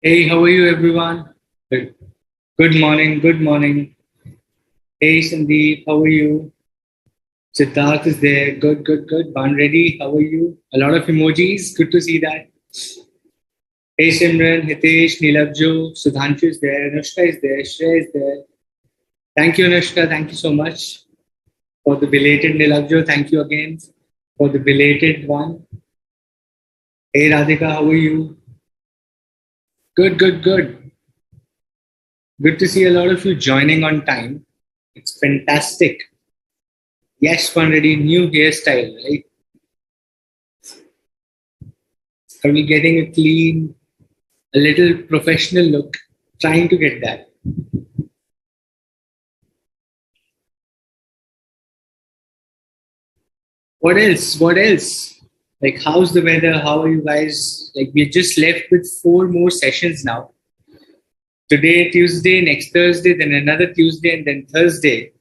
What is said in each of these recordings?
Hey, how are you, everyone? Good, good morning. Good morning. Hey, Sandeep, how are you? Siddharth is there. Good, good, good. Ban ready. How are you? A lot of emojis. Good to see that. Hey, Simran, Hitesh, Nilabjo, Sudhanshu is there. Anushka is there. Shreya is there. Thank you, Anushka. Thank you so much for the belated Nilabjo. Thank you again for the belated one. Hey, Radhika, how are you? Good, good, good. Good to see a lot of you joining on time. It's fantastic. Yes, one ready, new hairstyle, right? Are we getting a clean, a little professional look? Trying to get that. What else? What else? Like, how's the weather? How are you guys? Like, we just left with four more sessions now. Today, Tuesday, next Thursday, then another Tuesday, and then Thursday.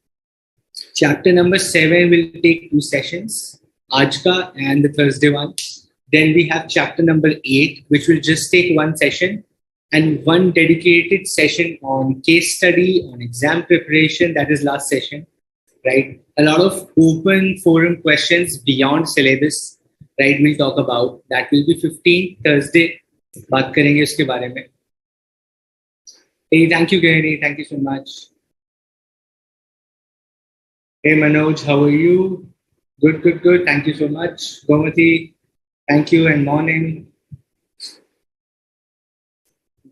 Chapter number 7 will take two sessions, Ajka and the Thursday one. Then we have chapter number 8, which will just take one session and one dedicated session on case study, on exam preparation. That is last session, right? A lot of open forum questions beyond syllabus, right? We'll talk about that. Will be 15th Thursday. बात करेंगे उसके बारे में. Hey, thank you, Gary. Thank you so much. Hey, Manoj, how are you? Good, good, good. Thank you so much. Gomati, thank you and morning.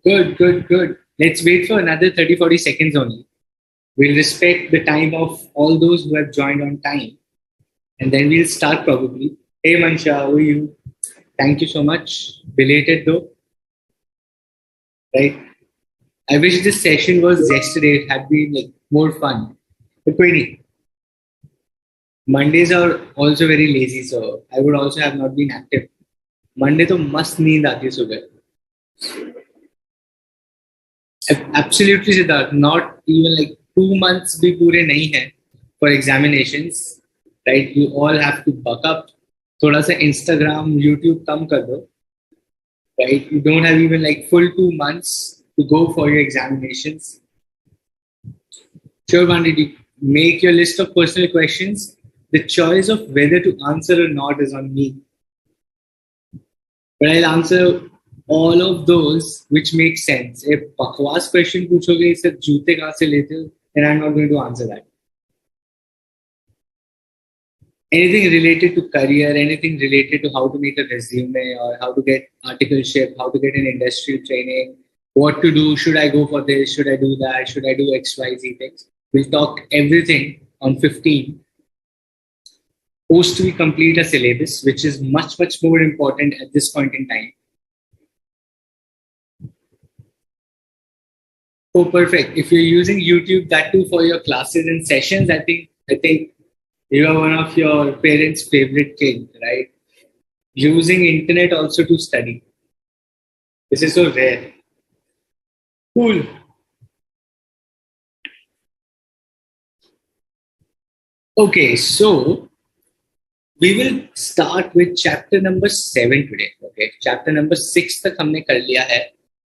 Good, good, good. Let's wait for another 30, 40 seconds only. We'll respect the time of all those who have joined on time. And then we'll start probably. Hey, Mansha, how are you? Thank you so much. Belated though. Right? I wish this session was yesterday. It had been like more fun. But wait, Mondays are also very lazy, so I would also have not been active. Monday तो मस्त नींद आती है सुबह. Absolutely, Siddharth. Not even like 2 months भी पूरे नहीं है for examinations, right? You all have to buck up. थोड़ा सा Instagram, YouTube कम कर दो, right? You don't have even like full 2 months to go for your examinations. Sure, Bandit, make your list of personal questions. The choice of whether to answer or not is on me. But I'll answer all of those which make sense. If बकवास question पूछोगे सिर्फ जूते कहाँ से लेते हो, then I'm not going to answer that. Anything related to career, anything related to how to make a resume or how to get articleship, how to get an industrial training, what to do, should I go for this, should I do that, should I do X, Y, Z things. We'll talk everything on 15. Post we complete a syllabus, which is much, much more important at this point in time. Oh, perfect. If you're using YouTube, that too for your classes and sessions, I think you are one of your parents' favorite kids, right? Using internet also to study. This is so rare. Cool. Okay, so we will start with chapter number 7 today. Okay, chapter number 6 तक हमने कर लिया है.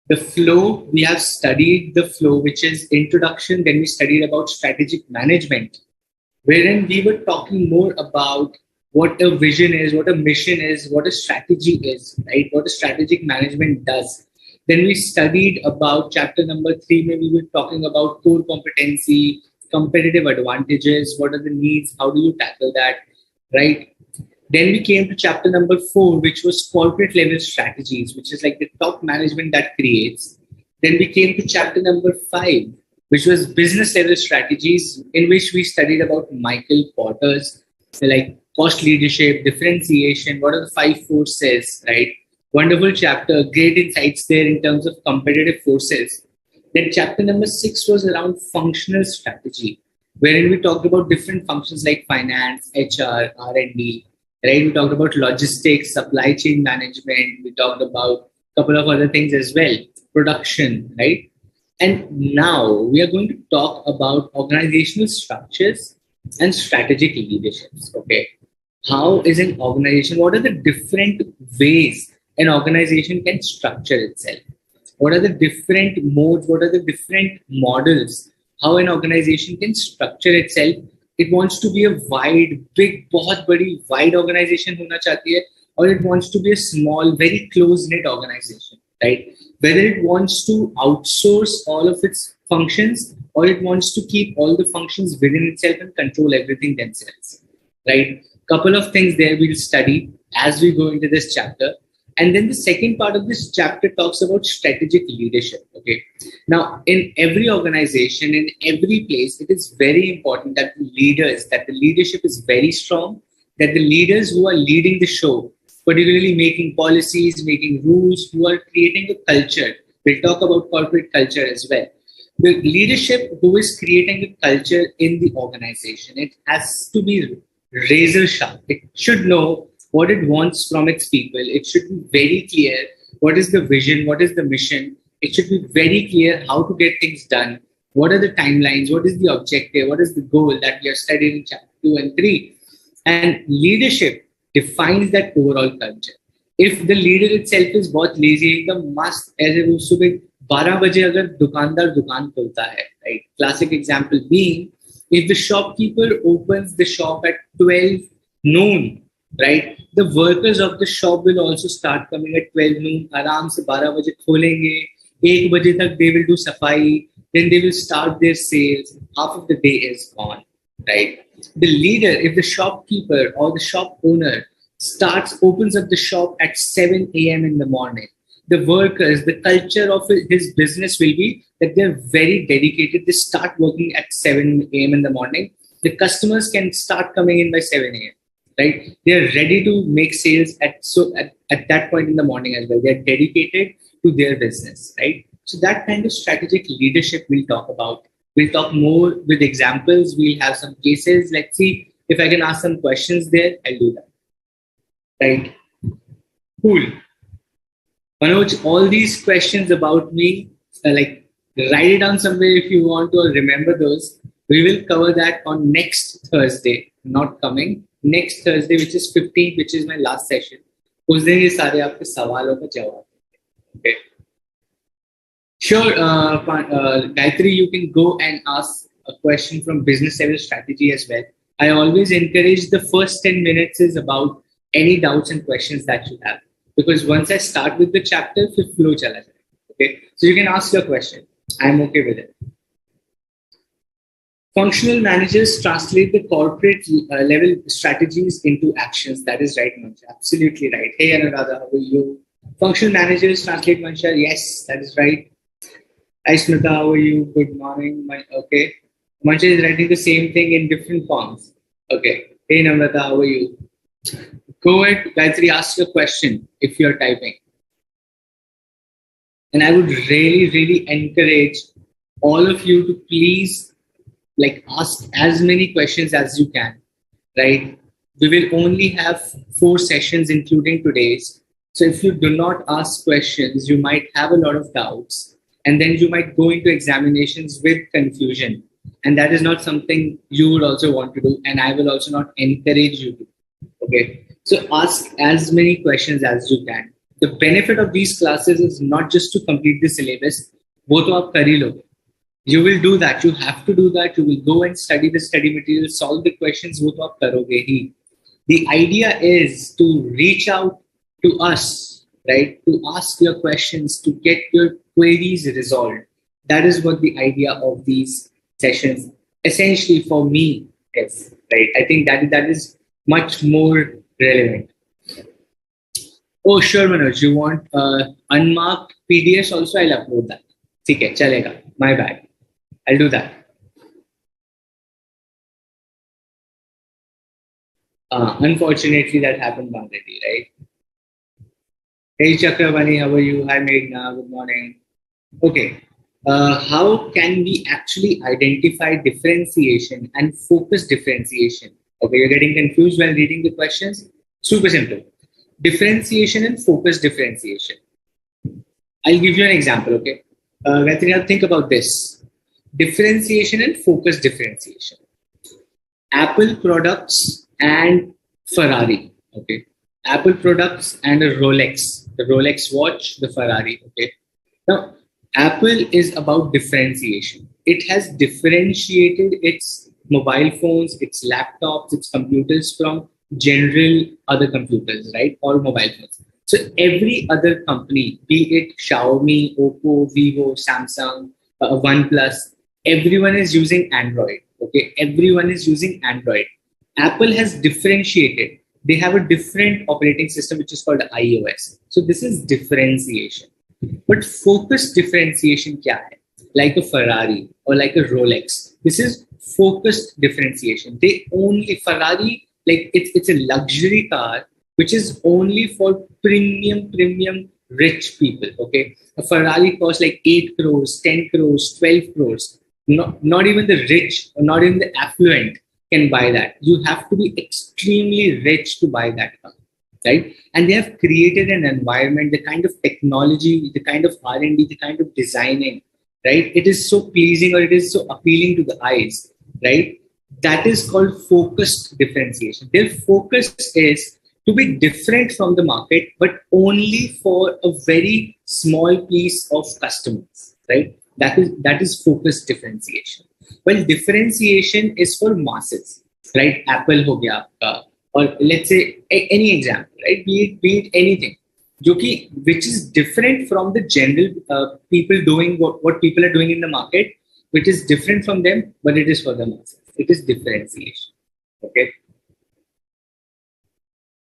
The flow, we have studied the flow, which is introduction. Then we studied about strategic management, wherein we were talking more about what a vision is, what a mission is, what a strategy is, right? What a strategic management does. Then we studied about chapter number 3, where we were talking about core competency, competitive advantages, what are the needs, how do you tackle that, right? Then we came to chapter number 4, which was corporate level strategies, which is like the top management that creates. Then we came to chapter number 5, which was business level strategies, in which we studied about Michael Porter's like cost leadership, differentiation, what are the 5 forces, right? Wonderful chapter, great insights there in terms of competitive forces. Then chapter number 6 was around functional strategy, wherein we talked about different functions like finance, HR, R&D, right? We talked about logistics, supply chain management. We talked about a couple of other things as well, production, right? And now we are going to talk about organizational structures and strategic leaderships. Okay, how is an organization? What are the different ways an organization can structure itself? What are the different modes? What are the different models? How an organization can structure itself. It wants to be a wide, big, बहुत बड़ी wide organization होना चाहती है, or it wants to be a small, very close-knit organization, right? Whether it wants to outsource all of its functions, or it wants to keep all the functions within itself and control everything themselves, right? Couple of things there we'll study as we go into this chapter. And then the second part of this chapter talks about strategic leadership. Okay. Now, in every organization, in every place, it is very important that the leadership is very strong, that the leaders who are leading the show, particularly making policies, making rules, who are creating a culture. We'll talk about corporate culture as well. The leadership who is creating a culture in the organization, it has to be razor sharp. It should know what it wants from its people. It should be very clear what is the vision, what is the mission. It should be very clear how to get things done. What are the timelines? What is the objective? What is the goal that we are studying in chapter 2 and 3? And leadership defines that overall culture. If the leader itself is बहुत lazy, एकदम मस्त ऐसे वो सुबह 12 बजे अगर दुकानदार दुकान खोलता है, right? Classic example being, if the shopkeeper opens the shop at 12 noon, right? The workers of the shop will also start coming at 12 noon. आराम से 12 बजे खोलेंगे, 1 बजे तक they will do सफाई, then they will start their sales. Half of the day is gone, right? The leader, if the shopkeeper or the shop owner opens up the shop at 7 a.m. in the morning, the workers, the culture of his business will be that they're very dedicated. They start working at 7 a.m. in the morning. The customers can start coming in by 7 a.m. Right? They're ready to make sales at that point in the morning as well. They're dedicated to their business, right? So that kind of strategic leadership we'll talk about. We'll talk more with examples. We'll have some cases. Let's see if I can ask some questions there. I'll do that. Right? Cool. Manoj, all these questions about me, like write it down somewhere if you want to, or remember those. We will cover that on next Thursday, not coming. Next Thursday, which is 15th, which is my last session. उस दिन ये सारे आपके सवालों का जवाब. Okay. Sure, Gayatri, you can go and ask a question from business level strategy as well. I always encourage the first 10 minutes is about any doubts and questions that you have. Because once I start with the chapter, the flow chala jayega. Okay. So you can ask your question. I'm okay with it. Functional managers translate the corporate level strategies into actions. That is right, Mancha. Absolutely right. Hey, Anuradha, how are you? Functional managers translate, Mancha. Yes, that is right. Hi, Smita, how are you? Good morning. Okay. Mancha is writing the same thing in different forms. Okay. Hey, Namrata, how are you? Go ahead, Gayatri, ask your question if you're typing. And I would really, really encourage all of you to please ask as many questions as you can, right? We will only have 4 sessions, including today's. So if you do not ask questions, you might have a lot of doubts, and then you might go into examinations with confusion. And that is not something you would also want to do, and I will also not encourage you to. Okay. So ask as many questions as you can. The benefit of these classes is not just to complete the syllabus. वो तो आप कर ही लोगे. You will do that. You have to do that. You will go and study the study material, solve the questions. वो तो आप करोगे ही. The idea is to reach out to us, right? To ask your questions, to get your queries resolved. That is what the idea of these sessions essentially for me is, right? I think that is much more relevant. Oh, sure, Manoj. You want unmarked PDFs also? I'll upload that. Okay, chalega. My bad. I'll do that. Unfortunately, that happened already, right? Hey, Chakravani, how are you? Hi, Meghna. Good morning. Okay. How can we actually identify differentiation and focus differentiation? Okay, you're getting confused while reading the questions? Super simple. Differentiation and focus differentiation. I'll give you an example, okay? Gayatri, think about this. Differentiation and focus differentiation. Apple products and Ferrari, okay? Apple products and a Rolex. The Rolex watch, the Ferrari, okay? Now, Apple is about differentiation. It has differentiated its mobile phones, its laptops, its computers from general other computers, right? Or mobile phones. So every other company, be it Xiaomi, Oppo, Vivo, Samsung, OnePlus, everyone is using Android. Okay, everyone is using Android. Apple has differentiated. They have a different operating system which is called iOS. So this is differentiation. But focused differentiation kya hai? Like a Ferrari or like a Rolex. This is focused differentiation. They only Ferrari, like it's a luxury car which is only for premium rich people. Okay, a Ferrari costs like 8 crores, 10 crores, 12 crores. Not even the rich or not even the affluent can buy that. You have to be extremely rich to buy that car, right? And they have created an environment, the kind of technology, the kind of R&D, the kind of designing, right? It is so pleasing or it is so appealing to the eyes, right? That is called focused differentiation. Their focus is to be different from the market, but only for a very small piece of customers, right? That is focused differentiation. Well, differentiation is for masses, right? Apple ho gaya aapka, or let's say any example, right? Be it anything, which is different from the general people doing what people are doing in the market, which is different from them, but it is for the masses. It is differentiation. Okay.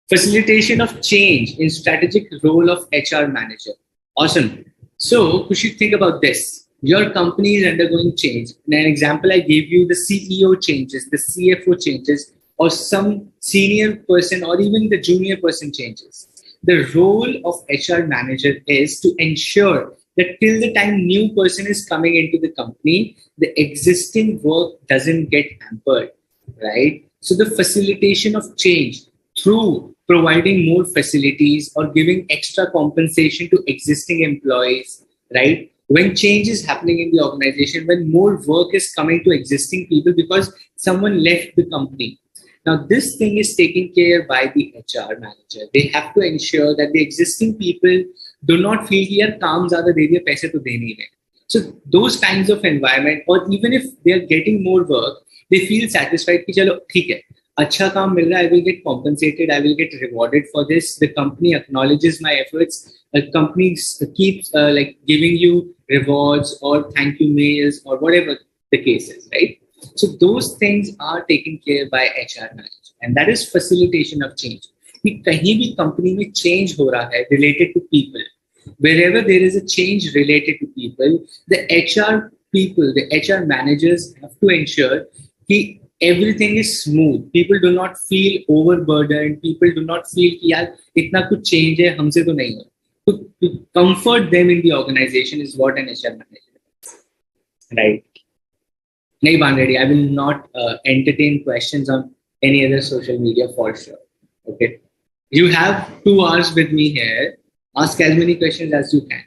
Facilitation of change in strategic role of HR manager. Awesome. So, Kushi, think about this. Your company is undergoing change. In an example, I gave you the CEO changes, the CFO changes, or some senior person or even the junior person changes. The role of HR manager is to ensure that till the time new person is coming into the company, the existing work doesn't get hampered, right? So the facilitation of change through providing more facilities or giving extra compensation to existing employees, right? When change is happening in the organization, when more work is coming to existing people because someone left the company. Now, this thing is taken care by the HR manager. They have to ensure that the existing people do not feel here काम ज़्यादा दे दिया पैसे तो दे नहीं रहे. So those kinds of environment, or even if they are getting more work, they feel satisfied कि चलो ठीक है, अच्छा काम मिल रहा है, I will get compensated, I will get rewarded for this. The company acknowledges my efforts. The company keeps like giving you rewards or thank you mails or whatever the case is, right? So those things are taken care by HR manager, and that is facilitation of change. कि कहीं भी company में change हो रहा है related to people. Wherever there is a change related to people, the HR people, the HR managers have to ensure that everything is smooth. People do not feel overburdened. People do not feel कि यार इतना कुछ change है हमसे तो नहीं हो. To comfort them in the organization is what an HR manager does, right? Nahi Bandredi, I will not entertain questions on any other social media for sure. Okay, you have 2 hours with me here. Ask as many questions as you can.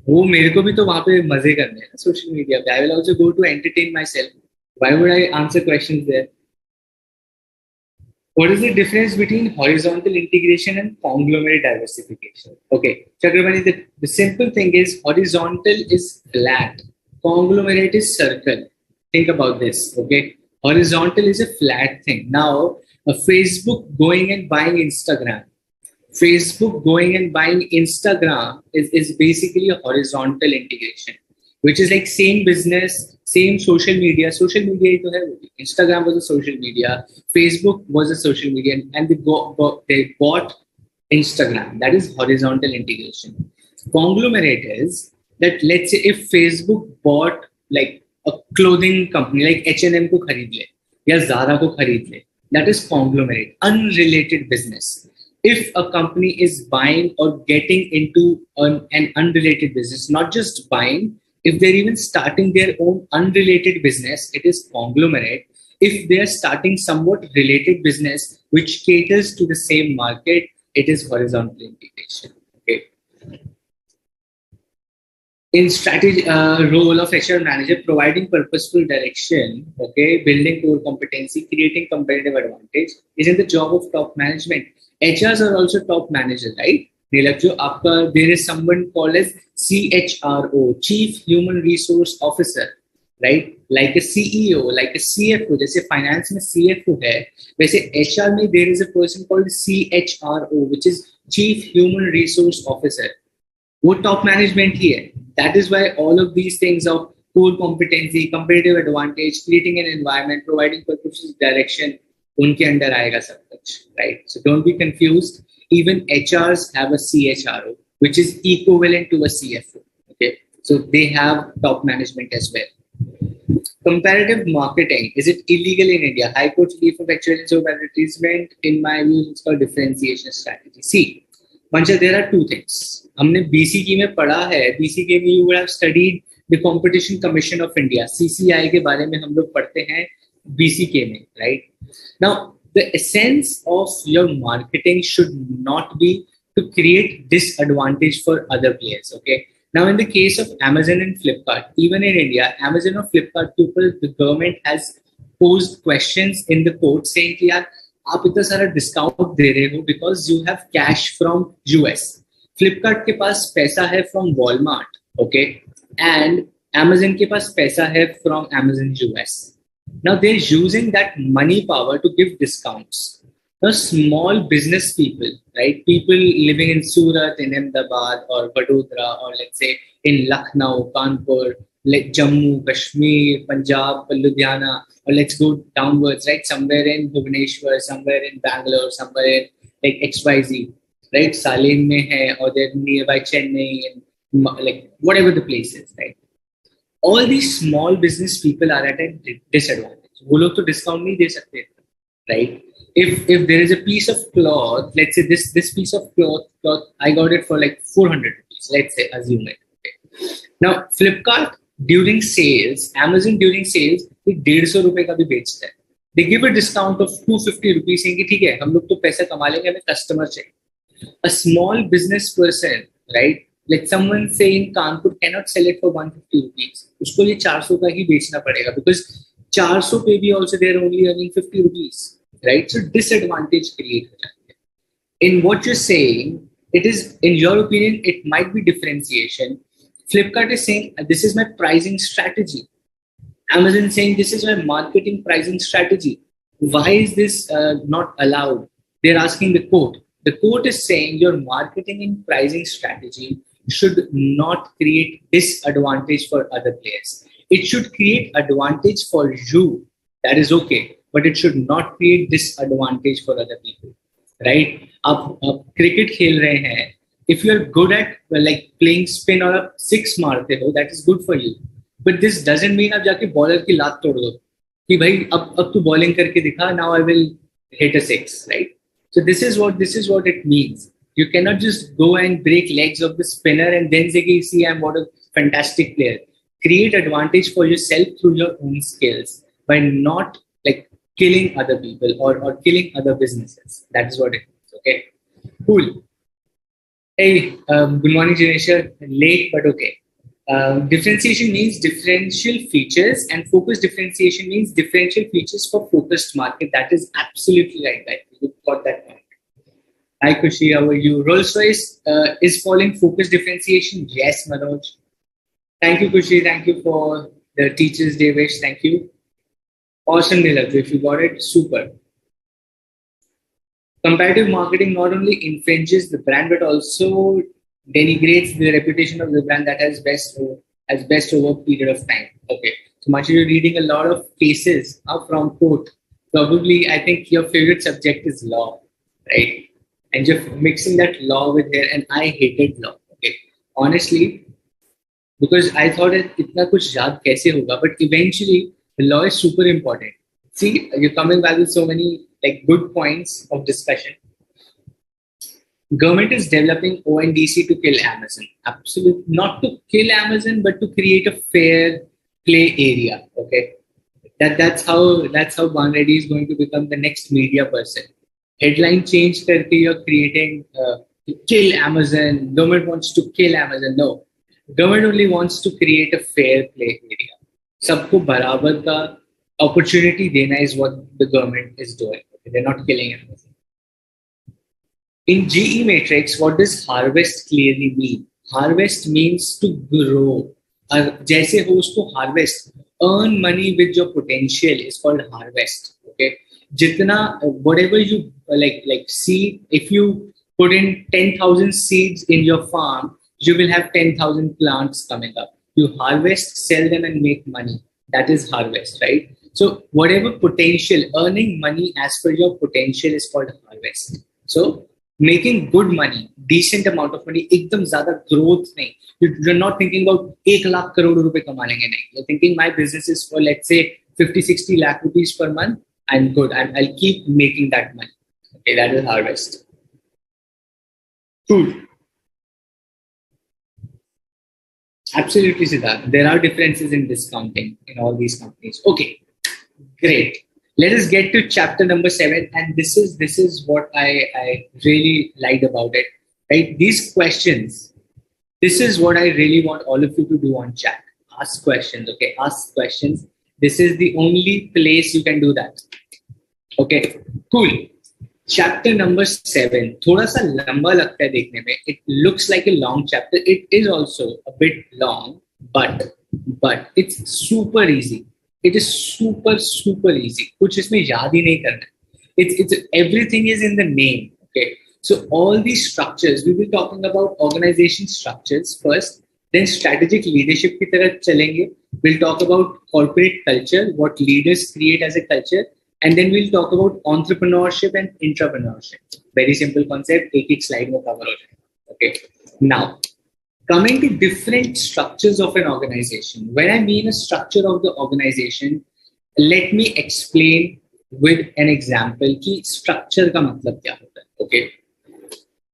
वो मेरे को भी तो वहाँ पे मजे करने हैं social media पे. I will also go to entertain myself. Why would I answer questions there? What is the difference between horizontal integration and conglomerate diversification? Okay, Chakrabarti, the simple thing is horizontal is flat, conglomerate is circle. Think about this, okay? Horizontal is a flat thing. Now, a Facebook going and buying Instagram. Facebook going and buying Instagram is basically a horizontal integration, which is like same business, same social media. Social media, Instagram was a social media, Facebook was a social media, and they bought Instagram. That is horizontal integration. Conglomerate is that, let's say if Facebook bought like a clothing company like H&M ko khareed le, ya Zara ko khareed le. That is conglomerate, unrelated business. If a company is buying or getting into an unrelated business, not just buying, if they're even starting their own unrelated business, it is conglomerate. If they're starting somewhat related business which caters to the same market, it is horizontal integration. Okay. In strategy role of HR manager, providing purposeful direction, okay, building core competency, creating competitive advantage, is in the job of top management. HRs are also top managers, right? नीलक जो आपका there is someone called as CHRO, Chief Human Resource Officer, right? Like a CEO, like a CFO. जैसे finance में CFO है, वैसे HR में there is a person called CHRO, which is Chief Human Resource Officer. वो top management ही है. That is why all of these things of core competency, competitive advantage, creating an environment, providing purpose direction, उनके under आएगा सब कुछ, right? So don't be confused. Even HRs have a CHRO, which is equivalent to a CFO. Okay, so they have top management as well. Comparative marketing, is it illegal in India? High Court's relief of actual advertisement, in my view, it's called differentiation strategy. See, Mancha, there are two things. हमने BCK में पढ़ा है. BCK में you would have studied the Competition Commission of India. CCI के बारे में हम लोग पढ़ते हैं BCK में, right? Now, the essence of your marketing should not be to create disadvantage for other players. Okay. Now, in the case of Amazon and Flipkart, even in India, Amazon or Flipkart people, the government has posed questions in the court saying कि यार आप इतना सारा discount दे रहे हो because you have cash from US. Flipkart के पास पैसा है from Walmart, okay, and Amazon के पास पैसा है from Amazon US. Now they're using that money power to give discounts. Now small business people, right? People living in Surat, in Ahmedabad or Vadodara, or let's say in Lucknow, Kanpur, like Jammu, Kashmir, Punjab, Ludhiana, or let's go downwards, right? Somewhere in Bhubaneswar, somewhere in Bangalore, somewhere in like XYZ, right? Salem mein hai, or they're nearby Chennai, and like whatever the place is, right? All these small business people are at a disadvantage. वो लोग तो discount नहीं दे सकते, right? If there is a piece of cloth, let's say this piece of cloth, I got it for like 400 rupees. Let's say, assume it. Okay. Now Flipkart during sales, Amazon during sales, ये 150 रुपए का भी बेचता है. They give a discount of 250 rupees, saying कि ठीक है, हम लोग तो पैसा कमा लेंगे, हमें customer चाहिए. A small business person, right? Like someone say in Kanpur cannot sell it for 150 rupees. उसको ये 400 का ही बेचना पड़ेगा because 400 पे भी also they're only earning 50 rupees, right? So disadvantage create हो जाती है. In what you're saying, it is, in your opinion, it might be differentiation. Flipkart is saying this is my pricing strategy. Amazon saying this is my marketing pricing strategy. Why is this not allowed? They're asking the court. The court is saying your marketing and pricing strategy should not create disadvantage for other players. It should create advantage for you. That is okay, but it should not create disadvantage for other people, right? आप cricket खेल रहे हैं. If you are good at like playing spin और आप six मारते हो, that is good for you. But this doesn't mean आप जाके bowler की लात तोड़ दो कि भाई अब तू bowling करके दिखा. Now I will hit a six, right? So this is what it means. You cannot just go and break legs of the spinner and then say, see, I'm what a fantastic player. Create advantage for yourself through your own skills by not like killing other people or killing other businesses. That is what it means. Okay, cool. Hey, good morning, Janesha. Late, but okay. Differentiation means differential features, and focused differentiation means differential features for focused market. That is absolutely right. Right? You got that point. Hi, Kushi. How are you? Rolls-Royce is following focused differentiation. Yes, Manoj. Thank you, Kushi. Thank you for the Teachers' Day wish. Thank you. Awesome, Nilaj. If you got it, super. Comparative marketing not only infringes the brand but also denigrates the reputation of the brand that has best over a period of time. Okay. So much you're reading a lot of cases from court. Probably, I think your favorite subject is law, right? And you're mixing that law with here, and I hated law. Okay, honestly, because I thought itna kuch yaad kaise hoga, but eventually the law is super important. See, you're coming back with so many like good points of discussion. Government is developing ONDC to kill Amazon. Absolutely, not to kill Amazon, but to create a fair play area. Okay, that's how Ban Reddy is going to become the next media person. Headline change करके you're creating kill Amazon. Government wants to kill Amazon. No, government only wants to create a fair play area. सबको बराबर का opportunity देना is what the government is doing. Okay? They're not killing Amazon. In GE matrix, what does harvest clearly mean? Harvest means to grow. जैसे हो उसको harvest. Earn money with your potential is called harvest. Okay. जितना whatever you like seed, if you put in 10,000 seeds in your farm, you will have 10,000 plants coming up. You harvest, sell them, and make money. That is harvest, right? So whatever potential, earning money as per your potential is called harvest. So making good money, decent amount of money, एकदम ज़्यादा growth नहीं. You're not thinking about 1 lakh crore रुपए कमा लेंगे नहीं. You're thinking my business is for let's say 50-60 lakh rupees per month. I'm good. I'll keep making that money. Okay, that is harvest. Food. Absolutely, Siddharth. There are differences in discounting in all these companies. Okay, great. Let us get to chapter number 7, and this is what I really liked about it. Right, these questions. This is what I really want all of you to do on chat. Ask questions. Okay, ask questions. This is the only place you can do that. Okay, cool. Chapter number 7. थोड़ा सा लंबा लगता है देखने में. It looks like a long chapter. It is also a bit long, but it's super easy. It is super easy. कुछ इसमें याद ही नहीं करना. It's everything is in the name. Okay. So all these structures, we will be talking about organization structures first, then strategic leadership की तरफ चलेंगे. We'll talk about corporate culture, what leaders create as a culture, and then we'll talk about entrepreneurship and intrapreneurship. Very simple concept. एक slide में cover हो जाएगा. Okay. Now, coming to different structures of an organization. When I mean a structure of the organization, let me explain with an example कि structure का मतलब क्या होता है. Okay.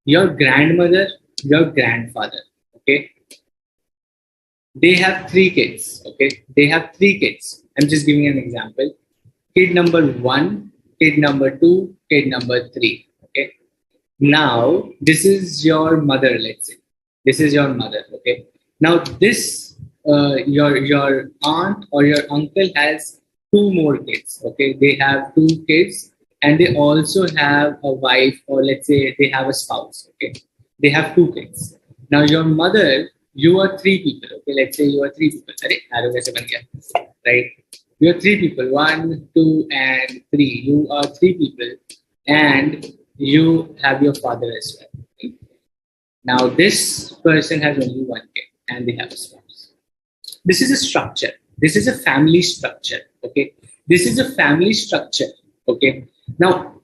Your grandmother, your grandfather, okay, they have 3 kids. Okay, they have 3 kids. I'm just giving an example. Kid number 1, kid number 2, kid number 3. Okay. Now this is your mother. Let's say this is your mother. Okay. Now this your aunt or your uncle has 2 more kids. Okay, they have 2 kids. And they also have a wife, or let's say they have a spouse. Okay, they have 2 kids. Now your mother, you are 3 people. Okay, let's say you are 3 people. Arrow kaise ban gaya? Right? You are 3 people. 1, 2, and 3. You are 3 people, and you have your father as well. Okay? Now this person has only 1 kid, and they have a spouse. This is a structure. This is a family structure. Okay, this is a family structure. Okay. Now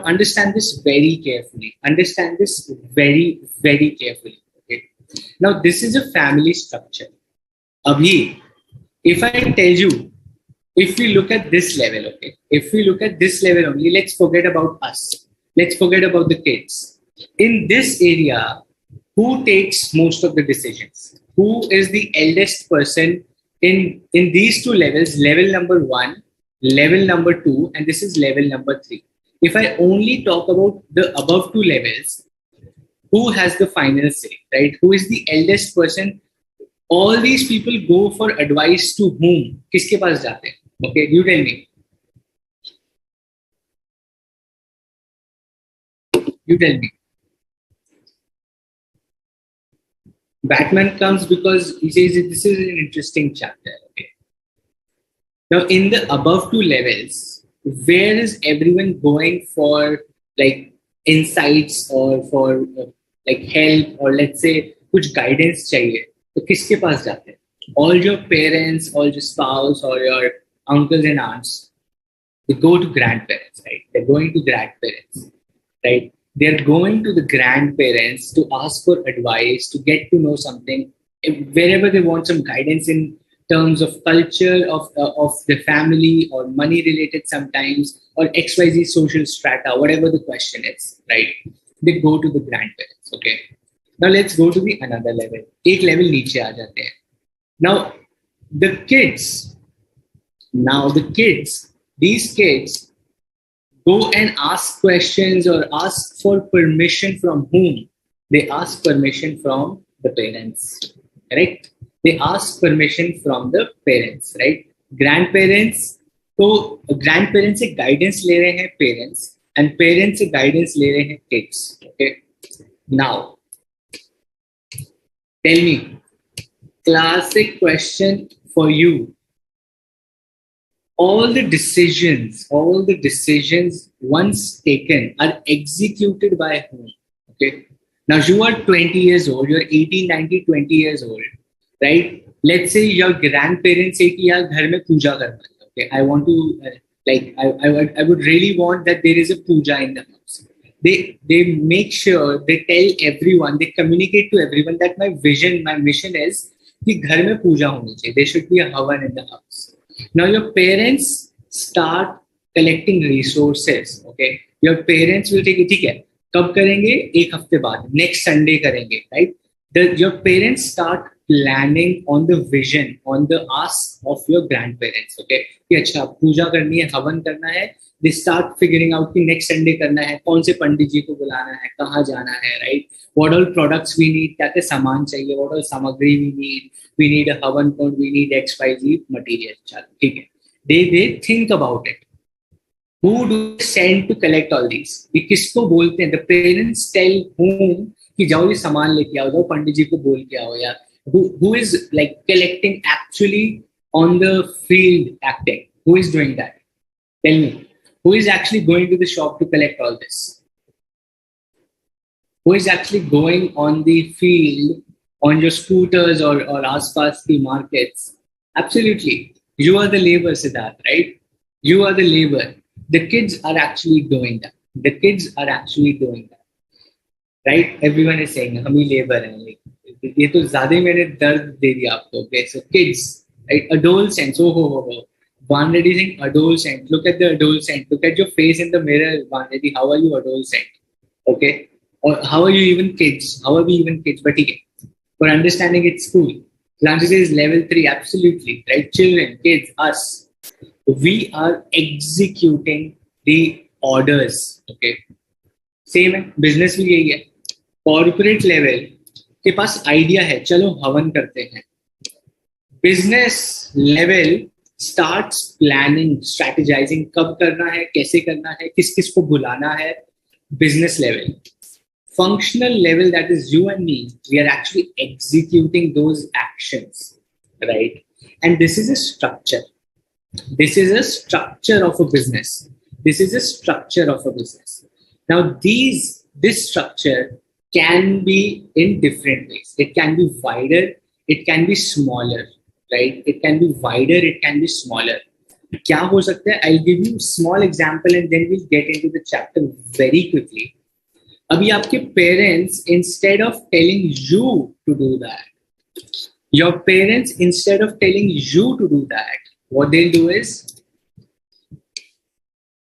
understand this very carefully. Understand this very carefully. Okay. Now this is a family structure. Abhi, if I tell you, if we look at this level, okay, if we look at this level only, let's forget about us. Let's forget about the kids. In this area, who takes most of the decisions? Who is the eldest person in these 2 levels? Level number 1. Level number 2, and this is level number 3. If I only talk about the above 2 levels, who has the final say, right? Who is the eldest person? All these people go for advice to whom? किसके पास जाते हैं? Okay, you tell me. You tell me. Batman comes because he says this is an interesting chapter. Okay. Now, in the above 2 levels, where is everyone going for like insights or for like help, or let's say कुछ guidance चाहिए? तो किसके पास जाते हैं? All your parents, all your spouse, or your uncles and aunts, they go to grandparents, right? They're going to grandparents, right? They're going to the grandparents to ask for advice, to get to know something, wherever they want some guidance in terms of culture of the family, or money related sometimes, or XYZ social strata, whatever the question is, right? They go to the grandparents. Okay. Now let's go to the another level. एक level नीचे आ जाते हैं. Now the kids, these kids go and ask questions or ask for permission from whom? They ask permission from the parents, correct? They ask permission from the parents, right? Grandparents, तो grandparents से guidance ले रहे हैं parents, and parents से guidance ले रहे हैं kids. Okay, now tell me, classic question for you. All the decisions once taken are executed by whom? Okay. Now you are 20 years old, you're 18, 19, 20 years old, right? Let's say your grandparents say कि यार घर में पूजा करना है. Okay, I want to I would really want that there is a puja in the house. They make sure, they tell everyone, they communicate to everyone that my vision, my mission is कि घर में पूजा होनी चाहिए. There should be a havan in the house. Now your parents start collecting resources. Okay, your parents will take it. ठीक है, कब करेंगे? एक हफ्ते बाद, next Sunday करेंगे, right? Your parents start planning on the vision, on the ask of your grandparents. Okay, कि अच्छा पूजा करनी है, हवन करना है. They start figuring out कि next Sunday करना है, कौन से पंडित जी को बुलाना है, कहाँ जाना है, right? What all products we need, क्या क्या सामान चाहिए, what all सामग्री we need a havan pond, we need XYZ material. चलो ठीक है, they think about it. Who do they send to collect all these? ये किसको बोलते हैं? The parents tell whom कि जाओ ये सामान लेके आओ, जाओ पंडित जी को बोल के आओ. या who is like collecting actually on the field acting? Who is doing that? Tell me. Who is actually going to the shop to collect all this? Who is actually going on the field on your scooters or aspas the markets? Absolutely. You are the labor, Siddharth, right? You are the labor. The kids are actually doing that. The kids are actually doing that. Right? Everyone is saying, हम ही labor हैं. ये तो ज़्यादा ही मैंने दर्द दे दिया आपको. Okay, so kids, right? Adolescents. Oh. Vanredi saying adolescent. Look at the adolescent. Look at your face in the mirror, Vanredi. How are you, adolescent? Okay. Or how are you even kids? How are we even kids? But okay, for understanding it's school. Language is level 3. Absolutely. Right? Children, kids, us. We are executing the orders. Okay. Same है. Business भी यही है. Corporate level के पास idea है. चलो हवन करते हैं. Business level starts planning, strategizing, कब करना है, कैसे करना है, किस किस को बुलाना है. Business level. Functional level, that is you and me, we are actually executing those actions, right? And this is a structure. This is a structure of a business. This is a structure of a business. Now this structure can be in different ways. It can be wider, it can be smaller, right? It can be wider, it can be smaller. क्या हो सकता है? I'll give you a small example and then we'll get into the chapter very quickly. अभी आपके parents, instead of telling you to do that, your parents, instead of telling you to do that, what they'll do is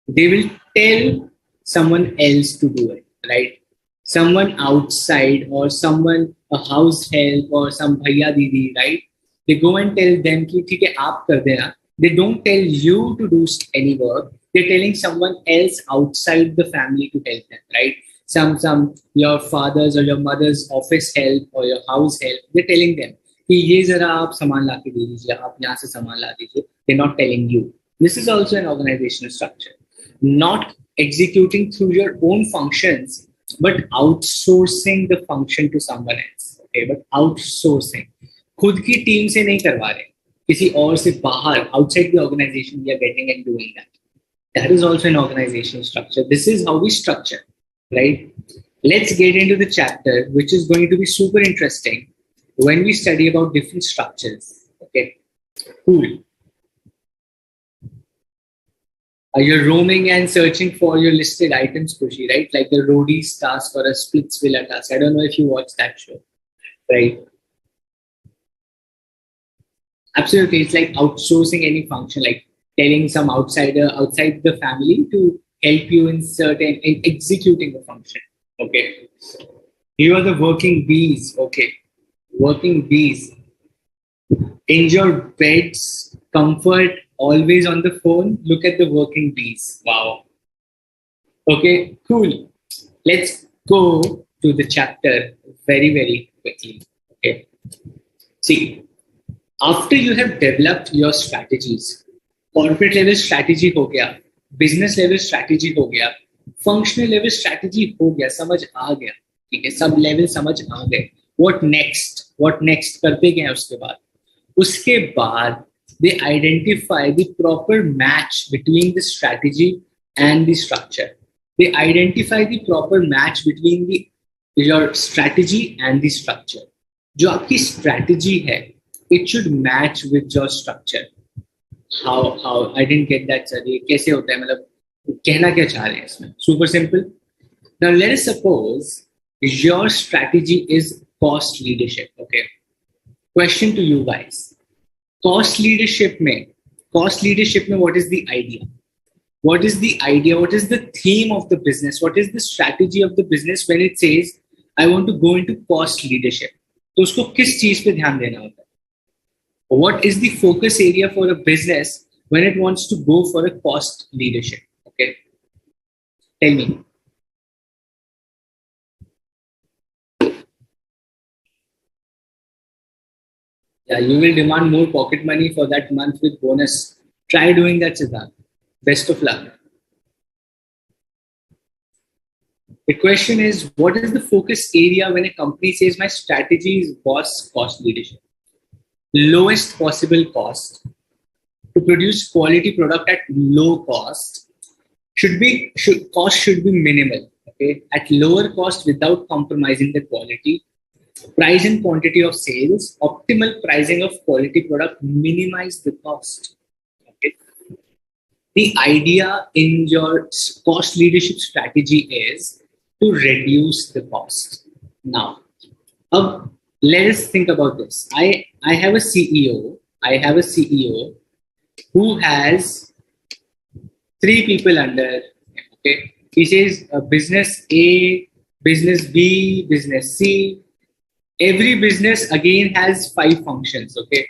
they will tell someone else to do it, right? Someone outside or someone, a house help or some bhaiya didi, right? They go and tell them कि ठीक है आप कर देना. They don't tell you to do any work. They're telling someone else outside the family to help them, right? Some your father's or your mother's office help or your house help. They're telling them कि ये जरा आप सामान ला के दे दीजिए, आप यहाँ से सामान ला दीजिए. They're not telling you. This is also an organizational structure. Not executing through your own functions, but outsourcing the function to someone else. Okay, but outsourcing. खुद की टीम से नहीं करवा रहे, किसी और से बाहर, outside the organization, we are getting and doing that. That is also an organizational structure. This is how we structure, right? Let's get into the chapter, which is going to be super interesting when we study about different structures. Okay, cool. You're roaming and searching for your listed items, Kushi, right? Like the roadie's task or a Splitsvilla task. I don't know if you watched that show, right? Absolutely, it's like outsourcing any function, like telling some outsider outside the family to help you in executing the function. Okay, here are the working bees. Okay, working bees. In your bed's comfort, always on the phone. Look at the working bees. Wow. Okay, cool. Let's go to the chapter very, very quickly. Okay. See. After you have developed your strategies, corporate level strategy हो गया, business level strategy हो गया, functional level strategy हो गया, समझ आ गया, ठीक है, सब लेवल समझ आ गए. व्हाट नेक्स्ट करते गए उसके बाद. उसके बाद they identify the proper match between the strategy and the structure. They identify the proper match between your strategy and the structure. जो आपकी strategy है, it should match with your structure. How I didn't get that, sir. ये कैसे होता है, मतलब कहना क्या चाह रहे हैं इसमें? Super simple. Now let us suppose your strategy is cost leadership. Okay. Question to you guys. Cost leadership में what is the idea? What is the idea? What is the theme of the business? What is the strategy of the business when it says I want to go into cost leadership? तो उसको किस चीज पे ध्यान देना होता है? What is the focus area for a business when it wants to go for a cost leadership? Okay, tell me. Yeah, you will demand more pocket money for that month with bonus. Try doing that, Siddharth. Best of luck. The question is, what is the focus area when a company says my strategy is cost leadership? Lowest possible cost to produce quality product at low cost should be minimal. Okay, at lower cost without compromising the quality. Price and quantity of sales, optimal pricing of quality product, minimize the cost. Okay. The idea in your cost leadership strategy is to reduce the cost. Now, let us think about this. I have a CEO. Who has 3 people under. Okay, he says business A, business B, business C. Every business again has 5 functions. Okay,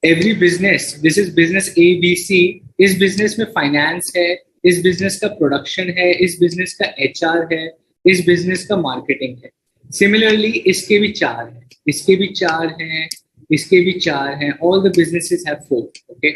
every business, this is business A, B, C. इस business में finance है, इस business का production है, इस business का HR है, इस business का marketing है. Similarly, इसके भी 4 हैं, इसके भी 4 हैं, इसके भी 4 हैं. All the businesses have 4. Okay.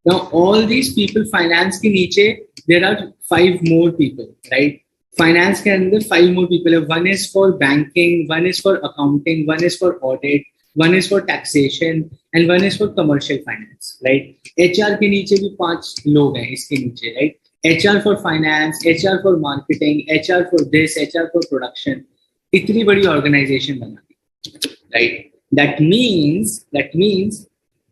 Now all these people, finance के नीचे there are 5 more people, right? Finance के अंदर 5 more people है. One is for banking, one is for accounting, one is for audit, one is for taxation, and one is for commercial finance, right? HR के नीचे भी 5 लोग हैं इसके नीचे, right? HR for finance, HR for marketing, HR for this, HR for production. इतनी बड़ी organization बना दी, right? That means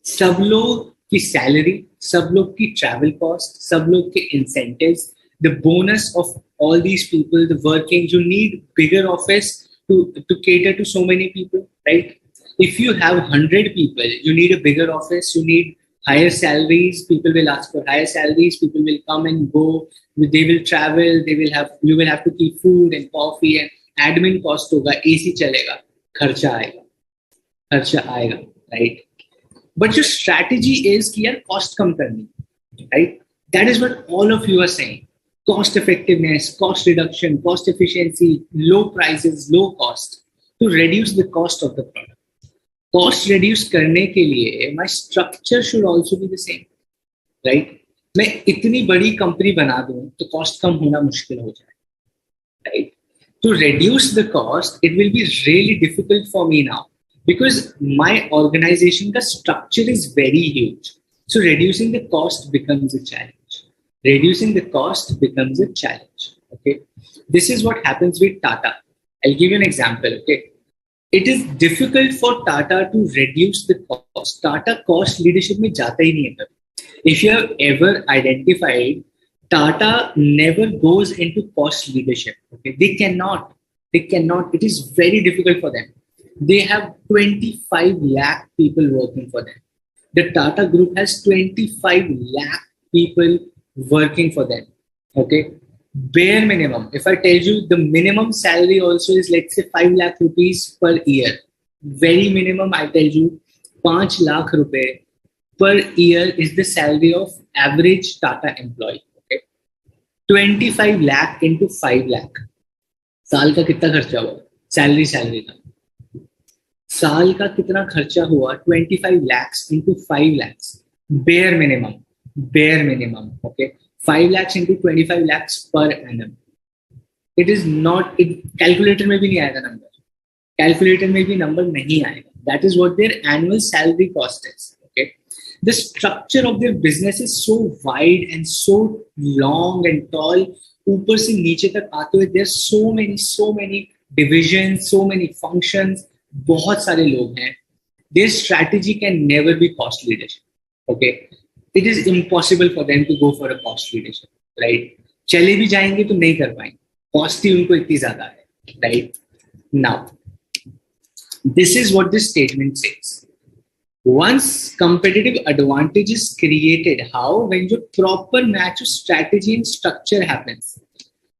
सब लोग की salary, सब लोग की travel cost, सब लोग के incentives, the bonus of all these people, the working, you need bigger office to cater to so many people, right? If you have 100 people, you need a bigger office, you need higher salaries, people will ask for higher salaries, people will come and go, they will travel, you will have to keep food and coffee and admin cost होगा, AC चलेगा, खर्चा आएगा, right? But your strategy is कि यार cost कम करनी, right? That is what all of you are saying. Cost effectiveness, cost reduction, cost efficiency, low prices, low cost, to reduce the cost of the product. Cost reduce करने के लिए my structure should also be the same, right? मैं इतनी बड़ी company बना दूं तो cost कम होना मुश्किल हो जाए, right? To reduce the cost, it will be really difficult for me now because my organization का structure is very huge. So reducing the cost becomes a challenge. Okay, this is what happens with Tata. I'll give you an example. Okay, it is difficult for Tata to reduce the cost. Tata cost leadership में जाता ही नहीं है कभी. If you have ever identified, Tata never goes into cost leadership. Okay, they cannot. It is very difficult for them. They have 25 lakh people working for them. The Tata Group has 25 lakh people working for them. Okay, bare minimum. If I tell you the minimum salary also is, let's say, 5 lakh rupees per year. Very minimum, I tell you, 5 lakh rupees per year is the salary of average Tata employee. Okay, 25 lakh into 5 lakh. साल का कितना खर्चा हुआ? Salary का साल का कितना खर्चा हुआ? 25 lakhs into 5 lakhs. Bare minimum. Okay, 5 lakhs into 25 lakhs per annum. It is not, calculator में भी नहीं आएगा number. Calculator में भी number नहीं आएगा. That is what their annual salary cost is. Okay. The structure of their business is so wide and so long and tall. ऊपर से नीचे तक आते हुए there are so many divisions, so many functions. बहुत सारे लोग हैं. Their strategy can never be cost leadership. Okay. It is impossible for them to go for a cost leadership. Right. चले भी जाएंगे तो नहीं कर पाएंगे. Cost ही उनको इतनी ज्यादा है. Right. Now, this is what this statement says. Once competitive advantage is created, how? When your proper match of strategy and structure happens.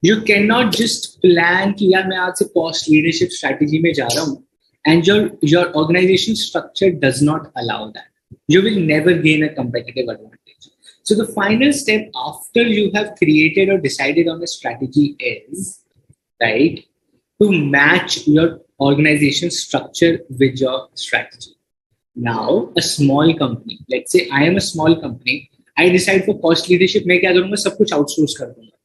You cannot just plan कि यार मैं आज से cost leadership strategy में जा रहा हूँ, and your organization structure does not allow that. You will never gain a competitive advantage. So the final step after you have created or decided on a strategy is, right, to match your organization structure with your strategy. Now, a small company, let's say I am a small company, I decide for cost leadership, मैं क्या करूँगा? सब कुछ outsource कर दूँगा.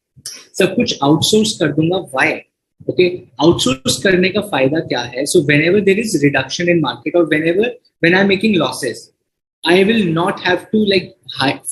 सब कुछ outsource कर दूँगा. Why? Okay, outsource करने का फायदा क्या है? So whenever there is reduction in market or when I'm making losses, I will not have to like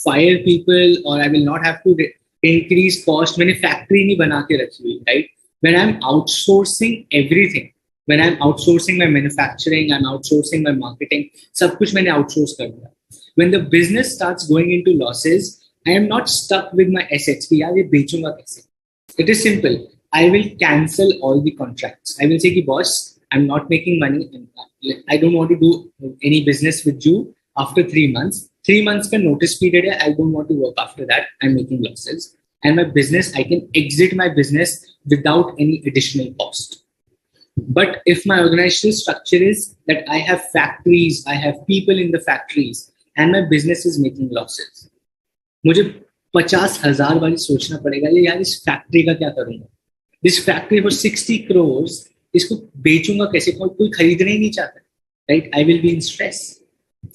fire people or I will not have to increase cost. मैंने factory नहीं बना के रखी हुई, right? When I'm outsourcing everything, when I'm outsourcing my manufacturing, I'm outsourcing my marketing, सब कुछ मैंने outsource कर दिया. When the business starts going into losses, I am not stuck with my assets कि यार ये बेचूंगा कैसे? It is simple. I will cancel all the contracts. I will say कि boss, I'm not making money. I don't want to do any business with you after 3 months. 3 months का notice period है. I don't want to work after that. I'm making losses. And my business, I can exit my business without any additional cost. But if my organizational structure is that I have factories, I have people in the factories, and my business is making losses, मुझे 50,000 बार सोचना पड़ेगा ये यार इस factory का क्या करूंगा. This factory for 60 crores, इसको बेचूंगा कैसे? कोई खरीदना ही नहीं चाहता, right? I will be in stress.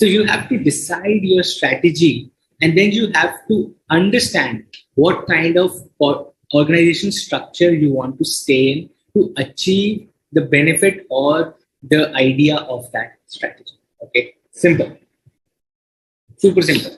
So you have to decide your strategy, and then you have to understand what kind of organization structure you want to stay in to achieve the benefit or the idea of that strategy. Okay, simple, super simple.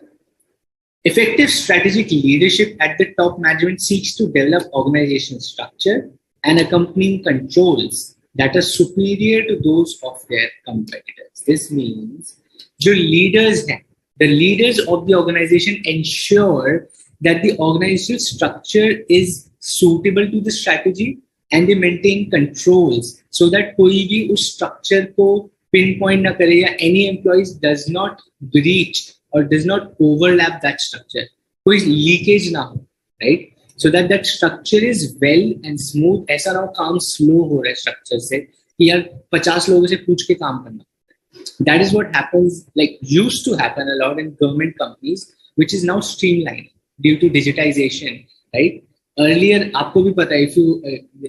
Effective strategic leadership at the top management seeks to develop organizational structure and accompanying controls that are superior to those of their competitors. This means जो leaders हैं, the leaders of the organization ensure that the organizational structure is suitable to the strategy and they maintain controls so that कोई भी उस structure को pinpoint ना करे या any employees does not breach or does not overlap that structure. कोई leakage ना हो, right? So that that structure is well and smooth. ऐसा ना हो काम slow हो रहा है structure से कि यार 50 लोगों से पूछ के काम करना. That is what happens, like used to happen a lot in government companies, which is now streamlined due to digitization, right? Earlier, आपको भी पता है,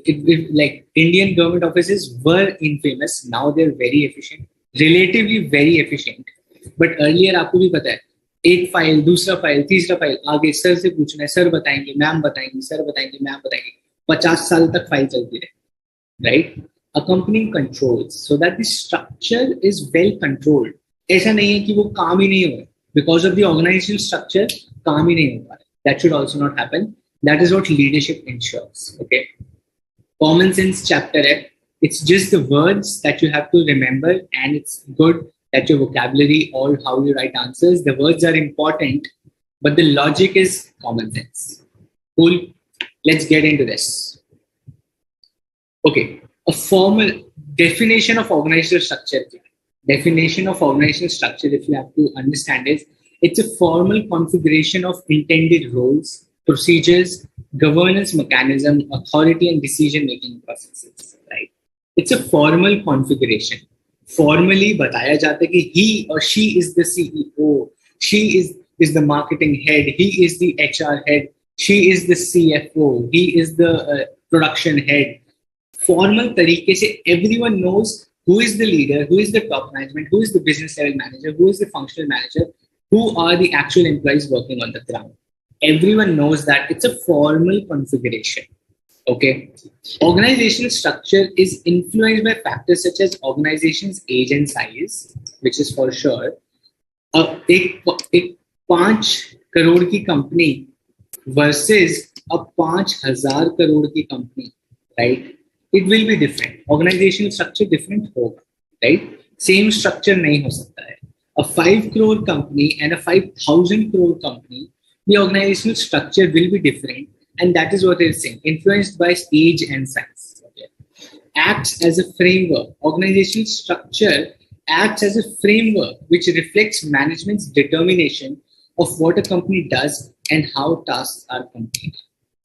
if like Indian government offices were infamous, now they're very efficient, relatively very efficient. But earlier, आपको भी पता है, एक file, दूसरा फाइल, तीसरा फाइल, आगे सर से पूछना है, सर बताएंगे, मैम बताएंगे, सर बताएंगे, मैम बताएंगे, 50 साल तक फाइल चलती रहे, right? Accompanying controls so that the structure is well controlled. ऐसा नहीं है कि वो काम ही नहीं हो रहा, because of the organizational structure काम ही नहीं हो पा रहा. That should also not happen. That is what leadership ensures. Okay, common sense chapter है. It's just the words that you have to remember, and it's good that your vocabulary or how you write answers, the words are important, but the logic is common sense. Cool. Let's get into this. Okay. A formal definition of organizational structure. Definition of organizational structure, if you have to understand, is it's a formal configuration of intended roles, procedures, governance mechanism, authority, and decision-making processes. Right? It's a formal configuration. Formally, बताया जाता है कि he or she is the CEO, she is the marketing head, he is the HR head, she is the CFO, he is the production head. Formal तरीके से everyone knows who is the leader, who is the top management, who is the business level manager, who is the functional manager, who are the actual employees working on the ground. Everyone knows that. It's a formal configuration. Okay. Organizational structure is influenced by factors such as organization's age and size, which is for sure. एक 5 करोड़ की company versus a 5,000 crore की company, right? It will be different. Organizational structure different होगा, right? Same structure नहीं हो सकता है. A 5 crore company and a 5,000 crore company, the organizational structure will be different, and that is what it is saying. Influenced by age and size. Okay. Acts as a framework. Organizational structure acts as a framework which reflects management's determination of what a company does and how tasks are completed.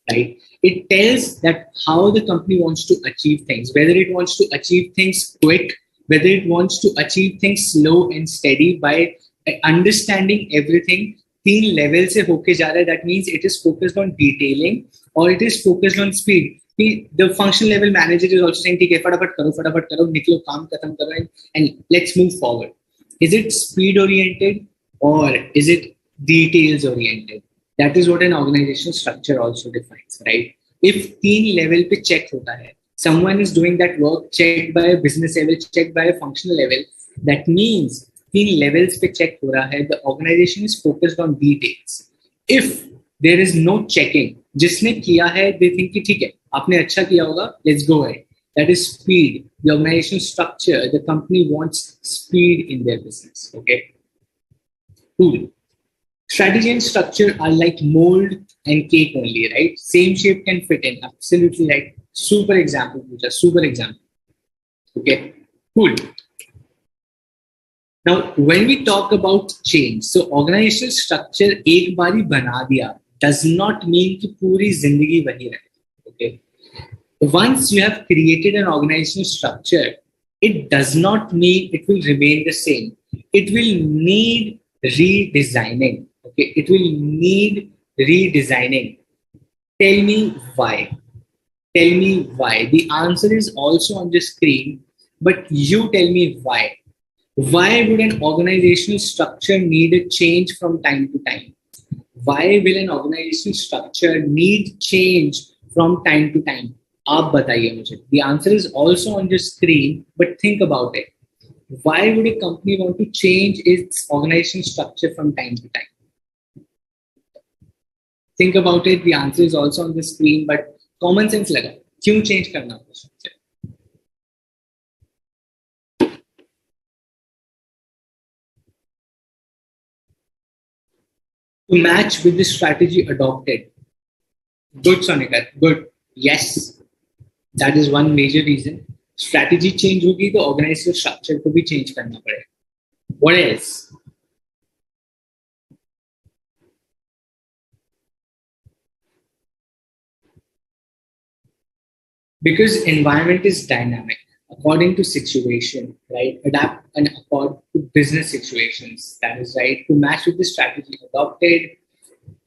Right? It tells that how the company wants to achieve things, whether it wants to achieve things quick, whether it wants to achieve things slow and steady by understanding everything. 3 level से होके जा रहा है. That means it is focused on detailing or it is focused on speed. The functional level manager is also saying, ठीक है, फटाफट करो, निकलो, काम खत्म करो, and let's move forward. Is it speed oriented or is it details oriented? That is what an organizational structure also defines, right? If 3 level पे check होता है, someone is doing that work checked by a business level, checked by a functional level, that means 3 levels पे check हो रहा है, the organization is focused on details. If there is no checking, जिसने किया है, they think कि ठीक है, आपने अच्छा किया होगा, let's go ahead. That is speed. The organizational structure, the company wants speed in their business. Okay. Cool. Strategy and structure are like mold and cake only, right? Same shape can fit in. Absolutely right. Super example, Pooja. Super example. Okay. Cool. Now, when we talk about change, so organizational structure एक बारी बना दिया does not mean कि पूरी जिंदगी वही रहे. Okay. Once you have created an organizational structure, it does not mean it will remain the same. It will need redesigning. Okay, it will need redesigning. Tell me why. Tell me why. The answer is also on the screen, but you tell me why. Why would an organizational structure need a change from time to time? Why will an organizational structure need change from time to time? आप बताइए मुझे. The answer is also on the screen, but think about it. Why would a company want to change its organizational structure from time to time? Think about it. The answer is also on the screen, but common sense लगा. क्यों change करना होगा structure? To match with the strategy adopted. Good, Sonika. Good. Yes. That is one major reason. Strategy change होगी तो organizational structure को भी change करना पड़ेगा. What else? Because environment is dynamic according to situation, right? Adapt and according to business situations. That is right. To match with the strategy adopted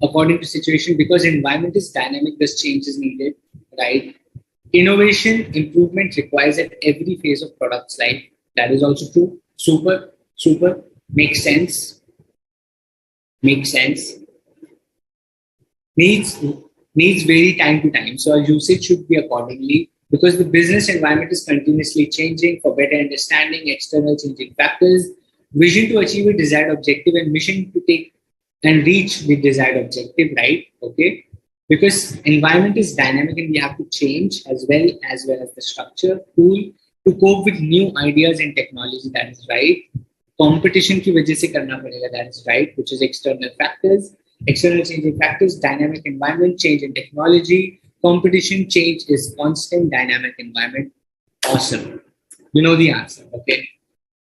according to situation, because environment is dynamic, this change is needed, right? Innovation, improvement requires at every phase of product's life. That is also true. Super, super. Makes sense. Makes sense. Needs vary time to time. So our usage should be accordingly, because the business environment is continuously changing for better understanding external changing factors, vision to achieve a desired objective, and mission to take and reach the desired objective, right? Okay. Because environment is dynamic and we have to change as well as the structure. Cool. To cope with new ideas and technology, that is right. Competition की वजह से करना पड़ेगा, that is right, which is external factors. External changing factors, dynamic environment, change in technology. Competition, change is constant, dynamic environment. Awesome. You know the answer, okay?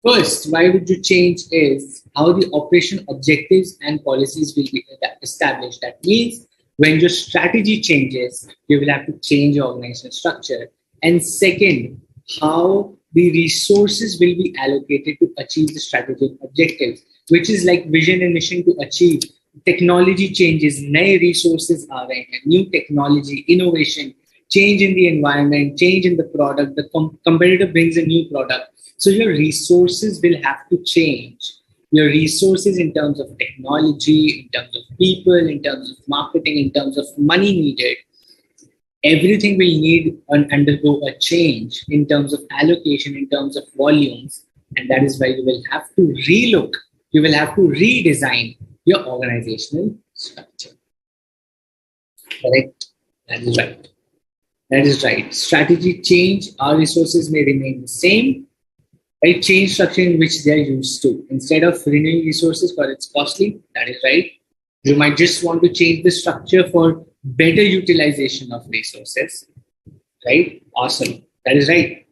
First, why would you change is how the operation objectives and policies will be established. That means when your strategy changes, you will have to change your organizational structure. And second, how the resources will be allocated to achieve the strategic objectives, which is like vision and mission to achieve. Technology changes, नए resources आ रहे हैं, new technology, innovation, change in the environment, change in the product, the competitor brings a new product. So your resources will have to change. Your resources in terms of technology, in terms of people, in terms of marketing, in terms of money needed. everything will need and undergo a change in terms of allocation, in terms of volumes, and that is why you will have to relook, you will have to redesign your organizational structure. Correct? That is right. That is right. Strategy change, our resources may remain the same, right? Change structure in which they are used to. Instead of renewing resources because it's costly, that is right. You might just want to change the structure for better utilization of resources, right? Awesome. That is right.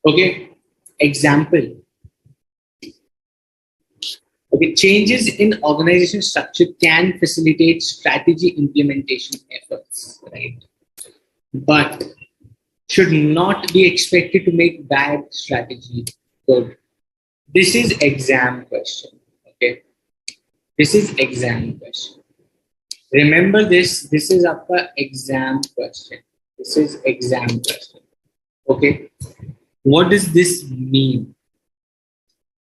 Okay. Example. Okay. Changes in organization structure can facilitate strategy implementation efforts, right? But should not be expected to make bad strategy good. This is exam question. Okay. This is exam question. Remember this. This is our exam question. This is exam question. Okay. What does this mean?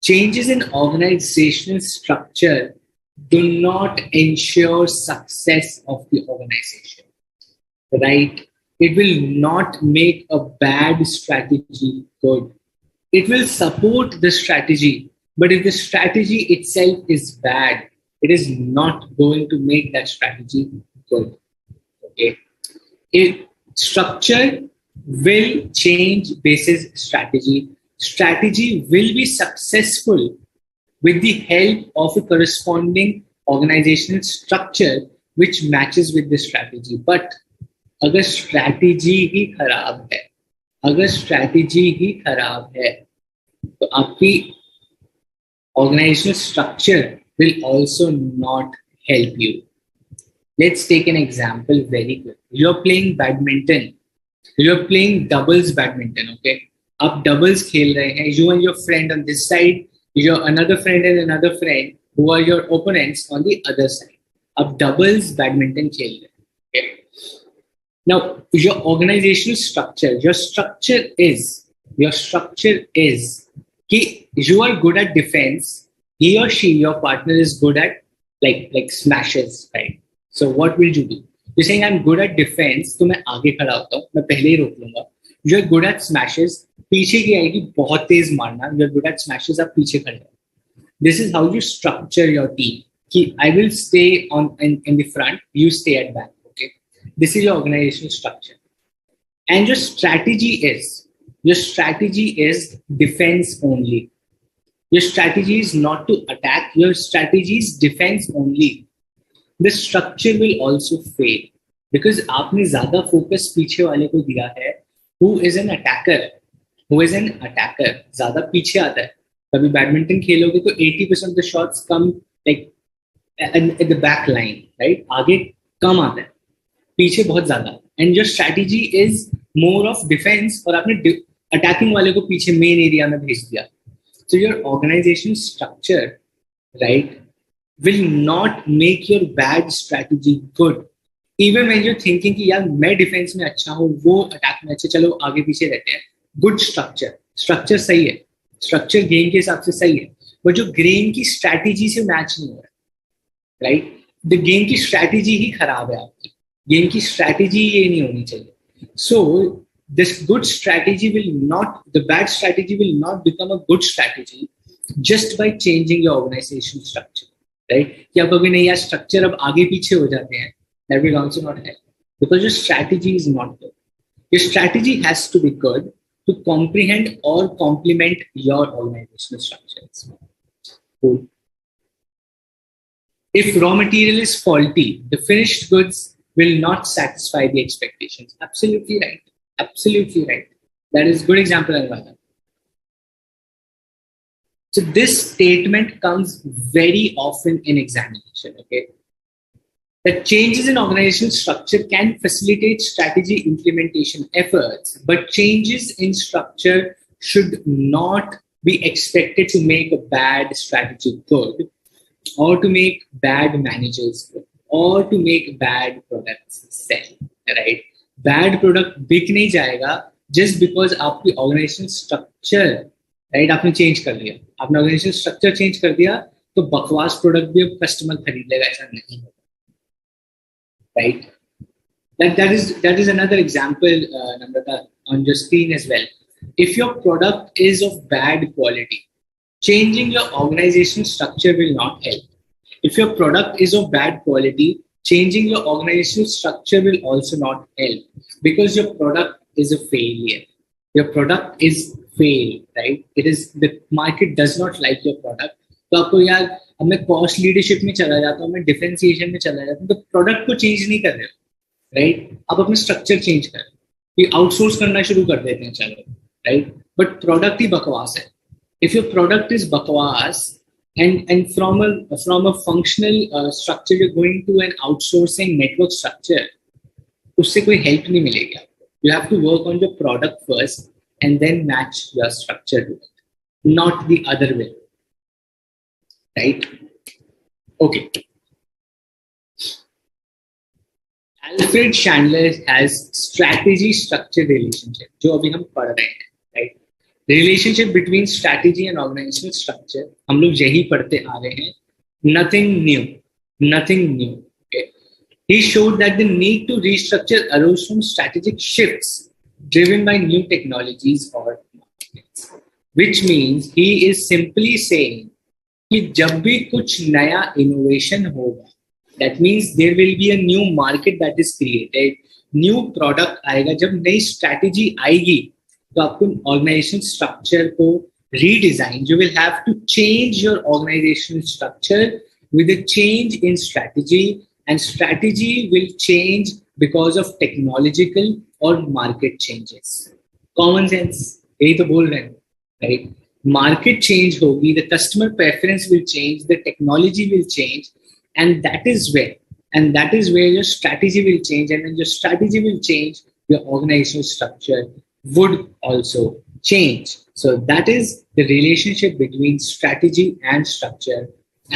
Changes in organizational structure do not ensure success of the organization, right? It will not make a bad strategy good. It will support the strategy, but if the strategy itself is bad, it is not going to make that strategy good. Okay. Structure will change basis strategy. Strategy will be successful with the help of a corresponding organizational structure which matches with the strategy. But अगर strategy ही खराब है, अगर strategy ही खराब है, तो आपकी organizational structure will also not help you. Let's take an example very quick. You're playing badminton. You're playing doubles badminton, okay? आप doubles खेल रहे हैं. You and your friend on this side, your another friend and another friend who are your opponents on the other side. आप doubles badminton खेल रहे हैं, okay? Now, your organizational structure, your structure is कि you are good at defense, he or she, your partner is good at like smashes, right? So what will you do? You're saying I'm good at defense, तो मैं आगे खड़ा होता हूँ, मैं पहले ही रोक लूंगा. You're good at smashes, पीछे की आएगी बहुत तेज मारना. You're good at smashes, आप पीछे खड़े हो. This is how you structure your team. कि I will stay on in the front, you stay at back. Okay, this is your organizational structure, and your strategy is defense only. Your strategy is not to attack. Your strategy is defense only. The structure will also fail because आपने ज़्यादा focus पीछे वाले को दिया है. Who is an attacker? ज़्यादा पीछे आता है. कभी बैडमिंटन खेलोगे तो 80% of the shots come like at the back line, right? आगे कम आता है, पीछे बहुत ज़्यादा. And your strategy is more of defense और आपने attacking वाले को पीछे main area में भेज दिया. So your organization structure, right, will not make your bad strategy good. Even when you're thinking कि यार मैं defense में अच्छा हूँ, वो attack में अच्छा, चलो आगे पीछे रहते हैं. Good structure सही है, structure game के हिसाब से सही है, but जो game की strategy से match नहीं हो रहा, right? The game की strategy ही खराब है आपकी. Game की strategy ये नहीं होनी चाहिए. So this good strategy the bad strategy will not become a good strategy just by changing your organizational structure, right? कि आप कभी नहीं यार structure अब आगे पीछे हो जाते हैं, that will also not help because your strategy is not good. Your strategy has to be good to comprehend or complement your organizational structures. Cool. If raw material is faulty, the finished goods will not satisfy the expectations. Absolutely right. Absolutely right. That is a good example, Anurag. So this statement comes very often in examination, okay? That changes in organizational structure can facilitate strategy implementation efforts, but changes in structure should not be expected to make a bad strategy good, or to make bad managers good, or to make bad products sell, right? Bad product बिक नहीं जाएगा just because आपकी organizational structure, right, आपने change कर दिया. आपने organizational structure change कर दिया तो बकवास product भी अब customer खरीद लेगा, ऐसा नहीं होगा, right? That is another example, Namrata, on your screen as well. If your product is of bad quality, changing your organization structure will not help. If your product is of bad quality, changing your organizational structure will also not help, because your product is a failure. Your product is failed, right? It is, the market does not like your product. तो आपको यार, अब मैं cost leadership में चला जाता हूँ, मैं डिफरेंशिएशन में चला जाता हूँ, तो प्रोडक्ट को चेंज नहीं कर रहे हो, राइट? आप अपने स्ट्रक्चर चेंज कर, कि आउटसोर्स करना शुरू कर देते हैं, चलो, राइट? बट प्रोडक्ट ही बकवास है. If your product is bakwas, and from a functional structure you're going to an outsourcing network structure, उससे कोई help नहीं मिलेगी आपको. You have to work on your product first and then match your structure to it, not the other way, right? Okay. Alfred Chandler has strategy structure relationship, जो अभी हम पढ़ रहे हैं, right? Relationship between strategy and organizational structure, हम लोग यही पढ़ते आ रहे हैं. Nothing new, nothing new. Okay. He showed that the need to restructure arose from strategic shifts driven by new technologies or markets, which means he is simply saying कि जब भी कुछ नया innovation होगा, that means there will be a new market that is created, new product आएगा. जब नई strategy आएगी, तो आपको ऑर्गेनाइजेशन स्ट्रक्चर को redesign, you will have to change your organisation structure with a change in strategy, and strategy will change because of technological और market changes. Common sense, यही तो बोल रहे हैं, राइट? मार्केट चेंज होगी, the customer preference will change, the technology will change, and that is where your strategy will change, and when your strategy will change, your organisational structure would also change. So that is the relationship between strategy and structure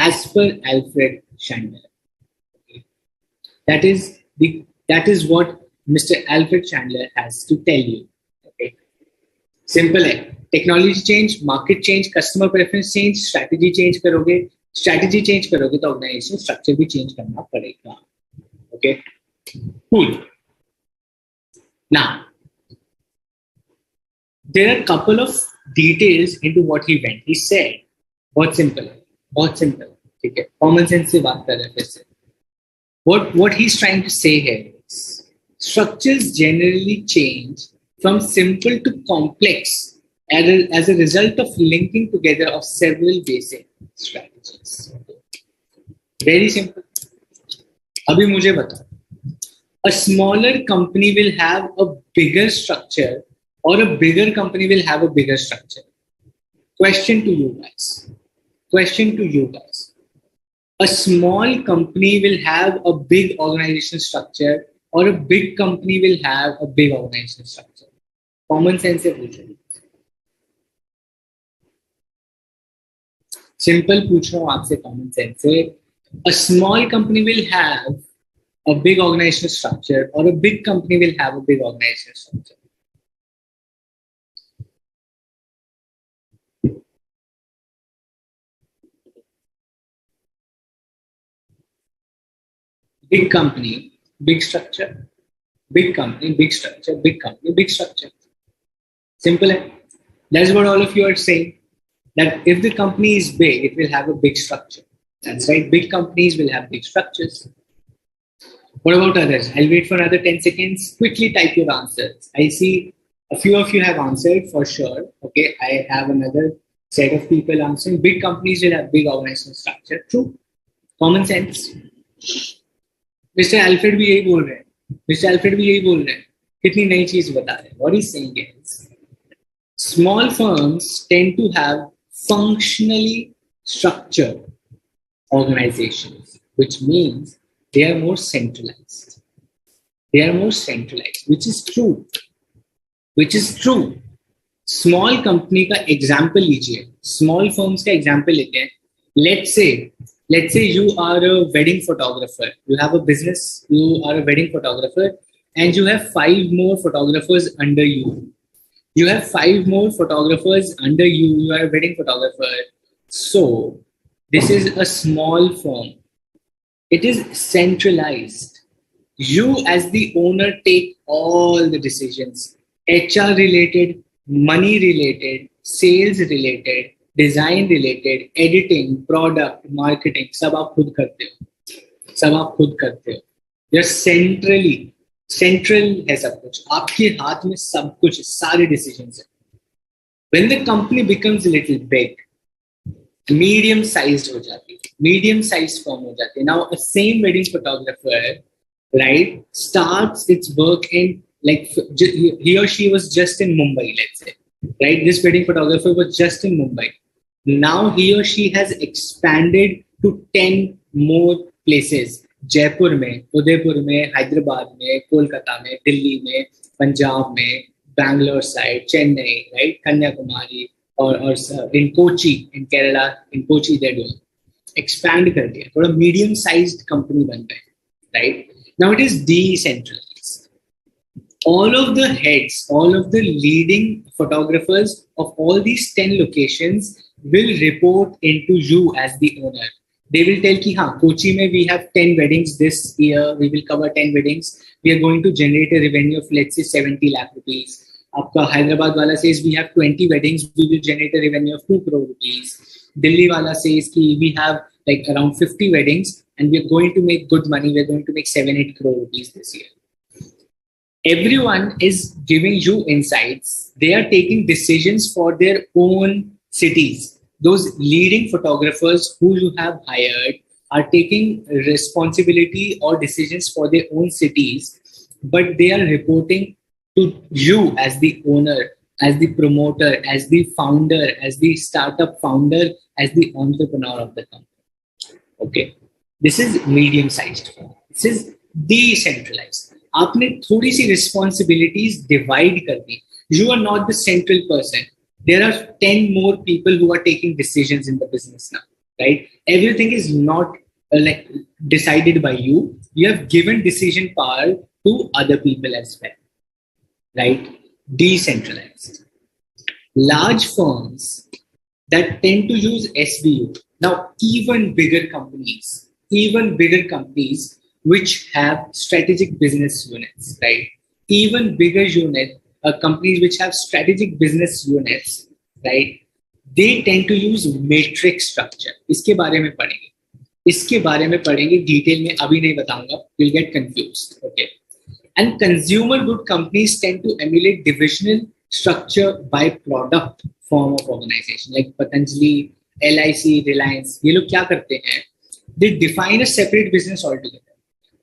as per Alfred Chandler. Okay. That is what Mr. Alfred Chandler has to tell you. Okay. Simple है. Technology change, market change, customer preference change, strategy change करोगे, strategy change करोगे तो organization structure भी change करना पड़ेगा. Okay. Cool. Now, there are a couple of details into what he went. He said, बहुत simple, ठीक है, common sense से बात कर रहे हैं फिर से. What he's trying to say here is, structures generally change from simple to complex as a result of linking together of several basic strategies. Very simple. अभी मुझे बताओ, a smaller company will have a bigger structure, or a bigger company will have a bigger structure? Question to you guys. A small company will have a big organizational structure, or a big company will have a big organizational structure? Common sense से पूछो. Simple पूछ रहा हूँ आपसे, common sense से. A small company will have a big organizational structure, or a big company will have a big organizational structure? Big company, big structure. Big company, big structure. Big company, big structure. Simple. That's what all of you are saying. That if the company is big, it will have a big structure. That's right. Big companies will have big structures. What about others? I'll wait for another 10 seconds. Quickly type your answers. I see a few of you have answered for sure. Okay. I have another set of people answering. Big companies will have big organizational structure. True. Common sense. Mister Alfred भी यही बोल रहे हैं. कितनी नई चीज बता रहे हैं. What he's saying is, small firms tend to have functionally structured organizations, which means they are more centralized. Which is true. Small company का example लीजिए. Small firms का example लेते हैं. Let's say you are a wedding photographer. You have a business, you are a wedding photographer, and you have 5 more photographers under you. You are a wedding photographer. So, this is a small firm. It is centralized. You as the owner take all the decisions, HR related, money related, sales related, design related, editing, product, marketing, सब आप खुद करते हो, सब आप खुद करते हो. You're central है सब कुछ, आपके हाथ में सब कुछ, सारे decisions हैं. When the company becomes a little big, medium sized हो जाती है, medium sized firm हो जाती है. Now a same wedding photographer, right, starts its work in, like, he or she was just in Mumbai, let's say, right? This wedding photographer was just in Mumbai. Now he or she has expanded to 10 more places. Jaipur में, उदयपुर में, हैदराबाद में, कोलकाता में, दिल्ली में, पंजाब में, Bangalore side, Chennai, right, Kanyakumari, और in Kochi, in Kerala, in Kochi they're doing. Expand कर दिया, थोड़ा medium sized company बन गए, right? Now it is decentralized. All of the heads, all of the leading photographers of all these 10 locations will report into you as the owner. They will tell ki, हाँ, Kochi में we have 10 weddings this year, we will cover 10 weddings. We are going to generate a revenue of, let's say, 70 lakh rupees. आपका Hyderabad वाला says we have 20 weddings, we will generate a revenue of 2 crore rupees. Delhi वाला says कि we have like around 50 weddings and we are going to make good money, we are going to make 7-8 crore rupees this year. Everyone is giving you insights. They are taking decisions for their own cities. Those leading photographers who you have hired are taking responsibility or decisions for their own cities, but they are reporting to you as the owner, as the promoter, as the founder, as the startup founder, as the entrepreneur of the company. Okay, this is medium-sized firm. This is decentralized. आपने थोड़ी सी responsibilities divide कर दी. You are not the central person. There are 10 more people who are taking decisions in the business now, right? Everything is not like decided by you. You have given decision power to other people as well, right? Decentralized. Large firms that tend to use SBU. Now, even bigger companies which have strategic business units, right? Even bigger companies which have strategic business units, right? They tend to use matrix structure. इसके बारे में पढ़ेंगे detail में, अभी नहीं बताऊंगा, you'll get confused, okay? And consumer good companies tend to emulate divisional structure by product form of organization, like Patanjali, LIC, Reliance. ये लोग क्या करते हैं? They define a separate business altogether.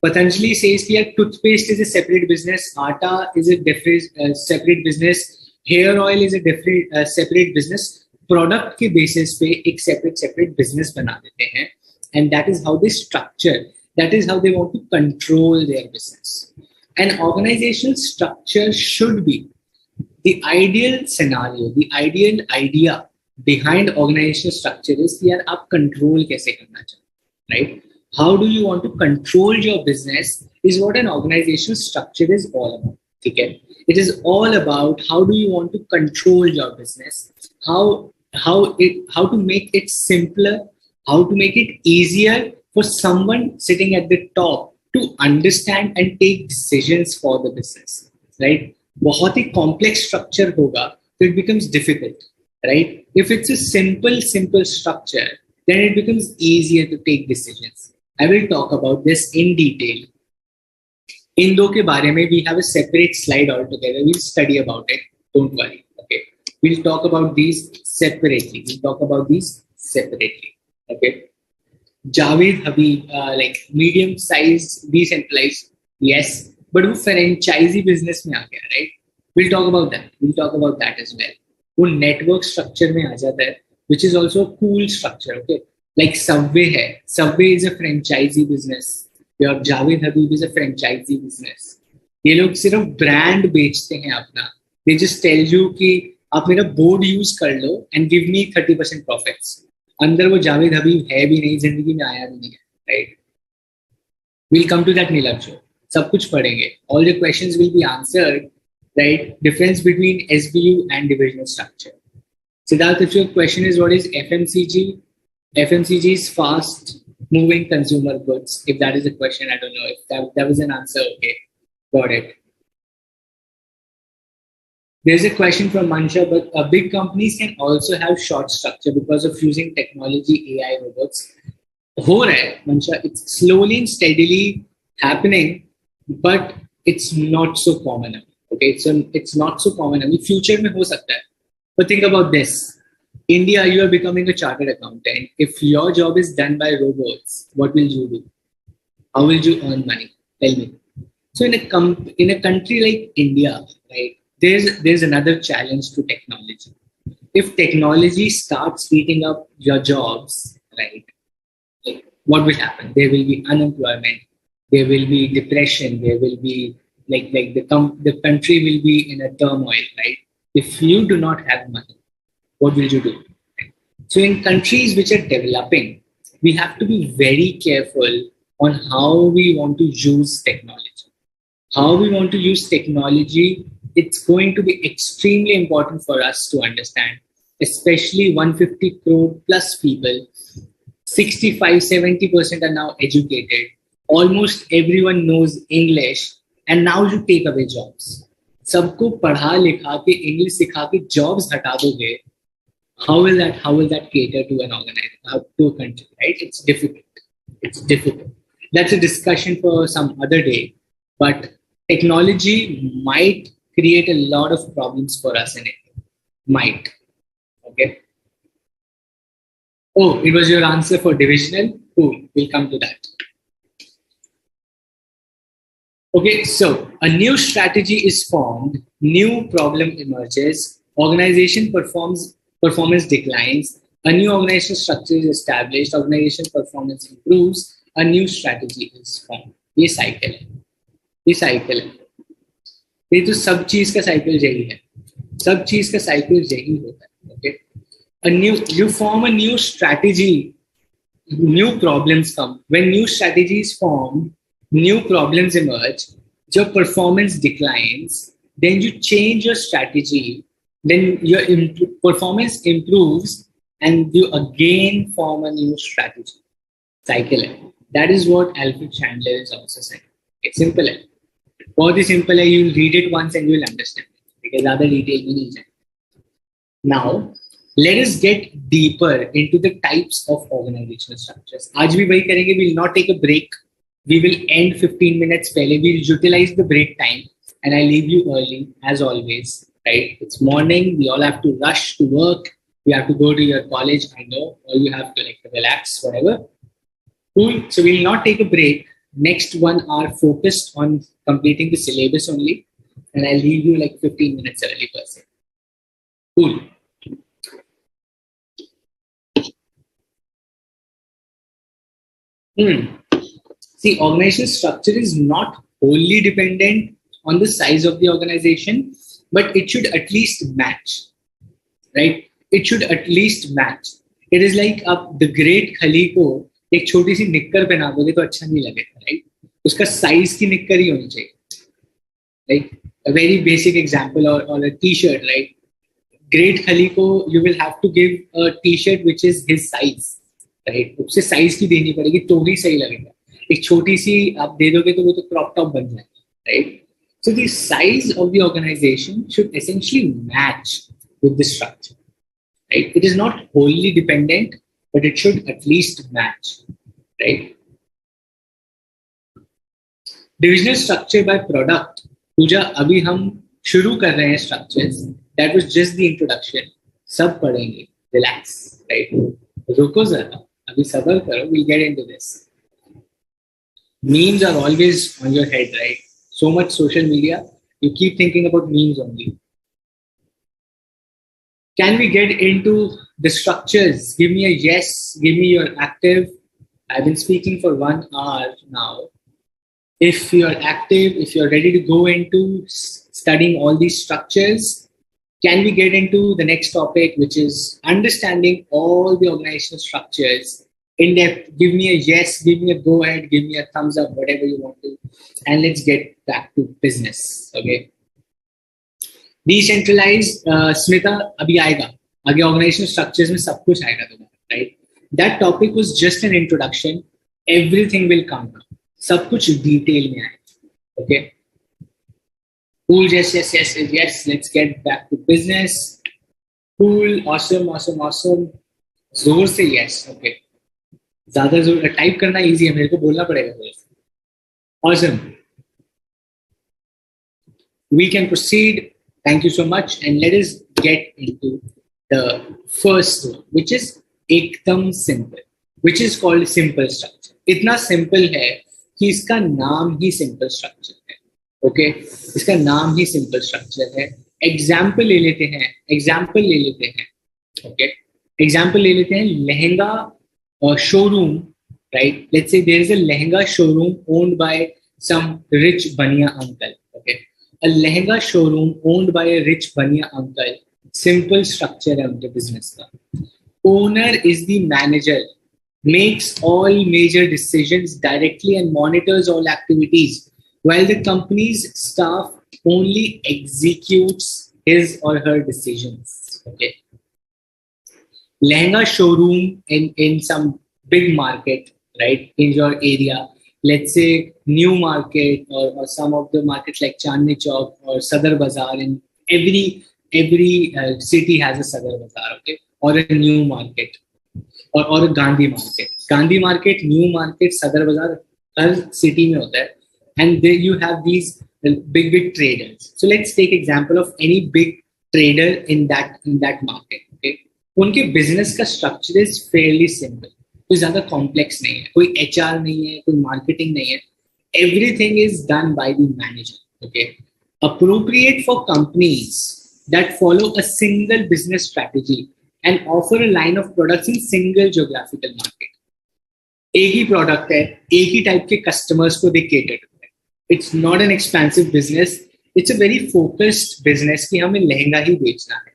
Patanjali says that toothpaste is a separate business, atta is a separate business, hair oil is a separate business. Product के basis पे एक separate business बना देते हैं, and that is how they structure. That is how they want to control their business. An organizational structure should be the ideal scenario, the ideal idea behind organizational structure is कि यार आप control कैसे करना चाहते, right? How do you want to control your business is what an organizational structure is all about. Okay? It is all about how do you want to control your business, how to make it simpler, how to make it easier for someone sitting at the top to understand and take decisions for the business, right? बहुत ही complex structure होगा, so it becomes difficult, right? If it's a simple structure, then it becomes easier to take decisions. I will talk about this in detail. इन दो के बारे में we have a separate slide altogether. We'll study about it. Don't worry. Okay. We'll talk about these separately. Okay. Javed Habib, like medium size, decentralized, yes, but वो franchisee business में आ गया, right? We'll talk about that as well. वो network structure में आ जाता है, which is also a cool structure. Okay. Like Subway है. Subway is a franchisee business. Your Javed Habib is a franchisee business. ये लोग सिर्फ brand बेचते हैं अपना. They just tell you कि आप मेरा board use कर लो and give me 30% profits. अंदर वो जावेद हबीब है भी नहीं, जिंदगी में आया भी नहीं है, right? We'll come to that Nilab show. सब कुछ पढ़ेंगे. All the questions will be answered, right? Difference between SBU and divisional structure. Siddharth, if your question is what is FMCG? FMCG is fast moving consumer goods? If that is a question, I don't know. If that was an answer, okay, got it. There's a question from Mansha, but big companies can also have short structure because of using technology, AI, robots. हो रहा है, Mansha. It's slowly and steadily happening, but it's not so common. Okay, so it's not so common. Future में हो सकता है. But think about this. India, you are becoming a chartered accountant. If your job is done by robots, what will you do? How will you earn money? Tell me. So in a country like India, right, there's another challenge to technology. If technology starts eating up your jobs, right, like, what will happen? There will be unemployment. There will be depression. There will be the country will be in a turmoil, right? If you do not have money, what will you do? So in countries which are developing, we have to be very careful on how we want to use technology. How we want to use technology, it's going to be extremely important for us to understand, especially 150 crore plus people, 65-70% are now educated. Almost everyone knows English, and now you take away jobs. सबको पढ़ा लिखा के English सिखा के jobs हटा दोगे. How will that cater to an organization, to a country, right? It's difficult. It's difficult. That's a discussion for some other day. But technology might create a lot of problems for us in it. Might. Okay. Oh, it was your answer for divisional? Cool. We'll come to that. Okay, so a new strategy is formed, new problem emerges, organization performance declines, a new organizational structure is established, organization performance improves, a new strategy is formed. ये cycle है. ये cycle है. ये तो सब चीज का cycle यही है. सब चीज का cycle यही होता है. Okay. You form a new strategy, new problems come. When new strategy is formed, new problems emerge, your performance declines, then you change your strategy, then your performance improves, and you again form a new strategy. Cycle. That is what Alfred Chandler is also saying. It's simple. बहुत ही simple है. You'll read it once and you'll understand it. Because ज़्यादा detail में नहीं जाए. Now, let us get deeper into the types of organizational structures. आज भी वही करेंगे. We'll not take a break. We will end 15 minutes early. We'll utilize the break time, and I leave you early as always. Right? It's morning. We all have to rush to work. You have to go to your college. I know, or you have to relax, whatever. Cool. So we'll not take a break. Next 1 hour focused on completing the syllabus only, and I'll leave you 15 minutes early per se. Cool. See, organizational structure is not wholly dependent on the size of the organization, but it should at least match, right? It should at least match. It is like अब the great खली को एक छोटी सी निक्कर पहना दोगे तो अच्छा नहीं लगेगा, right? उसका size की निक्कर ही होनी चाहिए. Like a very basic example, or a t-shirt, right? Great खली को you will have to give a t-shirt which is his size, right? उससे size की देनी पड़ेगी तो ही सही लगेगा. एक छोटी सी आप दे दोगे तो वो तो क्रॉप टॉप बन जाएगा, right? So the size of the organization should essentially match with the structure, right? It is not wholly dependent, but it should at least match, right? Divisional structure by product. पूजा अभी हम शुरू कर रहे हैं structures. That was just the introduction. सब पढ़ेंगे. Relax, right? रुको जरा. अभी सबर करो. We'll get into this. Memes are always on your head, right? So much social media, you keep thinking about memes only. Can we get into the structures? Give me a yes, give me your active. I've been speaking for 1 hour now. If you're active, if you're ready to go into studying all these structures, can we get into the next topic, which is understanding all the organizational structures in depth? Give me a yes, give me a go ahead, give me a thumbs up, whatever you want to, and let's get back to business. Okay. Decentralized, Smita, abhi aayega. Aage organizational structures mein sab kuch aayega tumhara, right? That topic was just an introduction. everything will come down. सब कुछ detail में आएगा. Okay. Cool. Yes. Let's get back to business. Cool. Awesome. जोर से yes. Okay. ज़्यादा जोर type करना easy है, मेरे को बोलना पड़ेगा जोर से. Awesome. We can proceed. Thank you so much, and let us get into the first one, which is एकदम simple, which is called simple structure. इतना simple है कि इसका नाम ही simple structure है. Okay, इसका नाम ही simple structure है. Example ले लेते हैं. Okay, example ले लेते हैं. Lehenga showroom, right? Let's say there is a lehenga showroom owned by some rich baniya uncle. Okay, a lehenga showroom owned by a rich baniya uncle. Simple structure of the business का. Owner is the manager, makes all major decisions directly and monitors all activities, while the company's staff only executes his or her decisions. Okay. Lehenga showroom in some big market, right, in your area. Let's say New Market or some of the markets like Chandni Chowk or Sadar Bazaar. In every city has a Sadar Bazaar, okay, or a New Market or a Gandhi Market. Gandhi Market, New Market, Sadar Bazaar, her city में होता है. And there you have these big traders. So let's take example of any big trader in that market. Okay, उनके business का structure is fairly simple. कोई ज़्यादा complex नहीं है, कोई HR नहीं है, कोई marketing नहीं है. Everything is done by the manager. Okay, appropriate for companies that follow a single business strategy and offer a line of products in single geographical market. एक ही product है, एक ही type के customers को they cater to. It's not an expansive business. It's a very focused business कि हमें लहंगा ही बेचना है,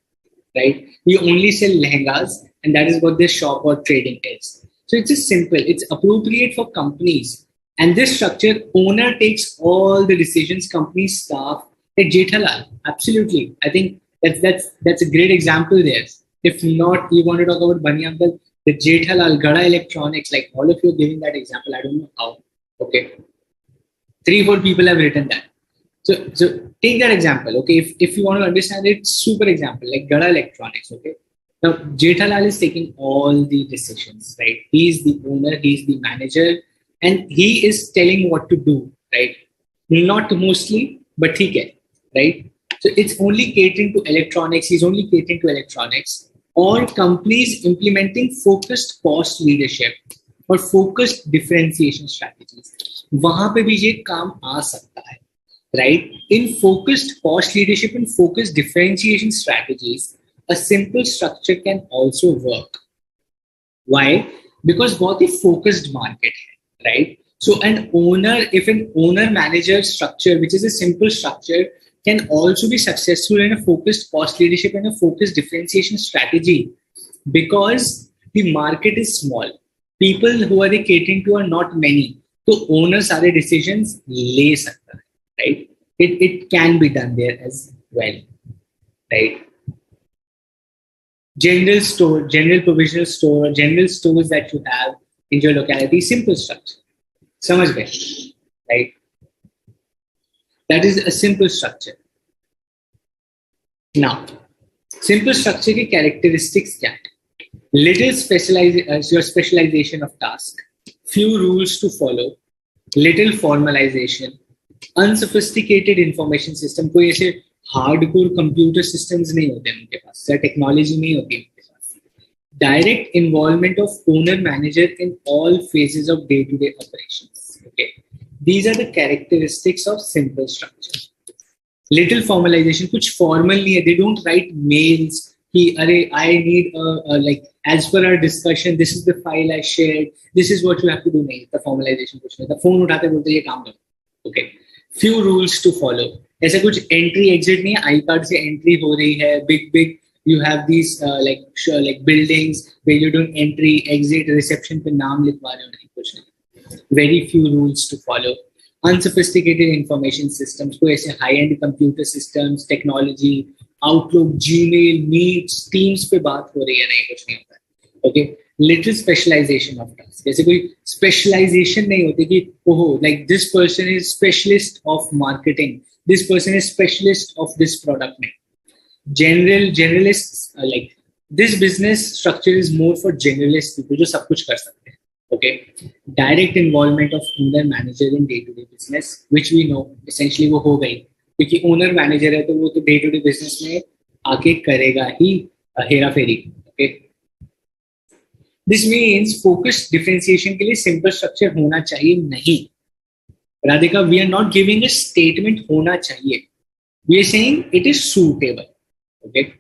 right? We only sell lehengas, and that is what this shop or trading is. So it's just simple. It's appropriate for companies, and this structure, owner takes all the decisions. Company staff, like Jethalal, absolutely. I think that's a great example there. If not, you want to talk about Bani Uncle, the Jethalal, Gada Electronics, like all of you are giving that example. I don't know how. Okay. 3-4 people have written that. So take that example, okay? If you want to understand it, super example, like Gada Electronics, okay? Now, Jethalal is taking all the decisions, right? He is the owner, he is the manager, and he is telling what to do, right? Not mostly, but he can, right? So it's only catering to electronics, he's only catering to electronics, or companies implementing focused cost leadership or focused differentiation strategies. वहां पे भी ये काम आ सकता है, right? In focused cost leadership and focused differentiation strategies, a simple structure can also work. Why? Because बहुत ही focused market है, right? So if an owner-manager structure, which is a simple structure, can also be successful in a focused cost leadership and a focused differentiation strategy, because the market is small. People who are they catering to are not many. तो owner सारे decisions ले सकता है, right? It can be done there as well, right? General store, general provisional store, general stores that you have in your locality, simple structure. समझ गए, right? That is a simple structure. Now, simple structure के characteristics क्या है? Little specialization of task, few rules to follow, little formalization, unsophisticated information system. कोई ऐसे hardcore computer systems नहीं होते उनके पास, technology नहीं होती उनके पास. Direct involvement of owner manager in all phases of day-to-day operations. Okay, these are the characteristics of simple structure. Little formalization, कुछ formal नहीं है. They don't write mails कि अरे I need like as per our discussion, this is the file I shared, this is what you have to do. नहीं, the formalization कुछ नहीं. The phone उठाते बोलते ये काम करो. Okay, few rules to follow. ऐसा कुछ entry exit नहीं है. iPad से entry हो रही है. Big you have these like buildings where you're doing entry exit, reception पे नाम लिखवा रहे हो, नहीं कुछ नहीं. Very few rules to follow. Unsophisticated information systems, कोई ऐसे high-end computer systems, technology, Outlook, Gmail, Meets, Teams पे बात हो रही है, नहीं कुछ नहीं होता है. Okay, little specialization of task. जैसे कोई specialization नहीं होती कि ओहो like this person is specialist of marketing, this person is specialist of this product. नहीं, generalists like this business structure is more for generalist people जो सब कुछ कर सकते हैं. Okay, direct involvement of owner manager in day to day business, which we know essentially वो हो गई क्योंकि owner manager है तो वो तो day to day business में आके करेगा ही हेरा फेरी. Okay, this means focused differentiation के लिए simple structure होना चाहिए नहीं. Radhika, we are not giving a statement होना चाहिए. We are saying it is suitable. Okay.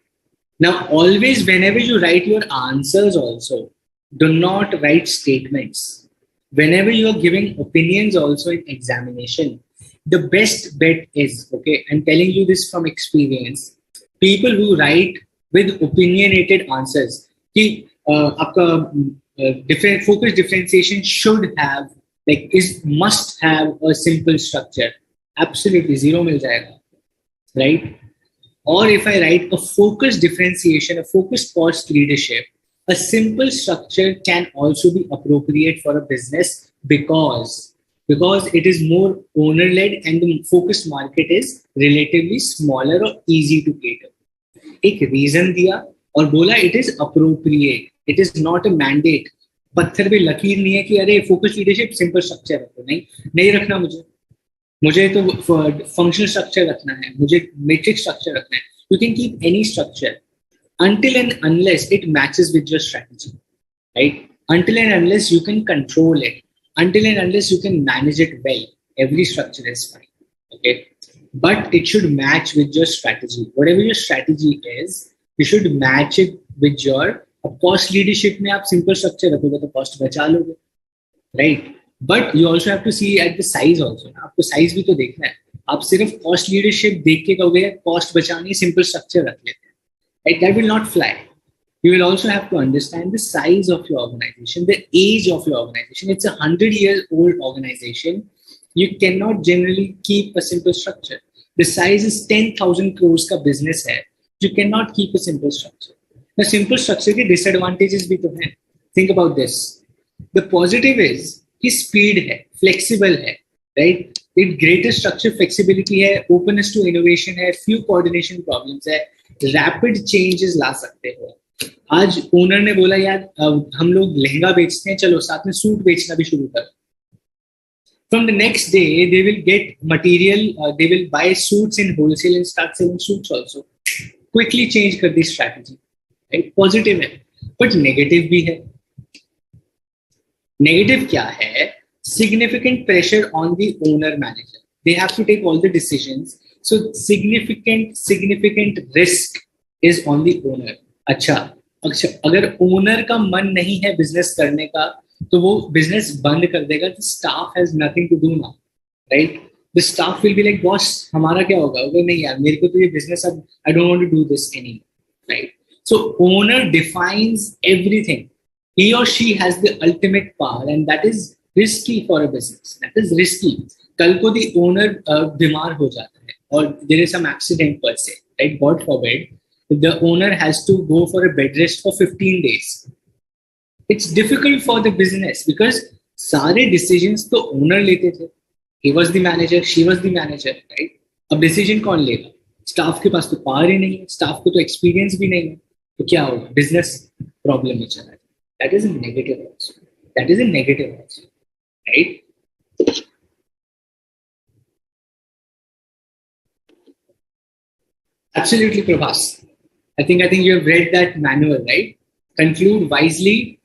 Now, always whenever you write your answers also, do not write statements. Whenever you are giving opinions also in examination, the best bet is, okay, I'm telling you this from experience, people who write with opinionated answers, कि आपका different focus differentiation should have like must have a simple structure. Absolutely zero मिल जाएगा, right? Or if I write a focused differentiation, a focused cost leadership, a simple structure can also be appropriate for a business because it is more owner led and the focused market is relatively smaller or easy to cater. एक reason दिया और बोला it is appropriate, it is not a mandate. पत्थर पे लकीर नहीं है कि अरे focused leadership simple structure रखो, नहीं रखना मुझे तो फंक्शनल स्ट्रक्चर रखना है, मुझे मैट्रिक्स स्ट्रक्चर रखना है. You can keep any structure until and unless it matches with your strategy, right? Until and unless you can control it, until and unless you can manage it well, every structure is fine. Okay, but it should match with your strategy. Whatever your strategy is, you should match it with your cost leadership. में आप simple structure रखोगे तो cost बचा लोगे, right? But you also have to see at the size also. आपको size भी तो देखना है. आप सिर्फ cost leadership देख के कहोगे cost बचानी simple structure रख लेते हैं, right? That will not fly. You will also have to understand the size of your organization, the age of your organization. It's a 100-year-old organization. You cannot generally keep a simple structure. The size is 10,000 crores का business है. You cannot keep a simple structure. The simple structure के disadvantages भी तो हैं. Think about this. The positive is कि speed है, flexible है, right? It greater structure flexibility है, ओपननेस टू इनोवेशन है, फ्यू कोऑर्डिनेशन प्रॉब्लम्स है, रैपिड चेंजेस ला सकते हो. आज ओनर ने बोला यार हम लोग लहंगा बेचते हैं, चलो साथ में सूट बेचना भी शुरू करो. From the next day they will get material, they will buy suits in wholesale and start selling suits also. Quickly change कर दी strategy, right? Positive है, but negative भी है. Negative क्या है? Significant pressure on the owner manager. They have to take all the decisions. So significant risk is on the owner. अच्छा अगर owner का मन नहीं है business करने का तो वो business बंद कर देगा. The staff has nothing to do now, right? The staff will be like, boss हमारा क्या होगा? नहीं यार मेरे को तो ये business अब I don't want to do this anymore, right? So owner defines everything. He or she has the ultimate power and that is risky for a business. That is risky. कल को the owner बीमार हो जाता है or there is some accident per se, right? God forbid, the owner has to go for a bed rest for 15 days. It's difficult for the business because सारे decisions तो owner लेते थे. He was the manager, she was the manager, right? अब decision कौन लेगा? Staff के पास तो power ही नहीं है, staff को तो experience भी नहीं है, तो क्या होगा? Business problem में चला. That is a negative also. That is a negative also, right? Absolutely, Prabhas. I think you have read that manual, right? Conclude wisely.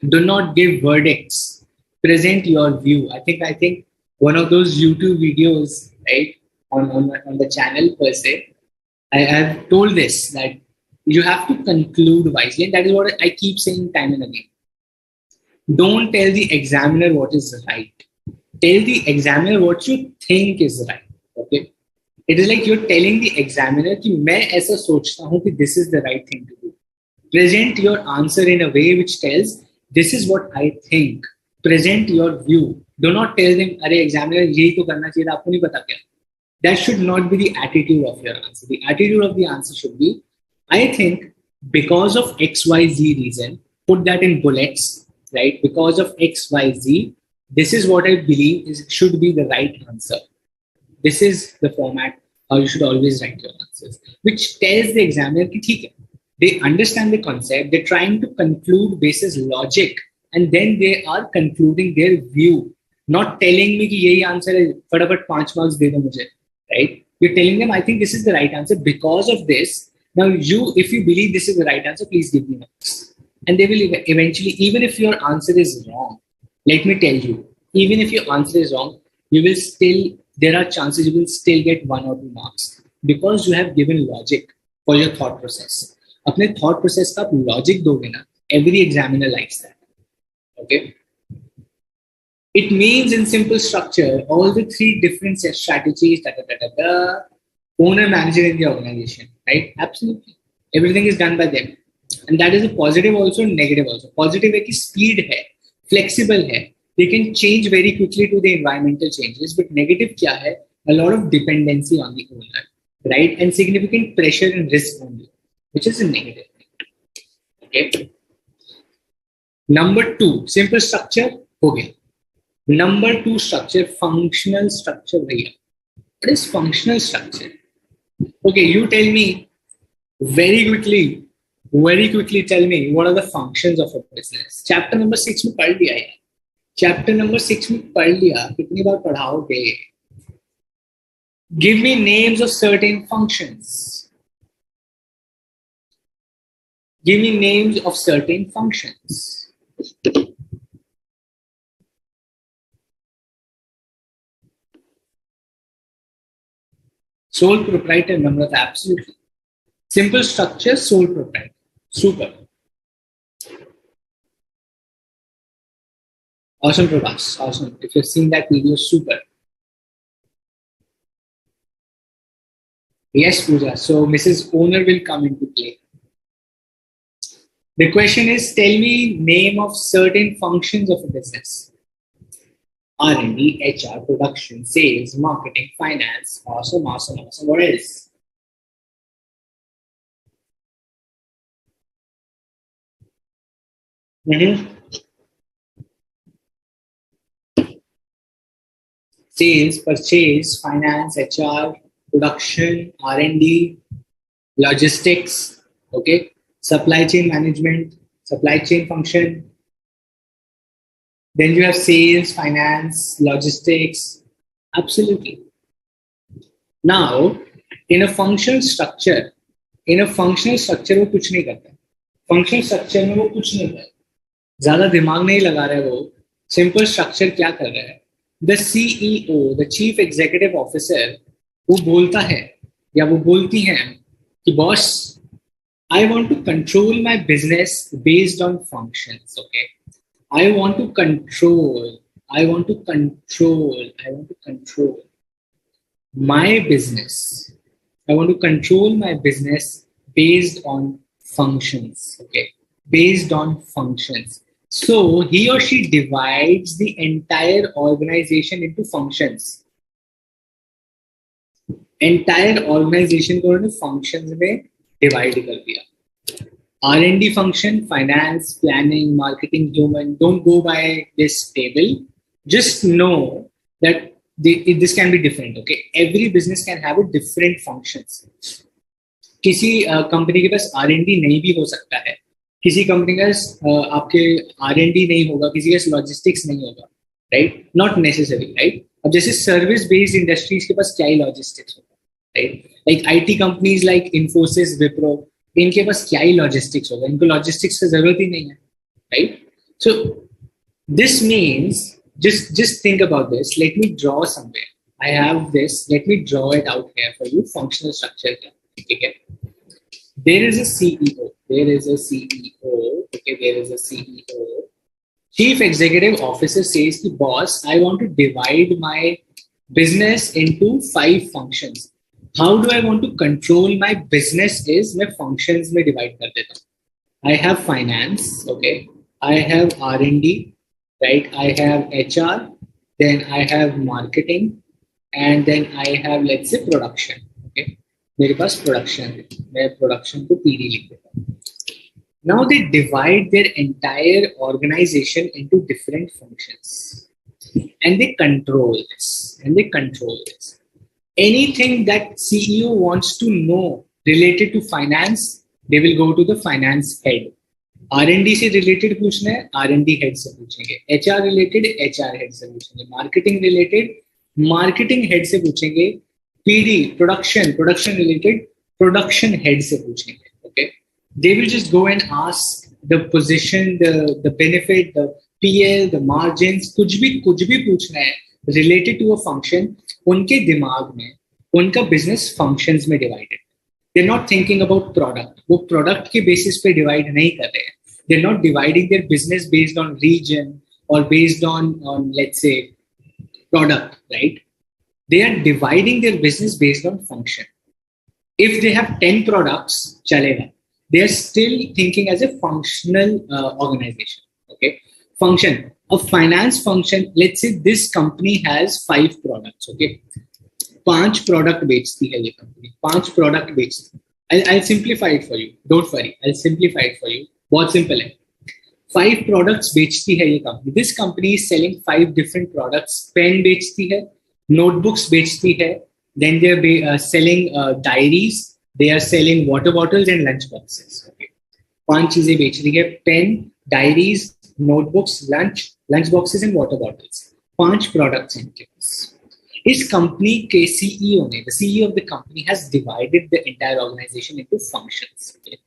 Do not give verdicts. Present your view. I think one of those YouTube videos, right, on the channel per se, I have told this that you have to conclude wisely, and that is what I keep saying time and again. Don't tell the examiner what is right. Tell the examiner what you think is right. Okay? It is like you're telling the examiner कि मैं ऐसा सोचता हूँ कि this is the right thing to do. Present your answer in a way which tells this is what I think. Present your view. Do not tell them अरे examiner यही तो करना चाहिए था, आपको नहीं पता क्या. That should not be the attitude of your answer. The attitude of the answer should be I think because of XYZ reason, put that in bullets, right? Because of X, Y, Z, this is what I believe should be the right answer. This is the format how you should always write your answers, which tells the examiner कि ठीक है, they understand the concept, they're trying to conclude basis logic, and then they are concluding their view, not telling me कि यही answer है, फटाफट 5 marks दे दो मुझे, right? You're telling them, I think this is the right answer because of this. Now if you believe this is the right answer, please give me marks. And they will eventually, even if your answer is wrong, let me tell you, even if your answer is wrong, you will still, there are chances you will still get 1 or 2 marks because you have given logic for your thought process. अपने thought process का logic दोगे ना, every examiner likes that. Okay. It means in simple structure, all the 3 different strategies, owner, manager in the organization, right? Absolutely. Everything is done by them. And that is a positive also, negative also. Positive है कि speed है, flexible है. They can change very quickly to the environmental changes. But negative क्या है? A lot of dependency on the owner, right? And significant pressure and risk on you, which is a negative. Okay. Number 2, simple structure, हो गया. Number 2 structure, functional structure. Bhaiya. What is functional structure? Okay, you tell me very quickly tell me what are the functions of a business. Chapter number 6 में पढ़ लिया है. Chapter number 6 में पढ़ लिया. कितनी बार पढ़ाओगे? Give me names of certain functions. Give me names of certain functions. Sole proprietor, Namrata, absolutely. Simple structure, sole proprietor. Super. Awesome, Prabhas. Awesome. If you've seen that video, super. Yes, Pooja. So Mrs. Owner will come into play. The question is, tell me name of certain functions of a business. R&D, HR, production, sales, marketing, finance. Awesome. What else? Sales, purchase, finance, HR, production, R&D, logistics, okay, supply chain management, supply chain function. Then you have sales, finance, logistics. Absolutely. Now, in a functional structure, वो कुछ नहीं करता. Functional structure में वो कुछ नहीं करता. ज़्यादा दिमाग नहीं लगा रहा है वो. Simple structure क्या कर रहा है? The CEO, the Chief Executive Officer, वो बोलता है या वो बोलती हैं कि boss, I want to control my business based on functions. Okay. I want to control my business. I want to control my business based on functions. Okay. Based on functions. So he or she divides the entire organization into functions. Entire organization को उन्होंने functions में divide कर दिया. R&D function, finance, planning, marketing, human. Don't go by this table. Just know that this can be different. Okay, every business can have a different functions. किसी company के पास R&D नहीं भी हो सकता है. किसी कंपनी का आपके R&D नहीं होगा, किसी का लॉजिस्टिक्स नहीं होगा, right? Not necessary, right? अब जैसे सर्विस बेस्ड इंडस्ट्रीज के पास क्या ही लॉजिस्टिक्स होगा, right? Like IT companies like Infosys, Wipro, इनके पास क्या ही लॉजिस्टिक्स होगा, इनको लॉजिस्टिक्स की जरूरत ही नहीं है, right? So this means just think about this. Let me draw somewhere. I have this. Let me draw it out here for you. Functional structure. Okay. There is a CEO. There is a CEO. Okay. There is a CEO. Chief Executive Officer says to boss, I want to divide my business into 5 functions. How do I want to control my business is मैं functions में divide कर देता हूँ. I have finance, okay. I have R&D, right. I have HR, then I have marketing, and then I have, let's say, production, okay. मेरे पास production है, मैं production को PD लिख देता हूँ. Now they divide their entire organization into different functions, and they control this. Anything that CEO wants to know related to finance, they will go to the finance head. R&D से related पूछना है, R&D head से पूछेंगे. HR related, HR head से पूछेंगे. Marketing related, marketing head से पूछेंगे. PD, production related, production head से पूछेंगे. Okay, they will just go and ask the position, the benefit, the PL, the margins, कुछ भी पूछना है related to a function. उनके दिमाग में उनका business functions में divided. They're not thinking about product. वो product के basis पे divide नहीं कर रहे हैं. They're not dividing their business based on region or based on let's say product, right? They are dividing their business based on function. If they have 10 products, chalega. They are still thinking as a functional organization. Okay, function. A finance function. Let's say this company has 5 products. Okay, 5 product बेचती है ये company. 5 product बेचती. I'll simplify it for you. Don't worry. I'll simplify it for you. बहुत simple है. 5 products बेचती है ये company. This company is selling 5 different products. Pen बेचती है, notebooks बेचती है. Then they are selling diaries. They are selling water bottles and lunch boxes. Okay. 5 चीजें बेच रही है. Pen, diaries, notebooks, lunch boxes and water bottles. 5 products इनके पास. इस कंपनी के CEO ने, the CEO of the company has divided the entire organization into functions. Okay?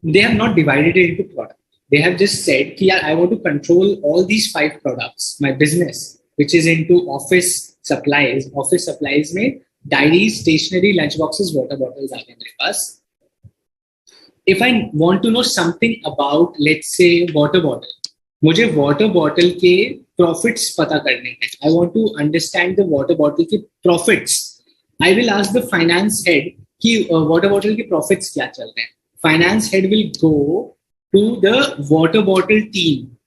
They have not divided it into product. They have just said, "Yeah, I want to control all these 5 products. My business, which is into office supplies में diaries, stationery, lunch boxes, water bottles आ गए मेरे पास. If I want to know something about, let's say, water bottle, मुझे water bottle के profits पता करने हैं. I want to understand the water bottle के profits. I will ask the finance head कि water bottle के profits क्या चल रहे हैं. Finance head will go to the water bottle team,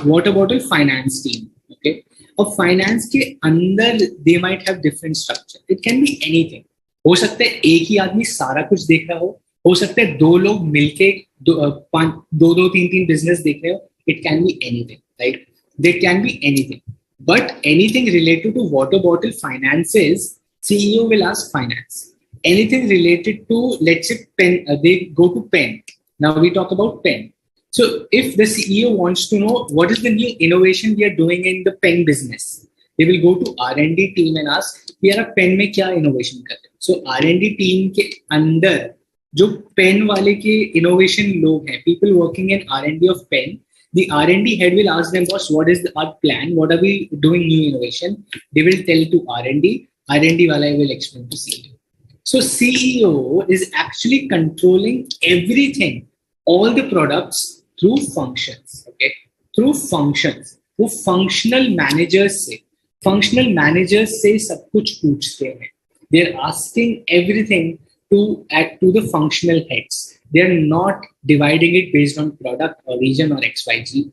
water bottle finance team. Okay, अब finance के अंदर they might have different structure. It can be anything. हो सकता है एक ही आदमी सारा कुछ देख रहा हो सकता है 2 लोग मिलके 2-3 बिजनेस देख रहे हो. It can be anything, right? There can be anything, but anything related to water bottle finances, CEO will ask finance. Anything related to, let's say, pen, they go to pen. Now we talk about pen. So if the CEO wants to know what is the new innovation we are doing in the pen business, they will go to R&D team and ask, यार pen में क्या innovation कर रहे हैं? So R&D team के अंदर जो pen वाले के innovation लोग हैं, people working in R&D of pen, the R&D head will ask them, boss, what is our plan? What are we doing new innovation? They will tell to R&D. R&D wala will explain to CEO. So CEO is actually controlling everything, all the products through functions. Okay, through functions. वो functional managers से सब कुछ पूछते हैं. They are asking everything to the functional heads. They are not dividing it based on product or region or XYZ.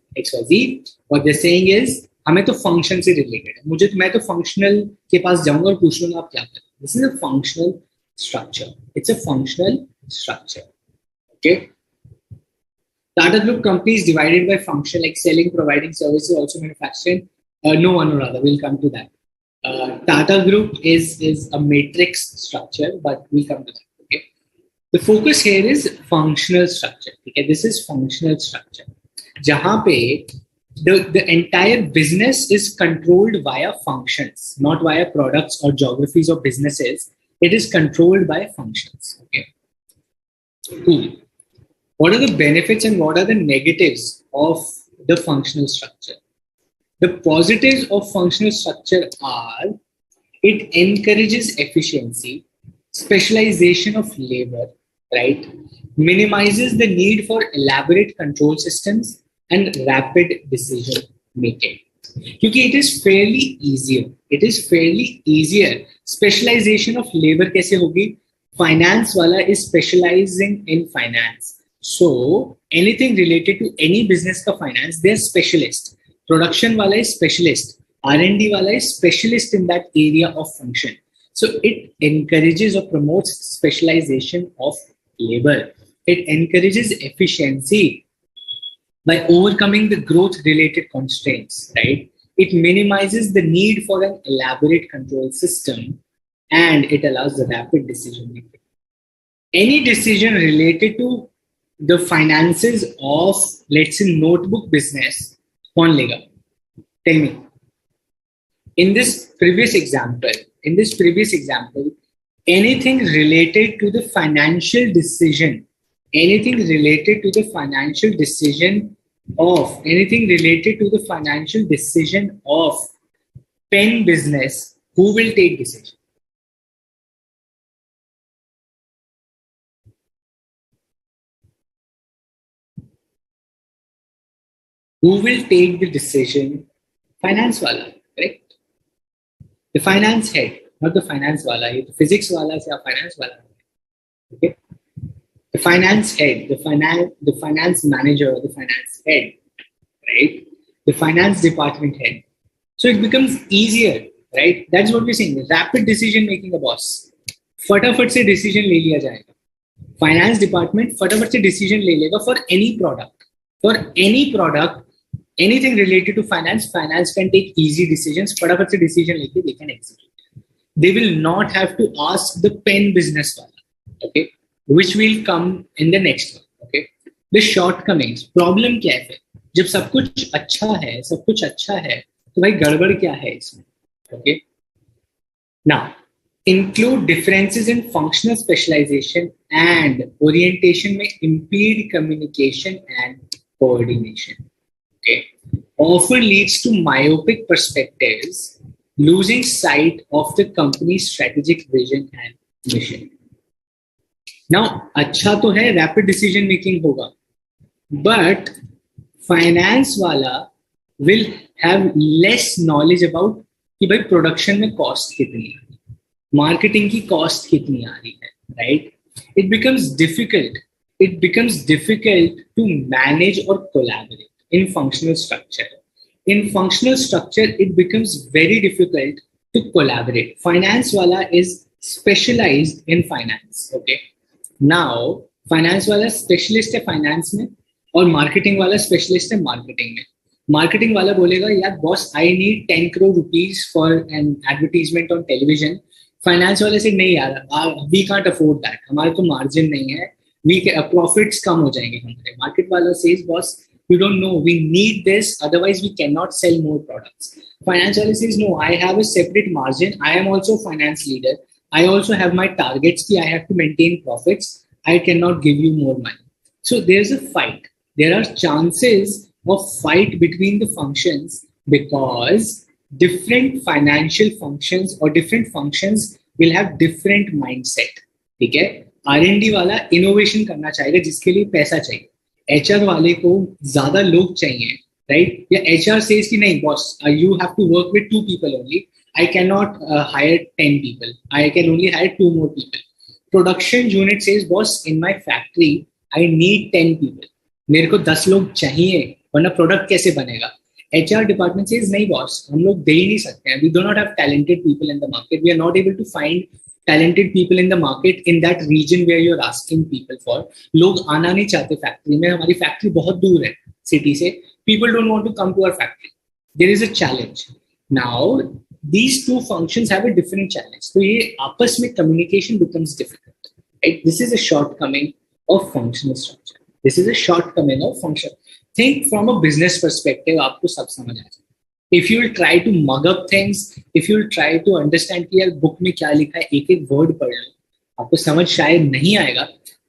What they're saying is, हमें तो function से related है. मैं तो functional के पास जाऊंगा और पूछ लूंगा आप क्या करें. This is a functional structure. It's a functional structure. Okay. Tata Group companies divided by function, like selling, providing services, also manufacturing. No one or rather. We'll come to that. Tata Group is a matrix structure, but we'll come to that. Okay. The focus here is functional structure. Okay, this is functional structure. जहाँ पे the entire business is controlled via functions, not via products or geographies of businesses. It is controlled by functions. Okay. Cool. What are the benefits and what are the negatives of the functional structure? The positives of functional structure are it encourages efficiency, specialization of labor, right? Minimizes the need for elaborate control systems and rapid decision making. क्योंकि it is fairly easier. Specialization of labor कैसे होगी? Finance वाला is specializing in finance. So anything related to any business का finance, they are specialist. Production wala is specialist. R&D wala is specialist in that area of function. So it encourages or promotes specialization of labor. It encourages efficiency by overcoming the growth-related constraints, right? It minimizes the need for an elaborate control system, and it allows the rapid decision making. Any decision related to the finances of, let's say, notebook business, कौन लेगा? Tell me. In this previous example, anything related to the financial decision, of pen business, who will take decision? Who will take the decision? Finance wala, correct? The finance head, not the finance wala. The physics wala se finance wala. Okay. The finance head, the finance manager, the finance head, right? The finance department head. So it becomes easier, right? That's what we're saying. Rapid decision making, a boss. फटाफट से decision ले लिया जाएगा. Finance department फटाफट से decision ले लेगा for any product. For any product, anything related to finance can take easy decisions. फटाफट से decision लेके they can execute. They will not have to ask the pen business वाला, okay? Which will come in the next one, okay? The shortcomings, problem क्या है फिर? जब सब कुछ अच्छा है, तो भाई गड़बड़ क्या है इसमें, okay? Now, include differences in functional specialization and orientation may impede communication and coordination, okay? Often leads to myopic perspectives, losing sight of the company's strategic vision and mission. Now, अच्छा तो है rapid decision making होगा, but finance वाला will have less knowledge about कि भाई production में cost कितनी आ रही है, marketing की cost कितनी आ रही है, right? It becomes difficult to manage or collaborate in functional structure. In functional structure, it becomes very difficult to collaborate. Finance wala is specialized in finance, okay? Now, finance वाला specialist है finance में और marketing वाला specialist है marketing में. Marketing वाला बोलेगा यार boss I need 10 crore rupees for an advertisement on television. Finance वाले से नहीं यार, वी कांट अफोर्ड दैट, हमारे तो मार्जिन नहीं है, वी प्रॉफिट्स कम हो जाएंगे हमारे. मार्केट वाला says boss we don't know, we need this otherwise we can not sell more products. Finance वाले says no, I have a separate margin, I am also finance leader, I also have my targets. I have to maintain profits. I cannot give you more money. So there's a fight. There are chances of fight between the functions because different financial functions or different functions will have different mindset. ठीक है? R&D वाला innovation करना चाहेगा जिसके लिए पैसा चाहिए. HR वाले को ज़्यादा लोग चाहिए, right? या HR says कि नहीं boss, you have to work with 2 people only. I cannot hire 10 people. I can only hire 2 more people. Production unit says, boss, in my factory, I need 10 people. मेरे को 10 लोग चाहिए, वरना product कैसे बनेगा? HR department says, नहीं boss, हम लोग दे ही नहीं सकते हैं. We do not have talented people in the market. We are not able to find talented people in the market in that region where you're asking people for. लोग आना नहीं चाहते फैक्ट्री में, हमारी फैक्ट्री बहुत दूर है सिटी से. People don't want to come to our factory. There is a challenge. Now, these two functions have a different challenge. So ये आपस में communication becomes difficult. Right? This is a shortcoming of functional structure. This is a shortcoming of function. Think from a business perspective, आपको सब समझ आ जाए. If you will try to mug up things, if you will try to understand कि यार book में क्या लिखा है, एक word पढ़ लो, आपको समझ शायद नहीं आएगा.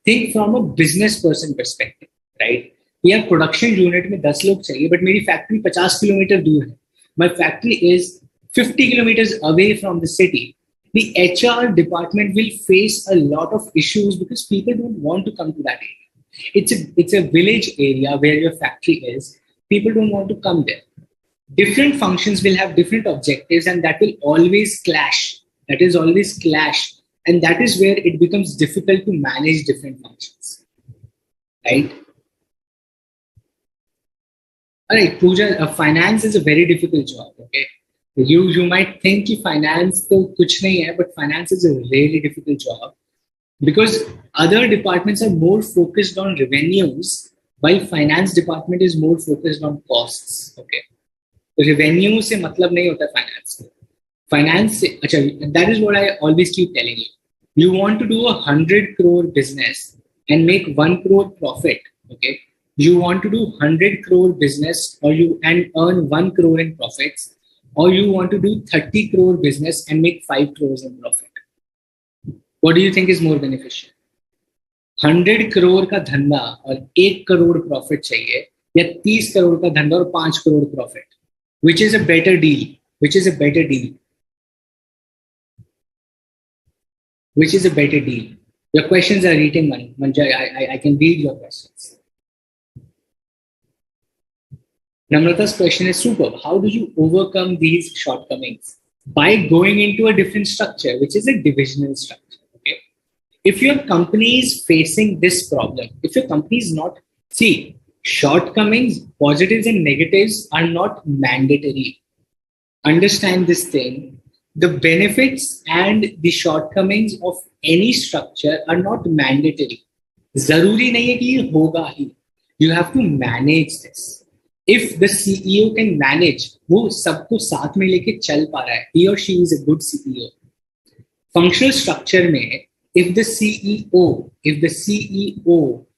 Think from a business person perspective, right? यार production unit में 10 लोग चाहिए, but मेरी factory 50 किलोमीटर दूर है. My factory is 50 kilometers away from the city. The HR department will face a lot of issues because people don't want to come to that area. It's a village area where your factory is. People don't want to come there. Different functions will have different objectives and that will always clash. That is always clash. And that is where it becomes difficult to manage different functions. Right? All right, Pooja, finance is a very difficult job, okay? You might think कि finance तो कुछ नहीं है, but finance is a really difficult job. because other departments are more focused on revenues, while finance department is more focused on costs. Okay, revenue से मतलब नहीं होता finance. Finance, that is what I always keep telling you. You want to do 100 crore business and make 1 crore profit. Okay, you want to do 100 crore business and earn 1 crore in profits, or you want to do 30 crore business and make 5 crores in profit. What do you think is more beneficial? 100 crore का धंधा और 1 crore profit चाहिए, या 30 करोड़ का धंधा और 5 crore profit? Which is a better deal? Which is a better deal? Which is a better deal? Your questions are written, Manja. I can read your questions. Namrata's question is superb. How do you overcome these shortcomings? By going into a different structure, which is a divisional structure. Okay. If your company is facing this problem, if your company is not, see, shortcomings, positives and negatives are not mandatory. Understand this thing. The benefits and the shortcomings of any structure are not mandatory. Zaruri nahi hai ki ye hoga hi. You have to manage this. If the CEO can manage, वो सबको साथ में लेके चल पा रहा है, he or she is a good CEO. Functional structure में, if the CEO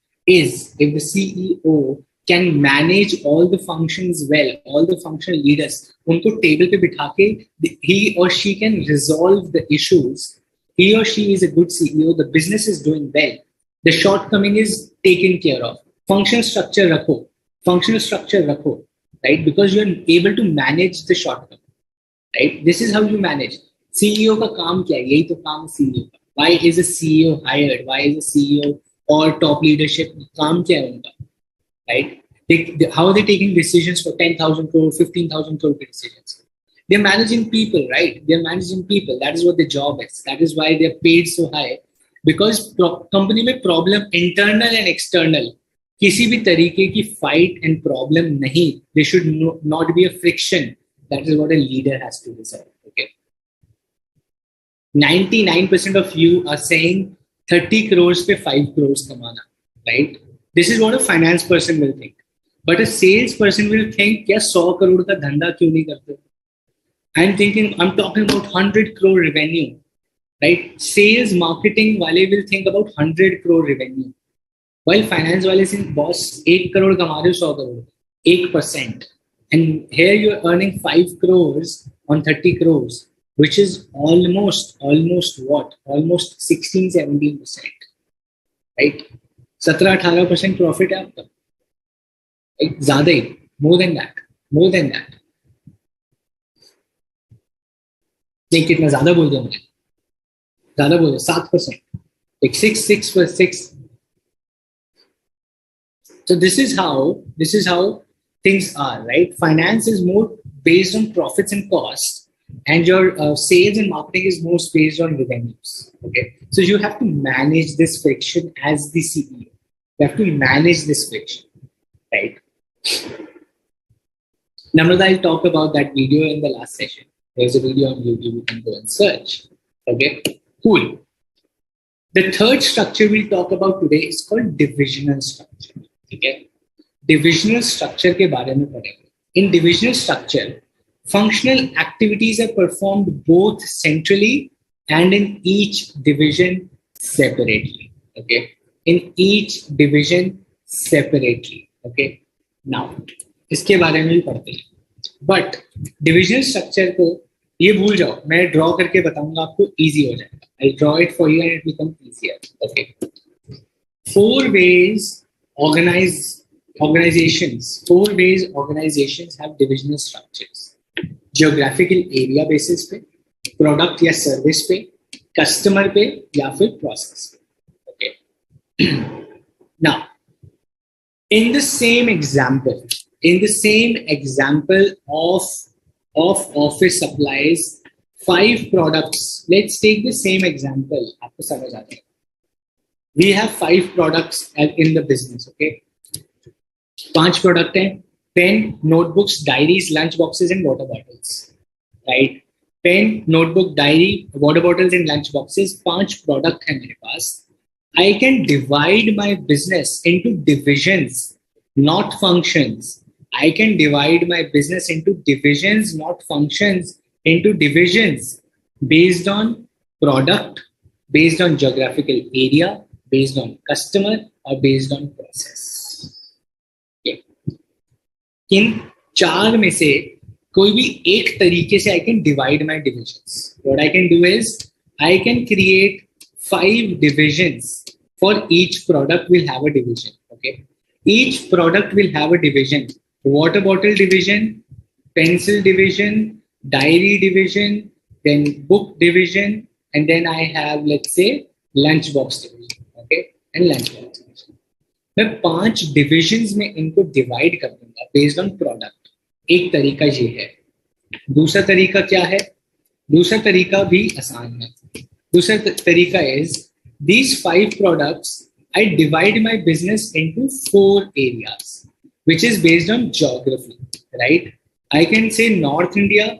can manage all the functions well, all the functional leaders, उनको table पे बिठा के he or she can resolve the issues. He or she is a good CEO. The business is doing well. The shortcoming is taken care of. Functional structure रखो. Functional structure rakho, right? Because you're able to manage the shortcoming, right? This is how you manage. CEO का काम क्या है? यही तो काम CEO का. Why is a CEO hired? Why is a CEO or top leadership काम क्या है उनका, right? How are they taking decisions for 10,000 crore, 15,000 crore decisions? They're managing people, right? They're managing people. That is what their job is. That is why they're paid so high, because company में problem internal and external. किसी भी तरीके की fight and problem नहीं. There should not be a friction. That is what a leader has to resolve. Okay. 99% of you are saying 30 crores पे 5 crores कमाना, right? This is what a finance person will think. But a sales person will think, क्या 100 करोड़ का धंधा क्यों नहीं करते? I'm talking about 100 crore revenue, right? Sales marketing वाले will think about 100 crore revenue. While finance wale saying, boss, 8 crore कमा रहे हो 100 crore, 8%. And here you're earning 5 crores on 30 crores, which is almost what? Almost 16-17%. Right? 17-18% profit है आपका. Like, ज़्यादा ही, more than that. नहीं, कितना ज़्यादा बोल दिया मैंने? ज़्यादा बोल दिया, 7%. Like 6. So this is how things are, right? Finance is more based on profits and costs, and your sales and marketing is more based on revenues. Okay, so you have to manage this friction as the CEO. You have to manage this friction, right? Namrata, I'll talk about that video in the last session. There's a video on YouTube, you can go and search. Okay, cool. The third structure we'll talk about today is called divisional structure. Okay, divisional structure के बारे में पढ़ेंगे. In divisional structure, functional activities are performed both centrally and in each division separately. Okay, in each division separately. Okay, now इसके बारे में भी पढ़ते हैं. But divisional structure को ये भूल जाओ, मैं draw करके बताऊंगा आपको, easy हो जाएगा. I'll draw it for you and it becomes easier. Okay, 4 ways. Organizations have divisional structures. Geographical area basis पे, product या service पे, customer पे, या फिर process पे. Okay. Now, in the same example of office supplies, 5 products. Let's take the same example. आपको समझ आ जाएगा. We have 5 products in the business, okay? 5 products हैं: pen, notebooks, diaries, lunch boxes, and water bottles, right? Pen, notebook, diary, water bottles, and lunch boxes. 5 products हैं मेरे पास. I can divide my business into divisions, not functions. I can divide my business into divisions, not functions, into divisions based on product, based on geographical area, based on customer, or based on process. Okay. इन चार में से कोई भी एक तरीके से I can divide my divisions. What I can do is I can create 5 divisions. For each product will have a division. Okay, each product will have a division. Water bottle division, pencil division, diary division, then book division, and then I have, let's say, lunchbox division. Okay, and lunchbox division. मैं 5 divisions में इनको divide कर दूंगा based on product. एक तरीका ये है. दूसरा तरीका क्या है? दूसरा तरीका भी आसान है. दूसरा तरीका is these 5 products, I divide my business into 4 areas, which is based on geography, right? I can say North India,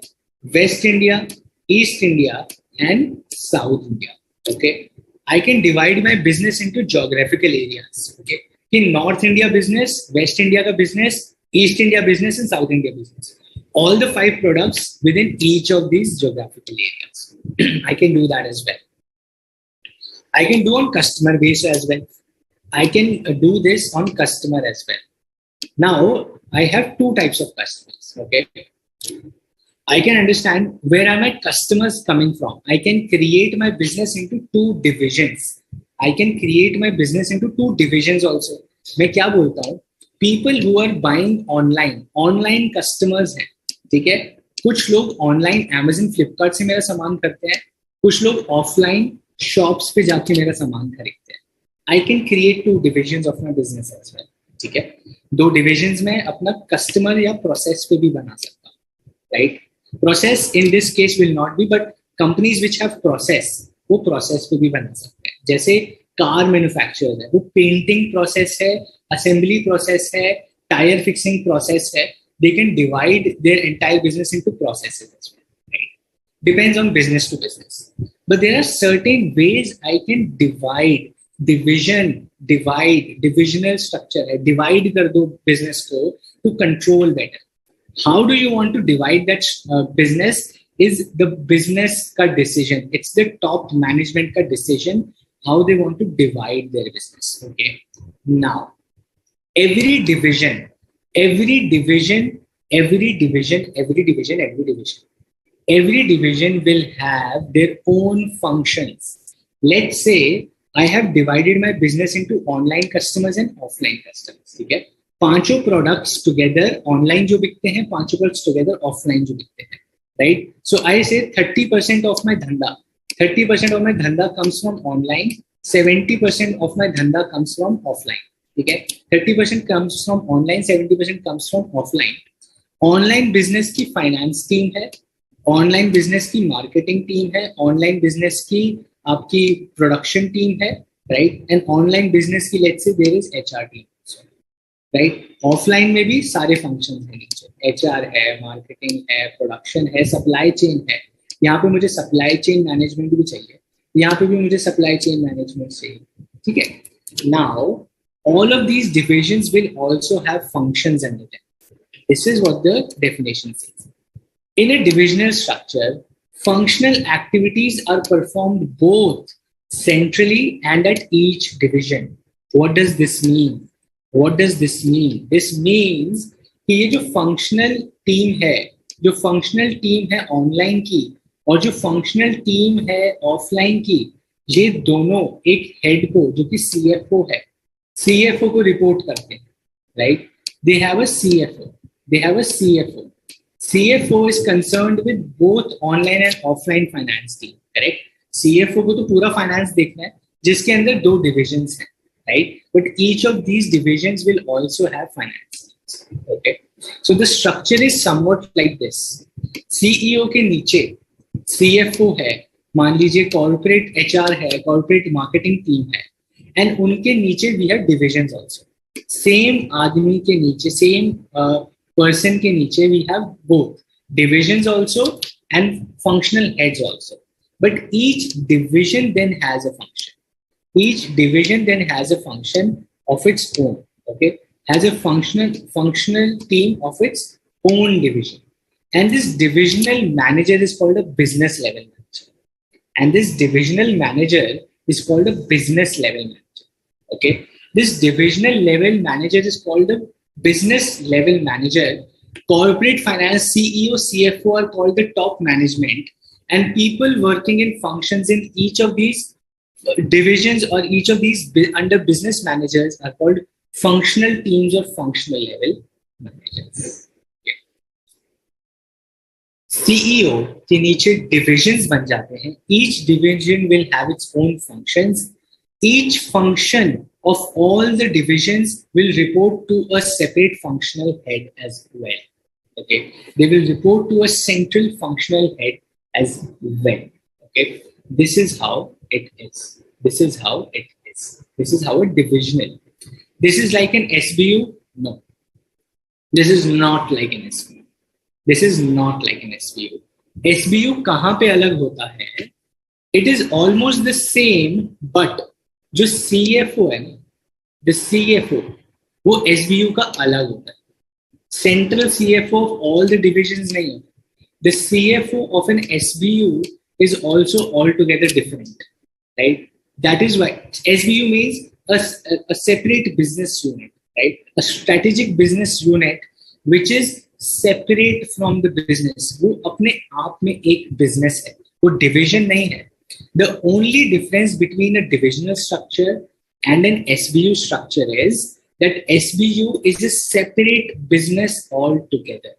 West India, East India, and South India. Okay, I can divide my business into geographical areas. Okay, in North India business, West India ka business, East India business, and South India business. All the 5 products within each of these geographical areas. I can do that as well. I can do on customer base as well. I can do this on customer as well. Now, I have 2 types of customers. Okay, I can understand where are my customers coming from. I can create my business into 2 divisions. I can create my business into 2 divisions also. मैं क्या बोलता हूँ? People who are buying online customers हैं. ठीक है? कुछ लोग online Amazon, Flipkart से मेरा सामान करते हैं. कुछ लोग offline shops पे जाके मेरा सामान खरीदते हैं. I can create 2 divisions of my business as well. ठीक है? 2 divisions में अपना customer या process पे भी बना सकता हूँ. Right? Process in this case will not be, but companies which have process, वो process पे भी बना सकते हैं. जैसे car manufacturers है, वो painting process है, assembly process है, tire fixing process है. They can divide their entire business into processes as well. Right? Depends on business to business. But there are certain ways I can divide, divisional structure है, divide कर दो business को to control better. How do you want to divide that business is the business ka decision. It's the top management ka decision how they want to divide their business. Okay. Now, every division will have their own functions. Let's say I have divided my business into online customers and offline customers. ठीक है? 5 products together online जो बिकते हैं, 5 products together offline जो बिकते हैं, right? So I say 30% of my धंधा comes from online, 70% of my धंधा comes from offline. ठीक है? 30% comes from online, 70% comes from offline. Online business की फाइनेंस टीम है, ऑनलाइन बिजनेस की मार्केटिंग टीम है, ऑनलाइन बिजनेस की आपकी प्रोडक्शन टीम है, राइट? एंड ऑनलाइन बिजनेस की let's say there is HR team, right? Offline में भी सारे फंक्शंस हैं नीचे, एचआर है, मार्केटिंग है, प्रोडक्शन है, सप्लाई चेन है. यहाँ पे मुझे सप्लाई चेन मैनेजमेंट भी चाहिए, यहाँ पे भी मुझे सप्लाई चेन मैनेजमेंट चाहिए. ठीक है? Now all of these divisions will also have functions under them. This is what the definition says. In a divisional structure, functional activities are performed both centrally and at each division. What does this mean? This means कि ये जो functional team है online की और जो functional team है offline की, ये दोनों एक head को जो कि CFO है, CFO को रिपोर्ट करते हैं, right? They have a CFO. CFO is concerned with both online and offline finance team, correct? CFO को तो पूरा फाइनेंस देखना है, जिसके अंदर 2 divisions हैं, right? But each of these divisions will also have finance teams. Okay, so the structure is somewhat like this. CEO के नीचे CFO है, मान लीजिए कॉर्पोरेट HR है, कॉर्पोरेट मार्केटिंग टीम है, and उनके नीचे we have divisions also. Same आदमी के नीचे, same person के नीचे we have both divisions also and functional heads also. But each division then has a function. Each division then has a function of its own, okay? Has a functional team of its own division. And this divisional manager is called a business level manager. And this divisional manager is called a business level manager, okay? This divisional level manager is called a business level manager. Corporate finance CEO, CFO are called the top management, and people working in functions in each of these divisions or each of these under business managers are called functional teams or functional level managers. CEO के नीचे divisions बन जाते हैं. Each division will have its own functions. Each function of all the divisions will report to a separate functional head as well. Okay, they will report to a central functional head as well. Okay, this is how it is. This is how it is. This is how a divisional. This is like an SBU? No. This is not like an SBU. This is not like an SBU. SBU कहाँ पे अलग होता है? It is almost the same, but जो CFO है ना, the CFO वो SBU का अलग होता है. Central CFO of all the divisions नहीं होता. The CFO of an SBU is also altogether different, right? That is why SBU means a separate business unit, right? A strategic business unit which is separate from the business. वो अपने आप में एक business है, वो division नहीं है. The only difference between a divisional structure and an SBU structure is that SBU is a separate business altogether.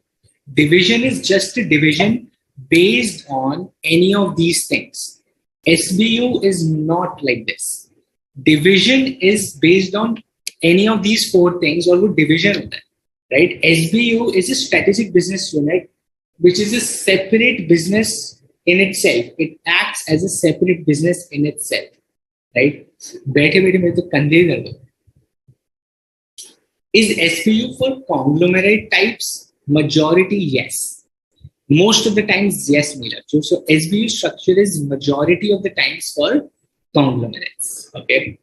Division is just a division based on any of these things. SBU is not like this. Division is based on any of these four things और वो division होता है. Right? SBU is a strategic business unit, which is a separate business in itself. It acts as a separate business in itself. Right? बैठे बैठे मेरे तो कंधे दर्द हो. Is SBU for conglomerate types? Majority, yes. Most of the times, yes, Meeraj. So SBU structure is majority of the times for conglomerates. Okay.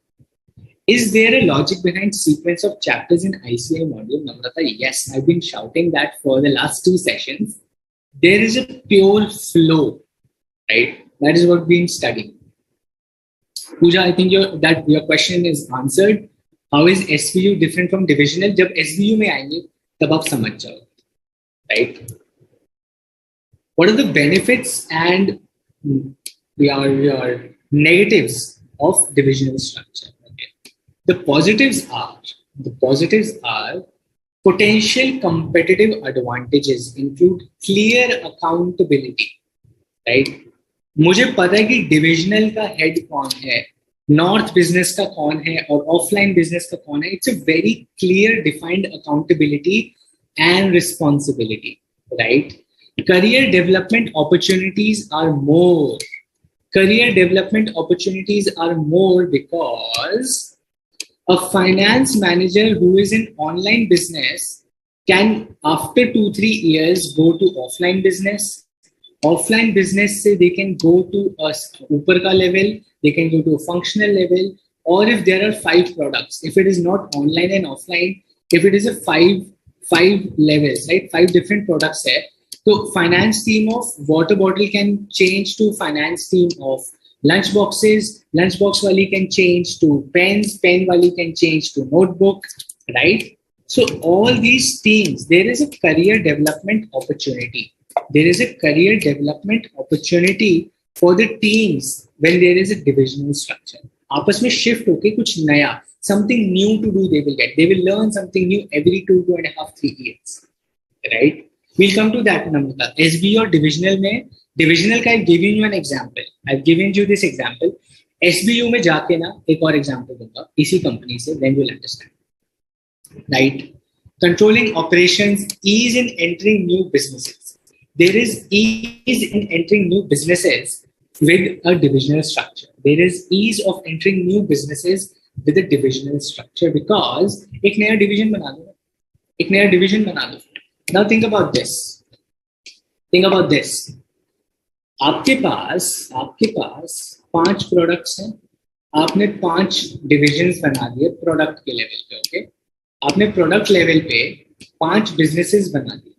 Is there a logic behind sequence of chapters in ICI module? Namrata, yes, I've been shouting that for the last 2 sessions. There is a pure flow, right? That is what we've been studying. Pooja, I think your question is answered. How is SBU different from divisional? जब SBU में आएंगे तब आप समझ जाओ, right? What are the benefits and your negatives of divisional structure? The positives are potential competitive advantages include clear accountability, right? मुझे पता है कि divisional का head कौन है, north business का कौन है और offline business का कौन है. It's a very clear defined accountability and responsibility, right? Career development opportunities are more. Career development opportunities are more because a finance manager who is in online business can, after 2-3 years, go to offline business. Offline business, say they can go to a upper ka level, they can go to a functional level, or if there are 5 products, if it is not online and offline, if it is a 5 levels, right? 5 different products there. So finance team of water bottle can change to finance team of lunch boxes, lunchbox wali can change to pens, pen wali can change to notebook, right? So all these teams, there is a career development opportunity. There is a career development opportunity for the teams when there is a divisional structure. आपस में shift होके कुछ नया, something new to do they will get. They will learn something new every 2.5, 3 years, right? We'll come to that, Namrata. SB or divisional में, divisional का I've given you an example. I've given you this example. SBU में जाके ना एक और example दूंगा इसी company से, then you'll understand. Right? Controlling operations, ease in entering new businesses. There is ease in entering new businesses with a divisional structure. There is ease of entering new businesses with a divisional structure because एक नया division बना दो, एक नया division बना दो. Now think about this. Think about this. आपके पास 5 products हैं, आपने 5 डिविजन्स बना दिए प्रोडक्ट के लेवल पे, ओके। आपने प्रोडक्ट लेवल पे 5 बिजनेसेस बना दिए।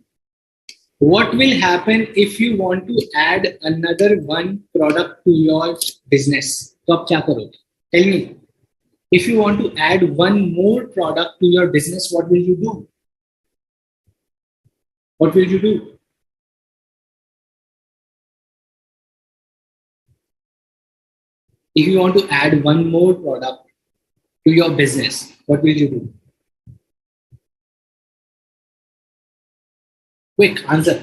What will happen if you want to add another one product to your business? तो आप क्या करोगे? Tell me. If you want to add one more product to your business, what will you do? What will you do? If you want to add one more product to your business, what will you do? Quick answer.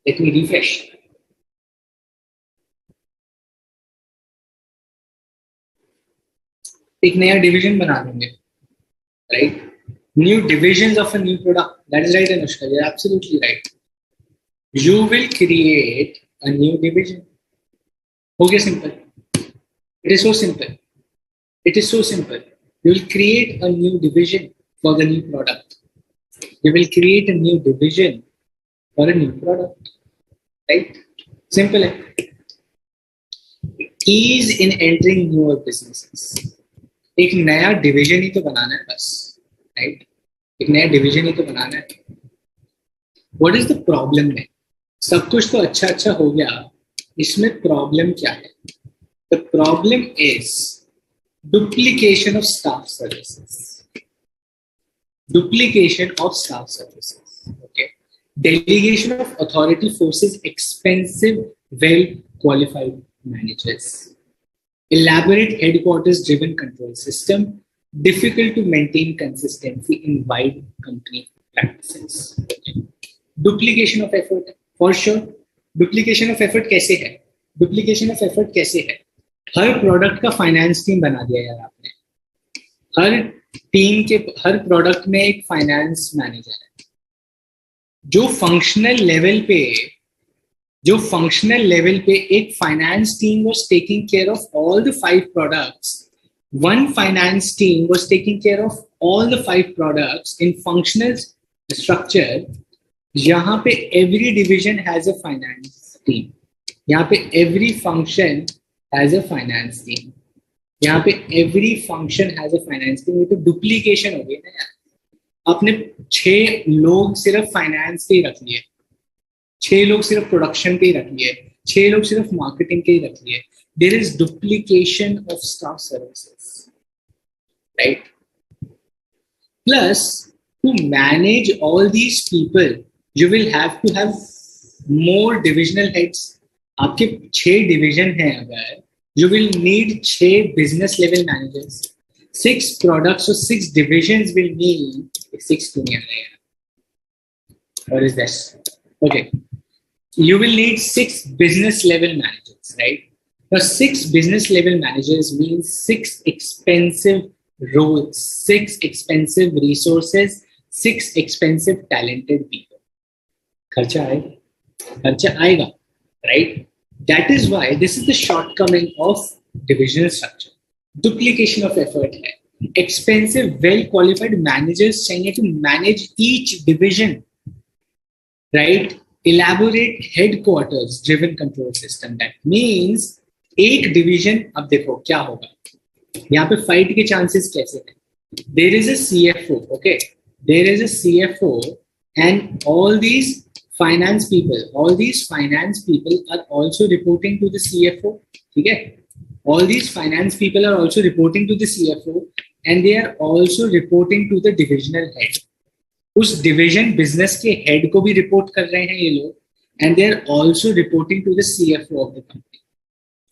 Let me refresh. एक नया division बना देंगे, right? New divisions of a new product. That is right, Anushka. You're absolutely right. You will create a new division. Okay, simple. It is so simple. It is so simple. You will create a new division for the new product. You will create a new division for a new product. Right? Simple. Ease in entering newer businesses. एक नया division ही तो बनाना है बस, right? एक नया division ही तो बनाना है। What is the problem में? सब कुछ तो अच्छा अच्छा हो गया, इसमें प्रॉब्लम क्या है? The problem is duplication of staff services. Duplication of staff services, okay. Delegation of authority forces expensive well qualified managers. Elaborate headquarters-driven control system, difficult to maintain consistency in wide company practices. Duplication of effort, for sure. Duplication of effort कैसे है? Duplication of effort कैसे है? हर product का finance team बना दिया यार आपने। हर team के हर प्रोडक्ट में एक फाइनेंस मैनेजर है जो फंक्शनल लेवल पे एक finance team was taking care of all the 5 products. One finance team was taking care of all the 5 products in functional structure. यहाँ पे every division has a finance team, यहाँ पे every function has a finance team, यहाँ पे every function has a finance team. ये तो duplication हो गई ना यार। आपने 6 लोग सिर्फ फाइनेंस के ही रख लिए, 6 लोग सिर्फ प्रोडक्शन के ही रख लिए, 6 लोग सिर्फ मार्केटिंग के ही रख लिए। There is duplication of staff services, right? Plus to manage all these people you will have to have more divisional heads. आपके 6 डिविजन हैं अगर, यू विल नीड 6 बिजनेस लेवल मैनेजर्स। 6 प्रोडक्ट्स और 6 डिविजन्स विल नीड 6 दुनिया है। What is this? Okay. You will need 6 business level managers, right? Now 6 business level managers means 6 expensive roles, 6 expensive resources, 6 expensive talented people. खर्चा आएगा, right? That is why this is the shortcoming of divisional structure. Duplication of effort है, expensive well qualified managers चाहिए to manage each division, right? Elaborate headquarters driven control system. That means एक division, अब देखो क्या होगा यहाँ पे fight के चांसेस कैसे हैं? There is a CFO, okay? There is a CFO and all these finance people are also reporting to the CFO, ठीक है? All these finance people are also reporting to the CFO and they are also reporting to the divisional head. उस division business के head को भी report कर रहे हैं ये लोग and they are also reporting to the CFO of the company,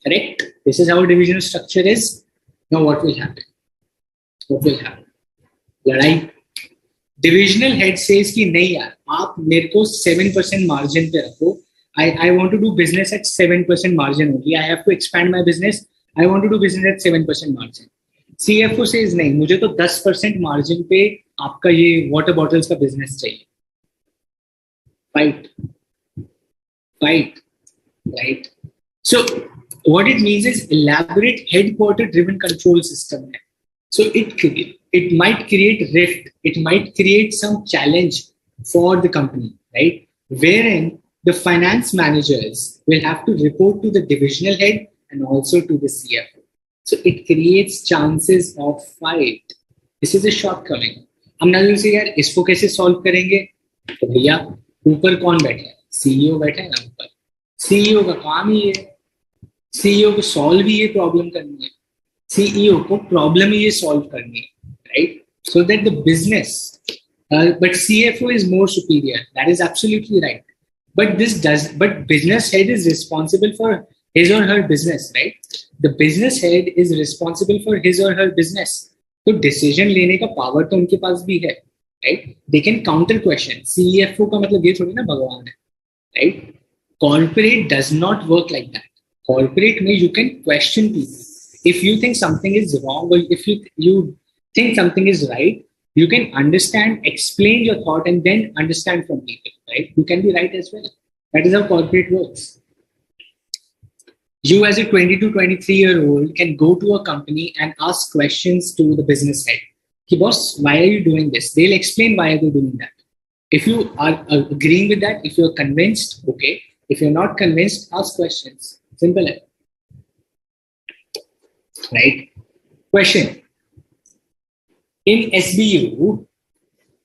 correct? This is how divisional structure is. Now what will happen? लड़ाई। डिविजनल हेड सेज कि नहीं यार, आप मेरे को 7% मार्जिन पे रखो। I want to do business at 7% margin only. I have to expand my business. I want to do business at 7% margin. CFO says नहीं, मुझे तो 10% मार्जिन पे आपका ये वाटर बॉटल्स का बिजनेस चाहिए। Fight, right? So what it means is elaborate headquarter driven control system है। So it might create rift, it might create some challenge for the company, right? Wherein the finance managers will have to report to the divisional head and also to the CFO. So it creates chances of fight. This is a shortcoming. हम ना से यार इसको कैसे solve करेंगे, तो भैया ऊपर कौन बैठा है, सीईओ बैठा है ना ऊपर, सीईओ का काम ही है, सीईओ को सॉल्व ही ये प्रॉब्लम करनी है, सीईओ को प्रॉब्लम ही ये सॉल्व करनी है, right? So that the business, but CFO is more superior. That is absolutely right. But business head is responsible for his or her business, right? The business head is responsible for his or her business. तो decision लेने का power तो उनके पास भी है, right? They can counter question. CFO का मतलब ये थोड़ी ना भगवान है, right? Corporate does not work like that. Corporate में you can question people. If you think something is wrong और if you think something is right, you can understand, explain your thought, and then understand from people, right? You can be right as well. That is how corporate works. You as a 22, 23-year-old can go to a company and ask questions to the business head. Ki, boss, why are you doing this? They'll explain why they're doing that. If you are agreeing with that, if you're convinced, okay. If you're not convinced, ask questions. Simple. Right? Question. In SBU,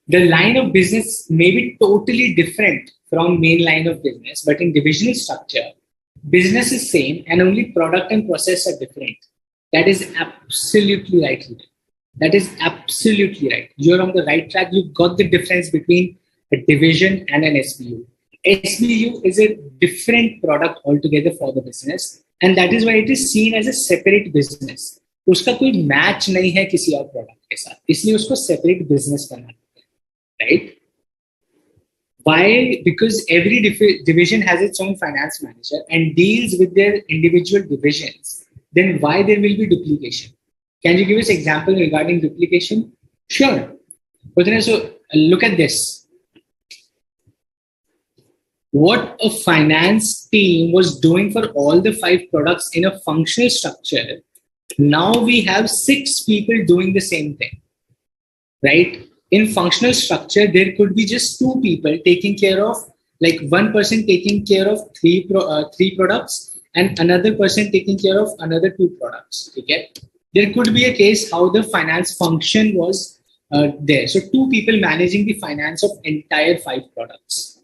the line of business may be totally different from main line of business, but in divisional structure, business is same and only product and process are different. That is absolutely right. That is absolutely right. You're on the right track. You've got the difference between a division and an SBU. SBU is a different product altogether for the business, and that is why it is seen as a separate business. उसका कोई match नहीं है किसी और product के साथ, इसलिए उसको सेपरेट बिजनेस करना है, right? Why? Because every division has its own finance manager and deals with their individual divisions. Then why there will be duplication? Can you give us example regarding duplication? Sure. But then, so look at this. What a finance team was doing for all the 5 products in a functional structure, now we have 6 people doing the same thing, right? In functional structure, there could be just 2 people taking care of, like one person taking care of 3 products and another person taking care of another 2 products. Okay? There could be a case how the finance function was there. So 2 people managing the finance of entire 5 products.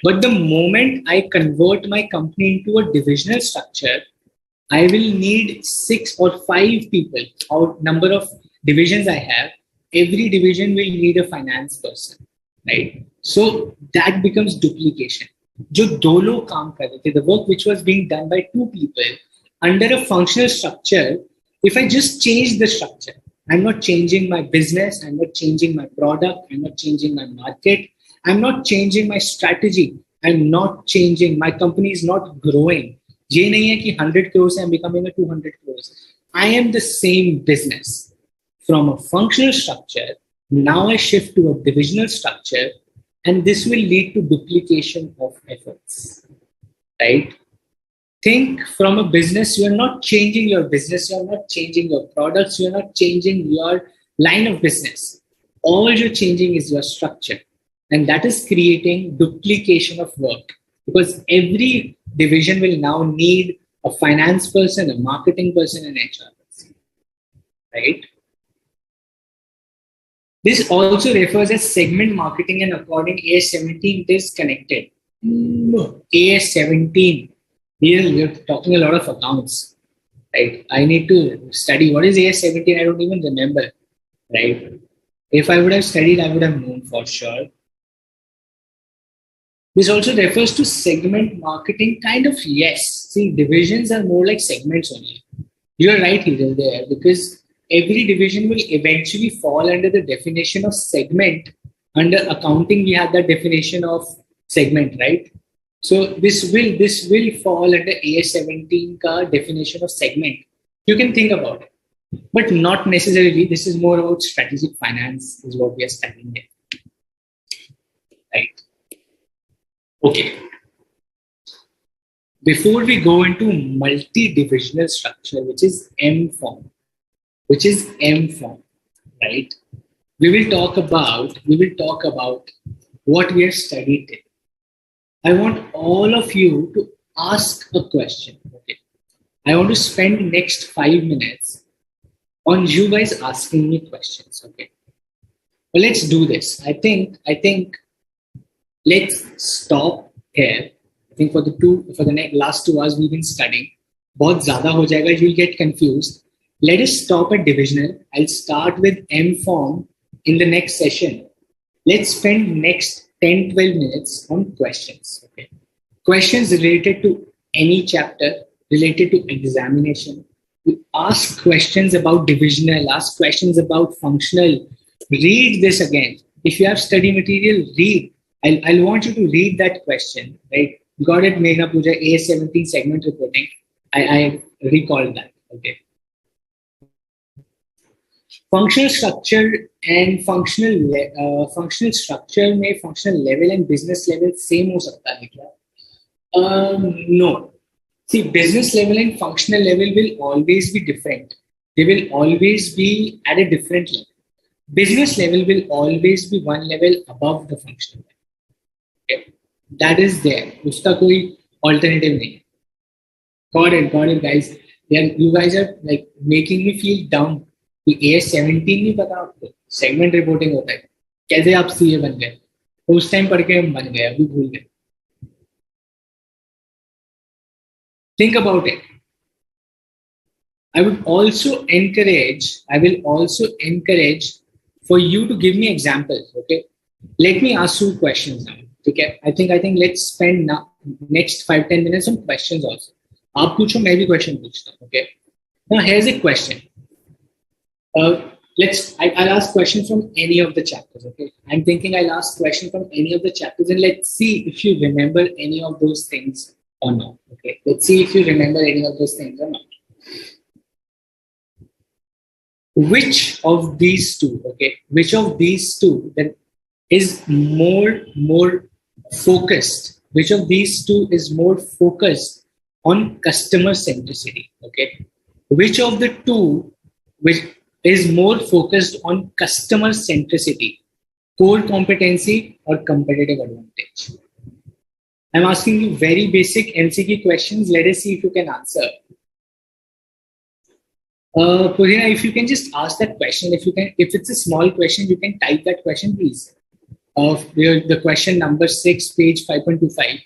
But the moment I convert my company into a divisional structure, I will need 6 or 5 people, or number of divisions I have. Every division will need a finance person, right? So that becomes duplication. जो 2 लोग काम कर रहे थे, the work which was being done by 2 people under a functional structure, if I just change the structure, I'm not changing my business, I'm not changing my product, I'm not changing my market, I'm not changing my strategy, I'm not changing, my company is not growing. ये नहीं है कि 100 crores I'm becoming a 200 crores. I am the same business. From a functional structure, now I shift to a divisional structure, and this will lead to duplication of efforts, right? Think from a business, you're not changing your business, you're not changing your products, you're not changing your line of business. All you're changing is your structure, and that is creating duplication of work, because every division will now need a finance person, a marketing person, and HR person, right? This also refers as segment marketing, and according AS17, it is connected. AS17, here you're talking a lot of accounts, right? I need to study. What is AS17? I don't even remember, right? If I would have studied, I would have known for sure. This also refers to segment marketing, kind of, yes. See, divisions are more like segments only. You're right here, there, because every division will eventually fall under the definition of segment. Under accounting, we have the definition of segment, right? So this will fall under AS17 ka definition of segment. You can think about it, but not necessarily. This is more about strategic finance, is what we are studying here, right? Okay. Before we go into multi-divisional structure, which is M form, right? We will talk about what we have studied today. I want all of you to ask a question. Okay. I want to spend next 5 minutes on you guys asking me questions. Okay. Well, let's do this. I think let's stop here. I think for the next last 2 hours we've been studying. बहुत ज़्यादा हो जाएगा. You'll get confused. Let us stop at divisional. I'll start with M form in the next session. Let's spend next 10-12 minutes on questions. Okay. Questions related to any chapter, related to examination. You ask questions about divisional, ask questions about functional. Read this again. If you have study material, read. I'll want you to read that question, right? Got it, Meghna Puja, A17 segment reporting. I recall that, okay. Functional structure and functional structure में functional level and business level same हो सकता है क्या? No. See, business level and functional level will always be different. They will always be at a different level. Business level will always be one level above the functional level. Okay. That is there. उसका कोई alternative नहीं है. Got it, guys. You guys are like making me feel dumb. A17 नहीं पता आपको? Segment reporting होता है. कैसे आप CA बन गए? उस टाइम पढ़ के बन गए, अभी भूल गए. Think about it. I will also encourage for you to give me examples. Okay. Let me ask you questions now. Okay. I think let's spend now next 5-10 minutes on questions also. आप पूछो, मैं भी question पूछता हूँ. Okay. Now here's a question. I'll ask questions from any of the chapters. Okay. I'm thinking I'll ask questions from any of the chapters and let's see if you remember any of those things or not. Okay. Let's see if you remember any of those things or not. Which of these two that is more focused? Which of these two is more focused on customer centricity? Okay. Which of the two which is more focused on customer centricity? Core competency or competitive advantage? I'm asking you very basic MCQ questions. Let us see if you can answer. Purina, if you can just ask that question, if it's a small question, you can type that question, please. The question number 6, page 5.25.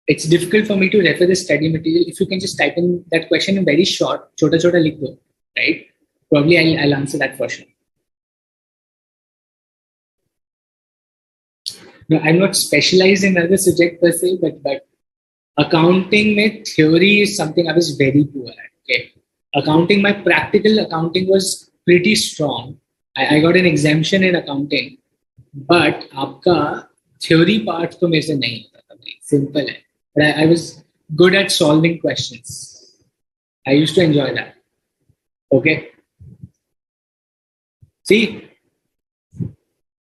It's difficult for me to refer the study material. If you can just type in that question in very short, chota likh do, right? Probably I'll answer that for sure. No, I'm not specialized in other subject per se, but accounting mein theory is something I was very poor at. Okay. Accounting, my practical accounting was pretty strong. I got an exemption in accounting, but आपका theory part तो मेरे से नहीं होता था. Simple है. But I was good at solving questions. I used to enjoy that. Okay. See,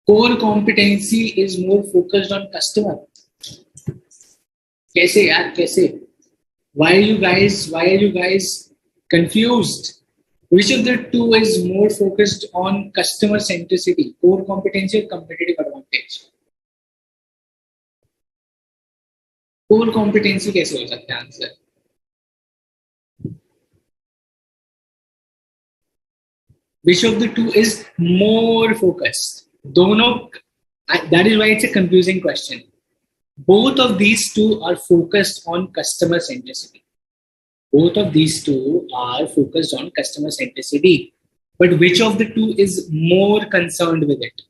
core competency is more focused on customer. कैसे यार कैसे? Why are you guys confused? Which of the two is more focused on customer centricity? Core competency or competitive advantage? Core competency कैसे हो सकता है answer? Which of the two is more focused? दोनों, that is why it's a confusing question. Both of these two are focused on customer centricity. Both of these two are focused on customer centricity. But which of the two is more concerned with it?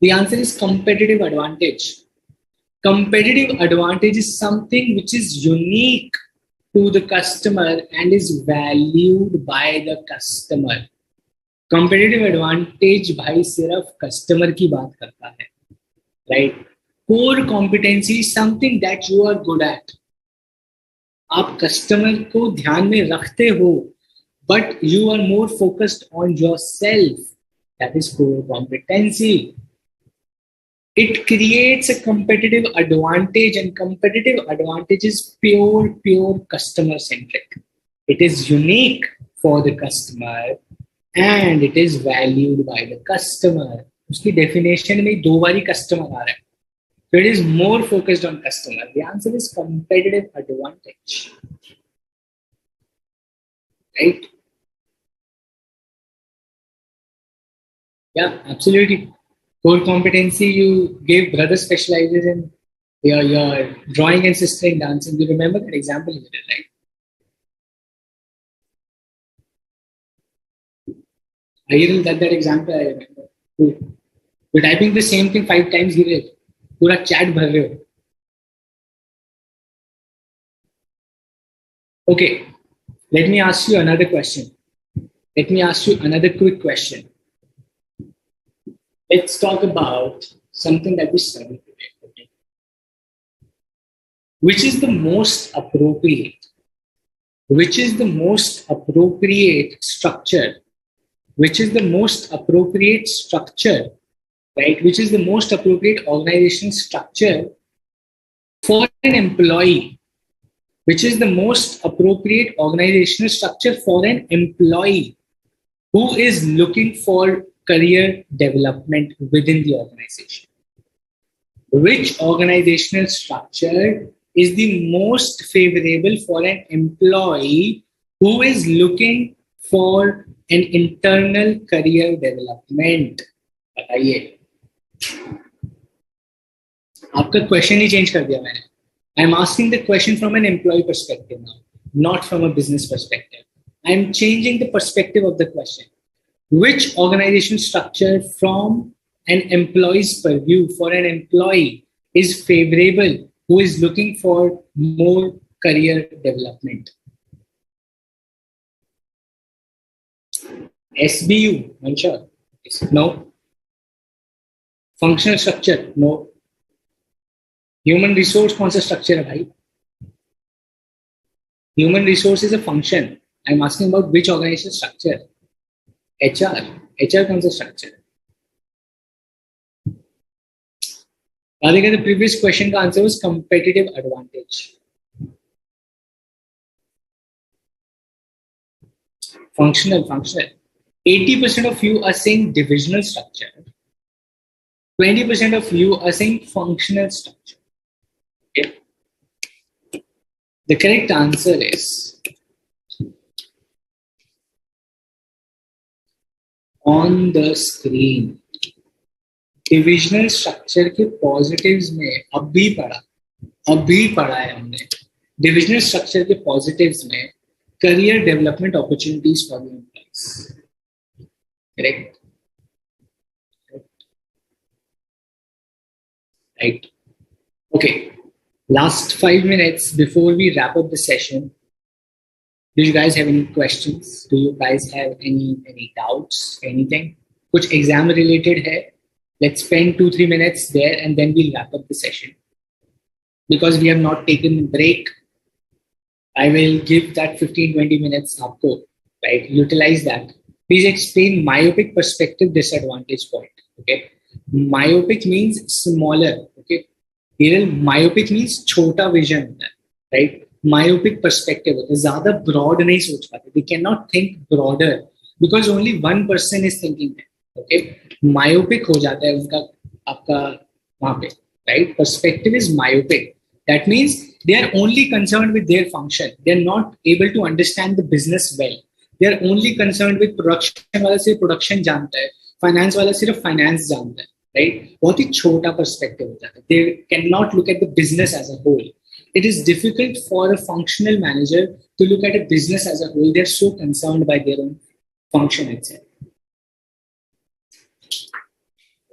The answer is competitive advantage. Competitive advantage is something which is unique to the customer and is valued by the customer. Competitive advantage भाई सिर्फ customer की बात करता है, right? Core competency is something that you are good at. आप customer को ध्यान में रखते हो, but you are more focused on yourself. That is core competency. It creates a competitive advantage, and competitive advantage is pure customer centric. It is unique for the customer and it is valued by the customer. उसकी definition में दो बारी customer आ रहा है. So it is more focused on customer. The answer is competitive advantage. right? Yeah, absolutely. Core competency, you gave brother specializes in your drawing and sister in dancing. You remember that example you did, right? I didn't get that example, I remember. You're typing the same thing 5 times, he did. पूरा chat भर रहे हो. Okay, let me ask you another question. Let me ask you another quick question. Let's talk about something that we studied today. Okay? Which is the most appropriate? Which is the most appropriate structure? Which is the most appropriate structure, right? Which is the most appropriate organization structure for an employee? Which is the most appropriate organizational structure for an employee who is looking for career development within the organization? Which organizational structure is the most favorable for an employee who is looking for an internal career development? बताइए. आपका question ही change कर दिया मैंने. I am asking the question from an employee perspective now, not from a business perspective. I am changing the perspective of the question. Which organization structure from an employee's purview for an employee is favorable who is looking for more career development? SBU, Mansha? No. Functional structure? No. Human resource कौन सा structure है भाई? Human resource is a function. I'm asking about which organization structure. HR. HR कौन सा structure? Radhika, the previous question का answer was competitive advantage. Functional. 80% of you are saying divisional structure. 20% of you are saying functional structure. Okay. The correct answer is on the screen. Divisional structure के positives में अभी पढ़ा है हमने. Divisional structure के positives में career development opportunities for the employees. Correct, right. Okay, last 5 minutes before we wrap up the session. Do you guys have any questions? Do you guys have any doubts? Anything? कुछ exam related है? Let's spend 2-3 minutes there and then we'll wrap up the session. Because we have not taken a break, I will give that 15-20 minutes आपको, right? Utilize that. Please explain myopic perspective disadvantage point. Okay, myopic means smaller. Okay, here myopic means छोटा vision, right? Myopic perspective ज़्यादा broad नहीं सोच पाते. We cannot think broader because only one person is thinking that. Okay, myopic हो जाता है उनका आपका वहाँ पे, right? Perspective is myopic. That means they are only concerned with their function. They are not able to understand the business well. They are only concerned with production. वाला सिर्फ production जानता है, finance वाला सिर्फ finance जानता है, right? बहुत ही छोटा perspective हो जाता है. They cannot look at the business as a whole. It is difficult for a functional manager to look at a business as a whole. They are so concerned by their own function itself.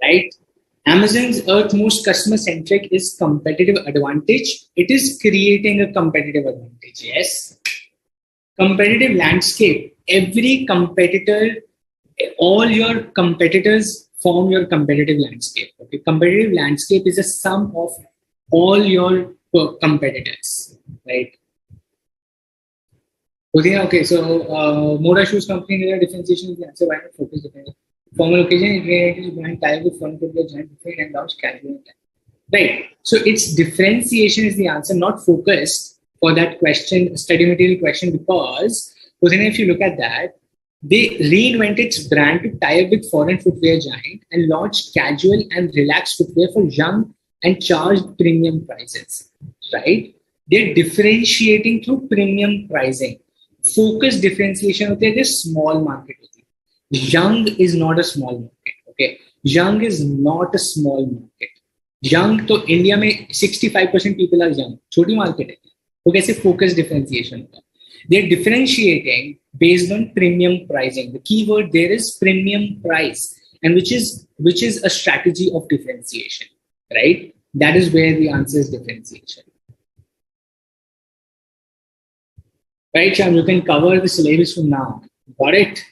Right? Amazon's earthmost customer centric is competitive advantage. It is creating a competitive advantage. Yes. Competitive landscape. Every competitor, all your competitors form your competitive landscape. Okay. Competitive landscape is a sum of all your competitors. Right? Okay. So, Moda Shoes Company differentiation is the answer. Why not focus differently? Formal occasion, it behind tie with front of the giant different and launch casual. Right. So its differentiation is the answer, not focused for that question, study material question, because if you look at that, they reinvented its brand to tie up with foreign footwear giant and launched casual and relaxed footwear for young and charged premium prices. Right. They're differentiating through premium pricing. focus differentiation होते हैं, small market होती है. Young is not a small market. Okay, young is not a small market. Young तो India में 65% people are young. छोटी market है. तो कैसे focus differentiation होता है? They're differentiating based on premium pricing. The keyword there is premium price, and which is a strategy of differentiation, right? That is where the answer is differentiation. Right, Sham, you can cover the syllabus from now. Got it?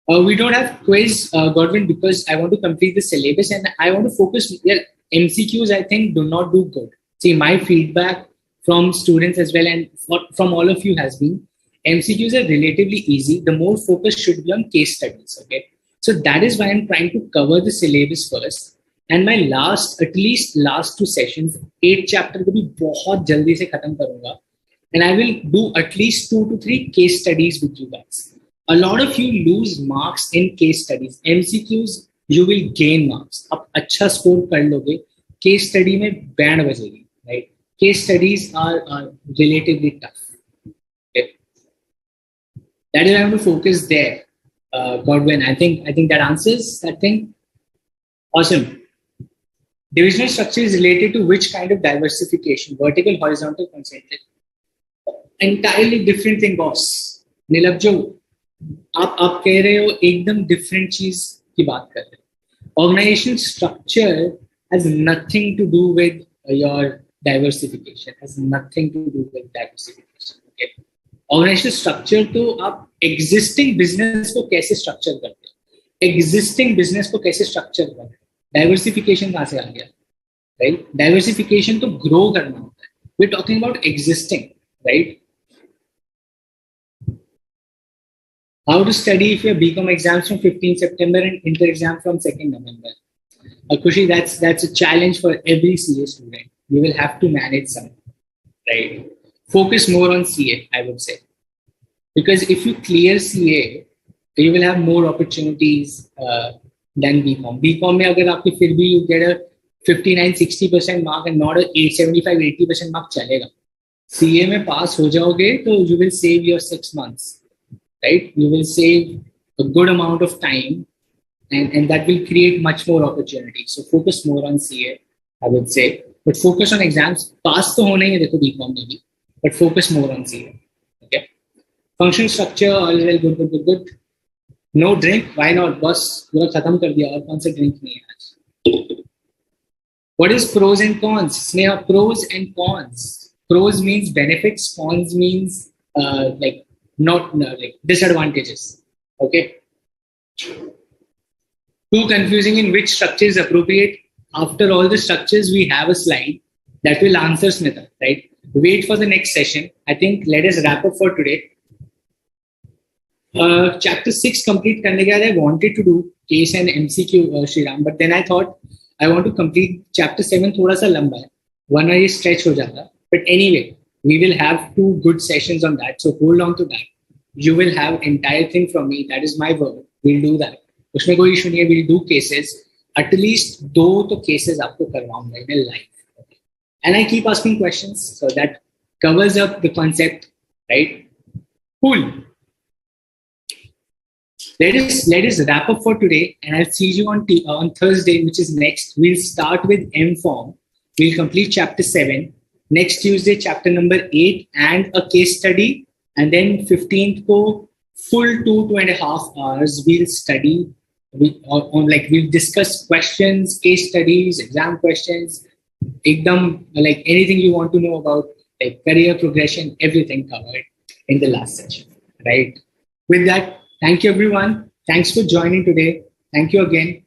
We don't have quiz, Godwin, because I want to complete the syllabus and I want to focus. Yeah, MCQs, I think, do not do good. See, my feedback from students as well and from all of you has been MCQs are relatively easy. The more focus should be on case studies. Okay, so that is why I'm trying to cover the syllabus first. And my at least last 2 sessions, 8 chapter को भी बहुत जल्दी से खत्म करूँगा. And I will do at least 2 to 3 case studies with you guys. A lot of you lose marks in case studies. MCQs, you will gain marks. आप अच्छा score कर लोगे. Case study में band बजेगी, right? Case studies are relatively tough. Okay. That is why I want to focus there. Godwin, I think that answers that thing. Awesome. Divisional structure is related to which kind of diversification? Vertical, horizontal, concentric. Entirely different thing, boss. Neelabh जो आप कह रहे हो एकदम different चीज की बात कर रहे हो. Organizational structure has nothing to do with your diversification. Has nothing to do with diversification. Okay. Organizational structure तो आप existing business को कैसे structure करते हो? Existing business को कैसे structure करते हो? Diversification कहाँ से आ गया? Right? Diversification तो grow करना होता है. We're talking about existing, right? How to study if your BCom exams from 15 September and inter exam from 2nd November? Kushi, that's a challenge for every CA student. You will have to manage something, right? Focus more on CA, I would say. Because if you clear CA, you will have more opportunities than BCom. BCom में अगर आपके फिर भी you get a 59-60% mark and not a 75-80% mark चलेगा. CA में pass हो जाओगे तो you will save your 6 months. Right? You will save a good amount of time and that will create much more opportunity. So focus more on CA, I would say. But focus on exams. Pass तो होना ही है देखो BCom में भी. But focus more on CA. Okay? Function structure, all well, good. No drink? Why not? बस पूरा खत्म कर दिया और कौन सा drink नहीं है आज. What is pros and cons? Sneha, pros and cons. Pros means benefits. Cons means like disadvantages. Okay. Too confusing in which structure is appropriate. After all the structures, we have a slide that will answer Smita, right? Wait for the next session. I think let us wrap up for today. Chapter 6 complete करने के बाद I wanted to do case and MCQ, Shriram, but then I thought I want to complete chapter 7 थोड़ा सा लंबा है, वरना ये stretch हो जाता. But anyway, we will have 2 good sessions on that. So hold on to that. You will have entire thing from me. That is my word. We'll do that. उसमें कोई issue नहीं है. We'll do cases. At least 2 तो cases आपको करवाऊंगा in a live. Okay. And I keep asking questions. So that covers up the concept, right? Cool. Let us wrap up for today. And I'll see you on Thursday, which is next. We'll start with M form. We'll complete chapter 7. Next Tuesday, chapter number 8 and a case study. And then 15th ko full 2.5 hours we'll study. We'll discuss questions, case studies, exam questions, ekdam, like anything you want to know about like career progression, everything covered in the last session, right? With that, thank you everyone. Thanks for joining today. Thank you again.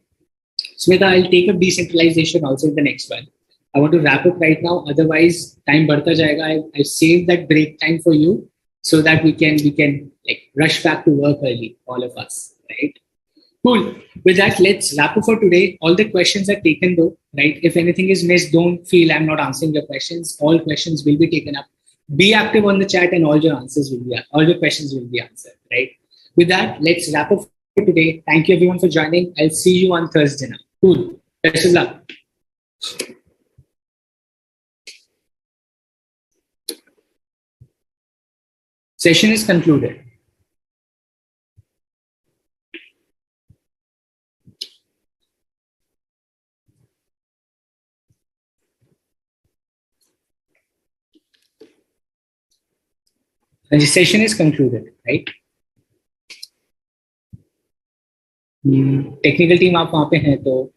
Smita, I'll take up decentralization also in the next one. I want to wrap up right now. Otherwise, time बढ़ता जाएगा. I saved that break time for you so that we can like rush back to work early, all of us, right? Cool. With that, let's wrap up for today. All the questions are taken though, right? If anything is missed, don't feel I'm not answering your questions. All questions will be taken up. Be active on the chat and all your questions will be answered, right? With that, let's wrap up for today. Thank you everyone for joining. I'll see you on Thursday now. Cool. Best of luck. Session is concluded. And the session is concluded, right? Technical team आप वहाँ पे हैं तो